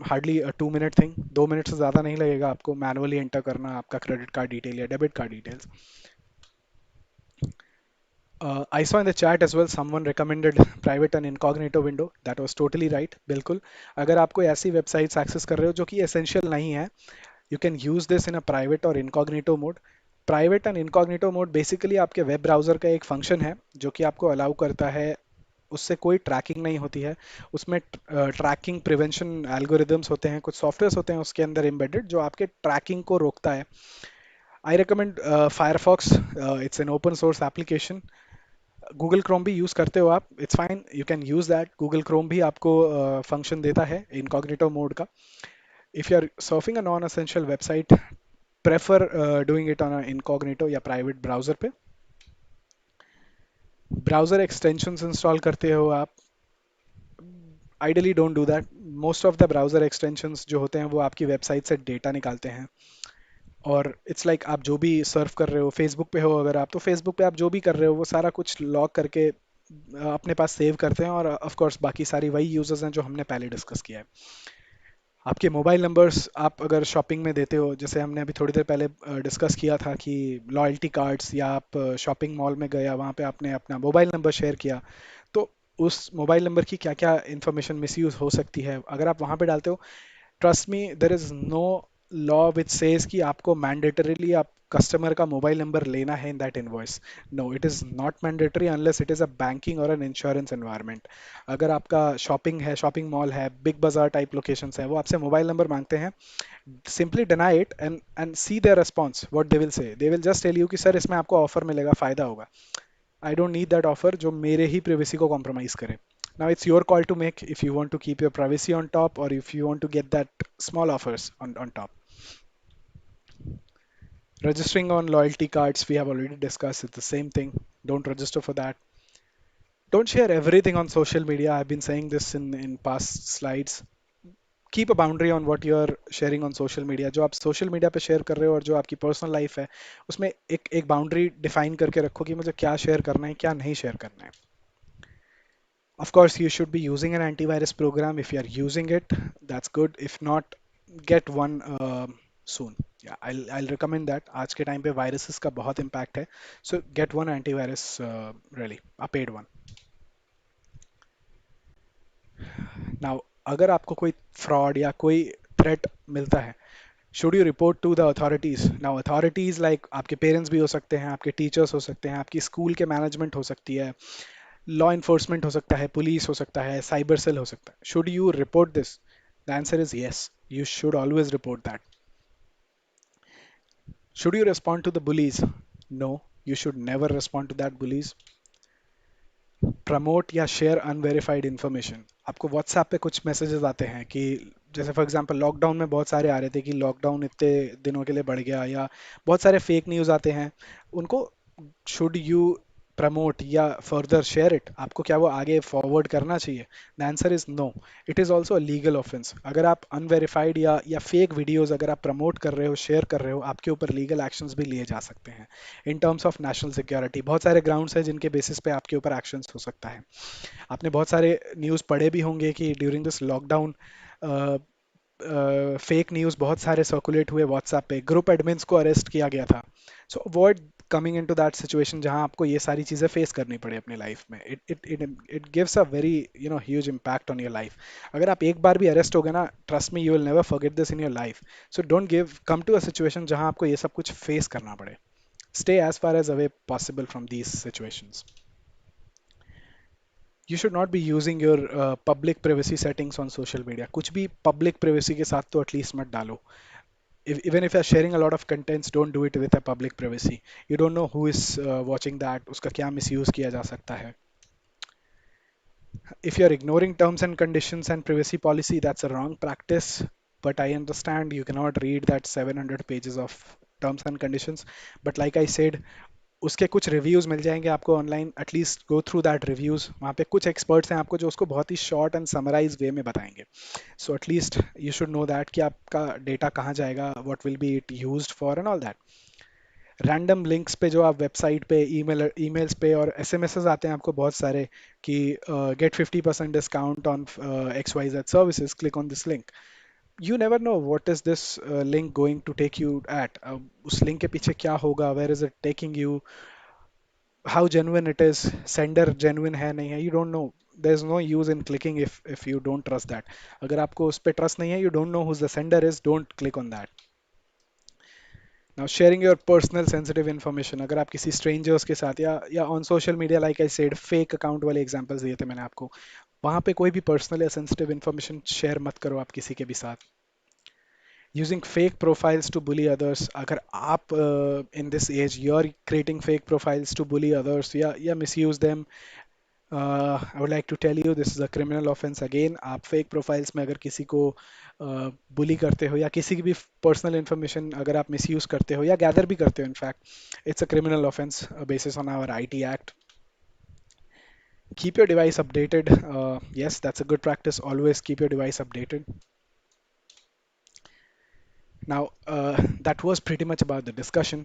hardly 2 minute thing, 2 minute से ज़्यादा नहीं लगेगा आपको मैनुअली एंटर करना आपका क्रेडिट कार्ड डिटेल या debit card details. I saw in the chat as well someone recommended private and incognito window. That was totally right. बिल्कुल। अगर आप कोई ऐसी वेबसाइट्स एक्सेस कर रहे हो जो कि एसेंशियल नहीं है, you can use this in a private और incognito mode. Private and incognito mode basically आपके वेब ब्राउजर का एक फंक्शन है जो कि आपको अलाउ करता है, उससे कोई ट्रैकिंग नहीं होती है। उसमें ट्रैकिंग प्रिवेंशन एल्गोरिदम्स होते हैं, कुछ सॉफ्टवेयर होते हैं उसके अंदर एम्बेडेड जो आपके ट्रैकिंग को रोकता है। I recommend Firefox. It's an open source application. Google Chrome भी यूज़ करते हो आप, it's fine, you can use that. Google Chrome भी आपको फंक्शन देता है इनकॉग्निटो मोड का। If you are surfing a non essential website, prefer doing it on incognito या प्राइवेट ब्राउजर पे। ब्राउजर एक्सटेंशंस इंस्टॉल करते हो आप, ideally don't do that. Most of the browser extensions जो होते हैं वो आपकी वेबसाइट से डेटा निकालते हैं। और इट्स लाइक आप जो भी सर्फ कर रहे हो, फेसबुक पे हो अगर आप, तो फेसबुक पे आप जो भी कर रहे हो वो सारा कुछ लॉग करके अपने पास सेव करते हैं। और ऑफ कोर्स बाकी सारी वही यूजर्स हैं जो हमने पहले डिस्कस किया है। आपके मोबाइल नंबर्स आप अगर शॉपिंग में देते हो, जैसे हमने अभी थोड़ी देर पहले डिस्कस किया था कि लॉयल्टी कार्ड्स या आप शॉपिंग मॉल में गया वहाँ पे आपने अपना मोबाइल नंबर शेयर किया, तो उस मोबाइल नंबर की क्या क्या इन्फॉर्मेशन मिसयूज हो सकती है अगर आप वहाँ पे डालते हो। Trust me, there is no law which says कि आपको मैंडेटरीली आप कस्टमर का मोबाइल नंबर लेना है in that invoice. No, it is not mandatory unless it is a banking or an insurance environment. अगर आपका शॉपिंग है, शॉपिंग मॉल है, बिग बाजार टाइप लोकेशंस है, वो आपसे मोबाइल नंबर मांगते हैं, simply deny it and see their response what they will say. They will just tell you कि सर इसमें आपको ऑफर मिलेगा, फायदा होगा। I don't need that offer जो मेरे ही प्रिवेसी को कॉम्प्रोमाइज करे। Now it's your call to make if you want to keep your privacy on top or if you want to get that small offers on top. Registering on loyalty cards, we have already discussed. It's the same thing. Don't register for that. Don't share everything on social media. I've been saying this in past slides. Keep a boundary on what you're sharing on social media. जो आप social media पे share कर रहे हो और जो आपकी personal life है, उसमें एक एक boundary define करके रखो कि मुझे क्या share करना है, क्या नहीं share करना है। Of course, you should be using an antivirus program. If you are using it, that's good. If not, get one soon. Yeah, I'll recommend that. आज के टाइम पे viruses का बहुत impact है, so get one antivirus, really a paid one. Now, अगर आपको कोई fraud या कोई threat मिलता है, should you report to the authorities? Now authorities like आपके पेरेंट्स भी हो सकते हैं, आपके टीचर्स हो सकते हैं, आपकी स्कूल के मैनेजमेंट हो सकती है, लॉ इन्फोर्समेंट हो सकता है, पुलिस हो सकता है, साइबर सेल हो सकता है। Should you report this? The answer is yes, you should always report that. Should you respond to the bullies? No, you should never respond to that bullies. Promote या शेयर अनवेरिफाइड इन्फॉर्मेशन। आपको व्हाट्सएप पे कुछ मैसेजेस आते हैं कि जैसे फॉर एग्जांपल लॉकडाउन में बहुत सारे आ रहे थे कि लॉकडाउन इतने दिनों के लिए बढ़ गया, या बहुत सारे फेक न्यूज़ आते हैं उनको। शुड यू प्रमोट या फर्दर शेयर इट? आपको क्या वो आगे फॉरवर्ड करना चाहिए? The answer is no. It is also a legal offence. अगर आप अनवेरिफाइड या फेक वीडियोस अगर आप प्रमोट कर रहे हो, शेयर कर रहे हो, आपके ऊपर लीगल एक्शंस भी लिए जा सकते हैं इन टर्म्स ऑफ नेशनल सिक्योरिटी। बहुत सारे ग्राउंड्स हैं जिनके बेसिस पे आपके ऊपर एक्शंस हो सकता है। आपने बहुत सारे न्यूज़ पढ़े भी होंगे कि during this lockdown fake news बहुत सारे सर्कुलेट हुए व्हाट्सएप पे, ग्रुप एडमिन्स को अरेस्ट किया गया था। सो avoid coming into that situation जहां आपको ये सारी चीज़ें फेस करनी पड़े अपनी लाइफ में। It it it it gives a very huge impact on your life. अगर आप एक बार भी अरेस्ट हो गए ना, trust me, you will never forget this in your life. So don't give come to a situation जहां आपको ये सब कुछ फेस करना पड़े। Stay as far as away possible from these situations. You should not be using your public privacy settings on social media. कुछ भी पब्लिक privacy के साथ तो एटलीस्ट मत डालो। Even if you're sharing a lot of contents, don't do it with a public privacy. You don't know who is watching that, उसका क्या misuse किया जा सकता है। If you're ignoring terms and conditions and privacy policy, that's a wrong practice. But I understand you cannot read that 700 pages of terms and conditions. But like I said, उसके कुछ रिव्यूज मिल जाएंगे आपको online. At least go through that reviews. वहाँ पे कुछ एक्सपर्ट्स हैं आपको जो उसको बहुत ही शॉर्ट एंड समराइज वे में बताएंगे. So at least you should know that कि आपका डेटा कहाँ जाएगा, what will be it used for and all that. Random links पे जो आप वेबसाइट पे ईमेल्स पे और एसएमएसेस आते हैं आपको बहुत सारे कि get 50% discount on X Y Z services, click on this link. You never know what is this link going to take you at. उस लिंक के पीछे क्या होगा, where is it taking you, how genuine it is, sender genuine है नहीं है, you don't know. There is no use in clicking if you don't trust that. अगर आपको उस पर ट्रस्ट नहीं है, you don't know who the sender is, don't click on that. Now sharing your personal sensitive information, अगर आप किसी स्ट्रेंजर्स के साथ या on social media, like I said fake account वाले एग्जांपल्स दिए थे मैंने आपको, वहां पे कोई भी पर्सनल या सेंसिटिव इन्फॉर्मेशन शेयर मत करो आप किसी के भी साथ. Using fake profiles to bully others, अगर आप in this age you are creating fake profiles to bully others या misuse them, I would like to tell you this is a criminal offence again. आप फेक प्रोफाइल्स में अगर किसी को बुली करते हो या किसी की भी पर्सनल इन्फॉर्मेशन अगर आप मिसयूज करते हो या गैदर भी करते हो, in fact it's a criminal offence basis on our IT act. Keep your device updated. Yes, that's a good practice. Always keep your device updated. Now, that was pretty much about the discussion.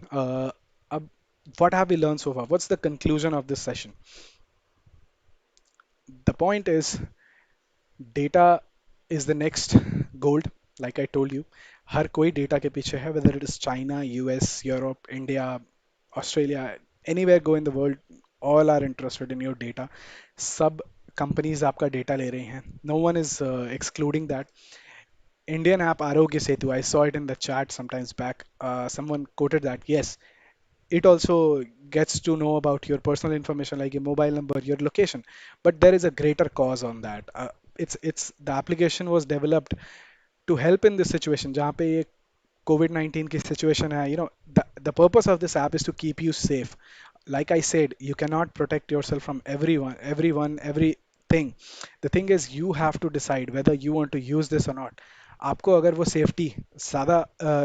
What have we learned so far? What's the conclusion of this session? The point is, data is the next gold. Like I told you, हर कोई data के पीछे है, whether it is China, US, Europe, India, Australia, anywhere go in the world, all are interested in your data. सब companies आपका data ले रही हैं. No one is excluding that. Indian app Arogya Setu, I saw it in the chat sometimes back. Someone quoted that. Yes, it also gets to know about your personal information like your mobile number, your location. But there is a greater cause on that. It's the application was developed to help in this situation. जहाँ पे ये COVID-19 की situation है, the purpose of this app is to keep you safe. Like I said, you cannot protect yourself from everything. The thing is, you have to decide whether you want to use this or not. आपको अगर वो सेफ्टी ज़्यादा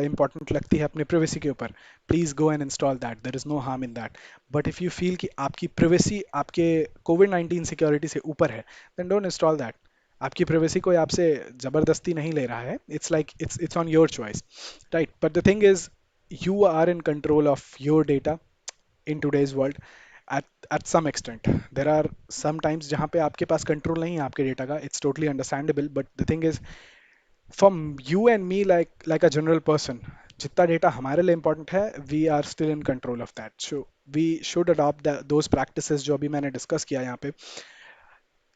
इंपॉर्टेंट लगती है अपने privacy के ऊपर, please go and install that. There is no harm in that. But if you feel कि आपकी privacy आपके COVID-19 सिक्योरिटी से ऊपर है, देन डोंट इंस्टॉल दैट. आपकी privacy कोई आपसे ज़बरदस्ती नहीं ले रहा है. It's like it's on your choice, right? But the thing is, you are in control of your data in today's world at some extent. There are some times जहाँ पे आपके पास कंट्रोल नहीं है आपके डेटा का. It's totally understandable, but the thing is, from you and me, like a general person, जितना डेटा हमारे लिए important है, we are still in control of that. So we should adopt those practices जो अभी मैंने discuss किया यहाँ पे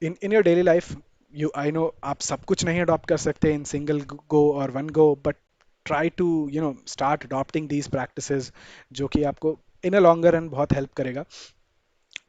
in your daily life. You, I know आप सब कुछ नहीं adopt कर सकते in single go or one go, but try to start adopting these practices जो कि आपको in a longer run बहुत help करेगा.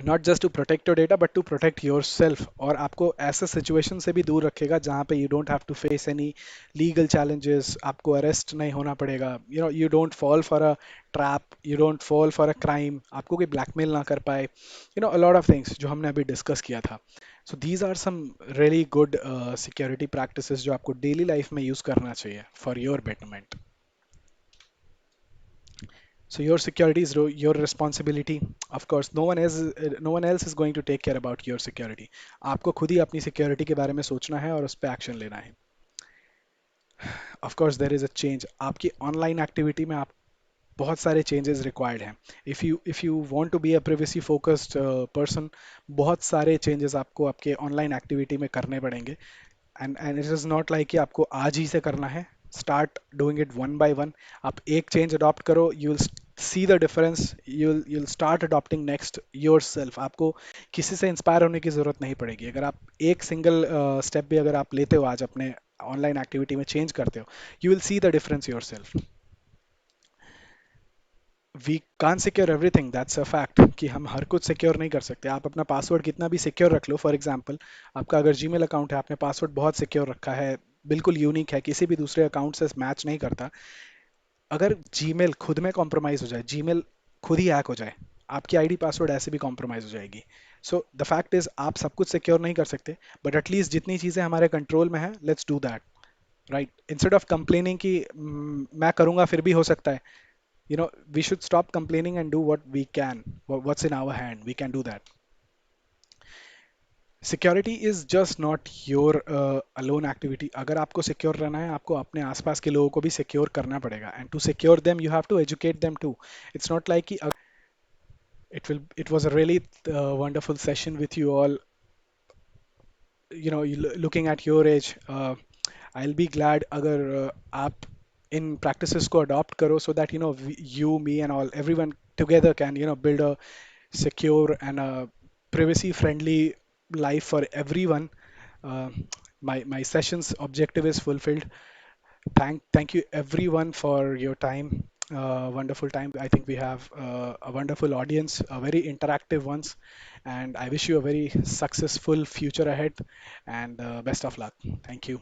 Not just to protect your data but to protect yourself, और आपको ऐसे सिचुएशन से भी दूर रखेगा जहाँ पे you don't have to face any legal challenges. आपको अरेस्ट नहीं होना पड़ेगा. You don't fall for a trap, you don't fall for a crime, आपको कोई ब्लैकमेल ना कर पाए. अ लॉट ऑफ थिंग्स जो हमने अभी डिस्कस किया था. So these are some really good security practices जो आपको डेली लाइफ में यूज़ करना चाहिए for your betterment. So your security is your responsibility. Of course, no one else is going to take care about your security. आपको खुद ही अपनी security के बारे में सोचना है और उस पर action लेना है. Of course, there is a change. आपकी online activity में आप बहुत सारे changes required हैं. If you want to be a privacy focused person, बहुत सारे changes आपको आपके online activity में करने पड़ेंगे. And it is not like कि आपको आज ही से करना है. Start doing it one by one. आप एक चेंज अडॉप्ट करो, you will see the difference, you will start adopting next your self. आपको किसी से इंस्पायर होने की ज़रूरत नहीं पड़ेगी. अगर आप एक सिंगल स्टेप भी अगर आप लेते हो आज अपने ऑनलाइन एक्टिविटी में चेंज करते हो, you will see the difference yourself. We can secure everything, that's a fact कि हम हर कुछ सिक्योर नहीं कर सकते. आप अपना पासवर्ड कितना भी सिक्योर रख लो, फॉर एग्जांपल आपका अगर जीमेल अकाउंट है, आपने पासवर्ड बहुत सिक्योर रखा है, बिल्कुल यूनिक है, किसी भी दूसरे अकाउंट से मैच नहीं करता. अगर जीमेल खुद में कॉम्प्रोमाइज हो जाए, जीमेल खुद ही हैक हो जाए, आपकी आईडी पासवर्ड ऐसे भी कॉम्प्रोमाइज हो जाएगी. सो द फैक्ट इज आप सब कुछ सिक्योर नहीं कर सकते, बट एटलीस्ट जितनी चीज़ें हमारे कंट्रोल में है, let's do that, right? Instead of complaining कि मैं करूंगा फिर भी हो सकता है, we should stop complaining and do what we can, what's in our hand, we can do that. Security is just not your alone activity. अगर आपको सिक्योर रहना है, आपको अपने आसपास के लोगों को भी सिक्योर करना पड़ेगा, and to secure them you have to educate them too. It's not like कि it was a really wonderful session with you all. Looking at your age, I'll be glad अगर आप इन practices को adopt करो, so that you, me and all everyone together can build a secure and a privacy friendly life for everyone. uh, my session's objective is fulfilled. Thank you everyone for your time. Wonderful time. I think we have a wonderful audience, very interactive ones, and I wish you a very successful future ahead, and best of luck. Thank you.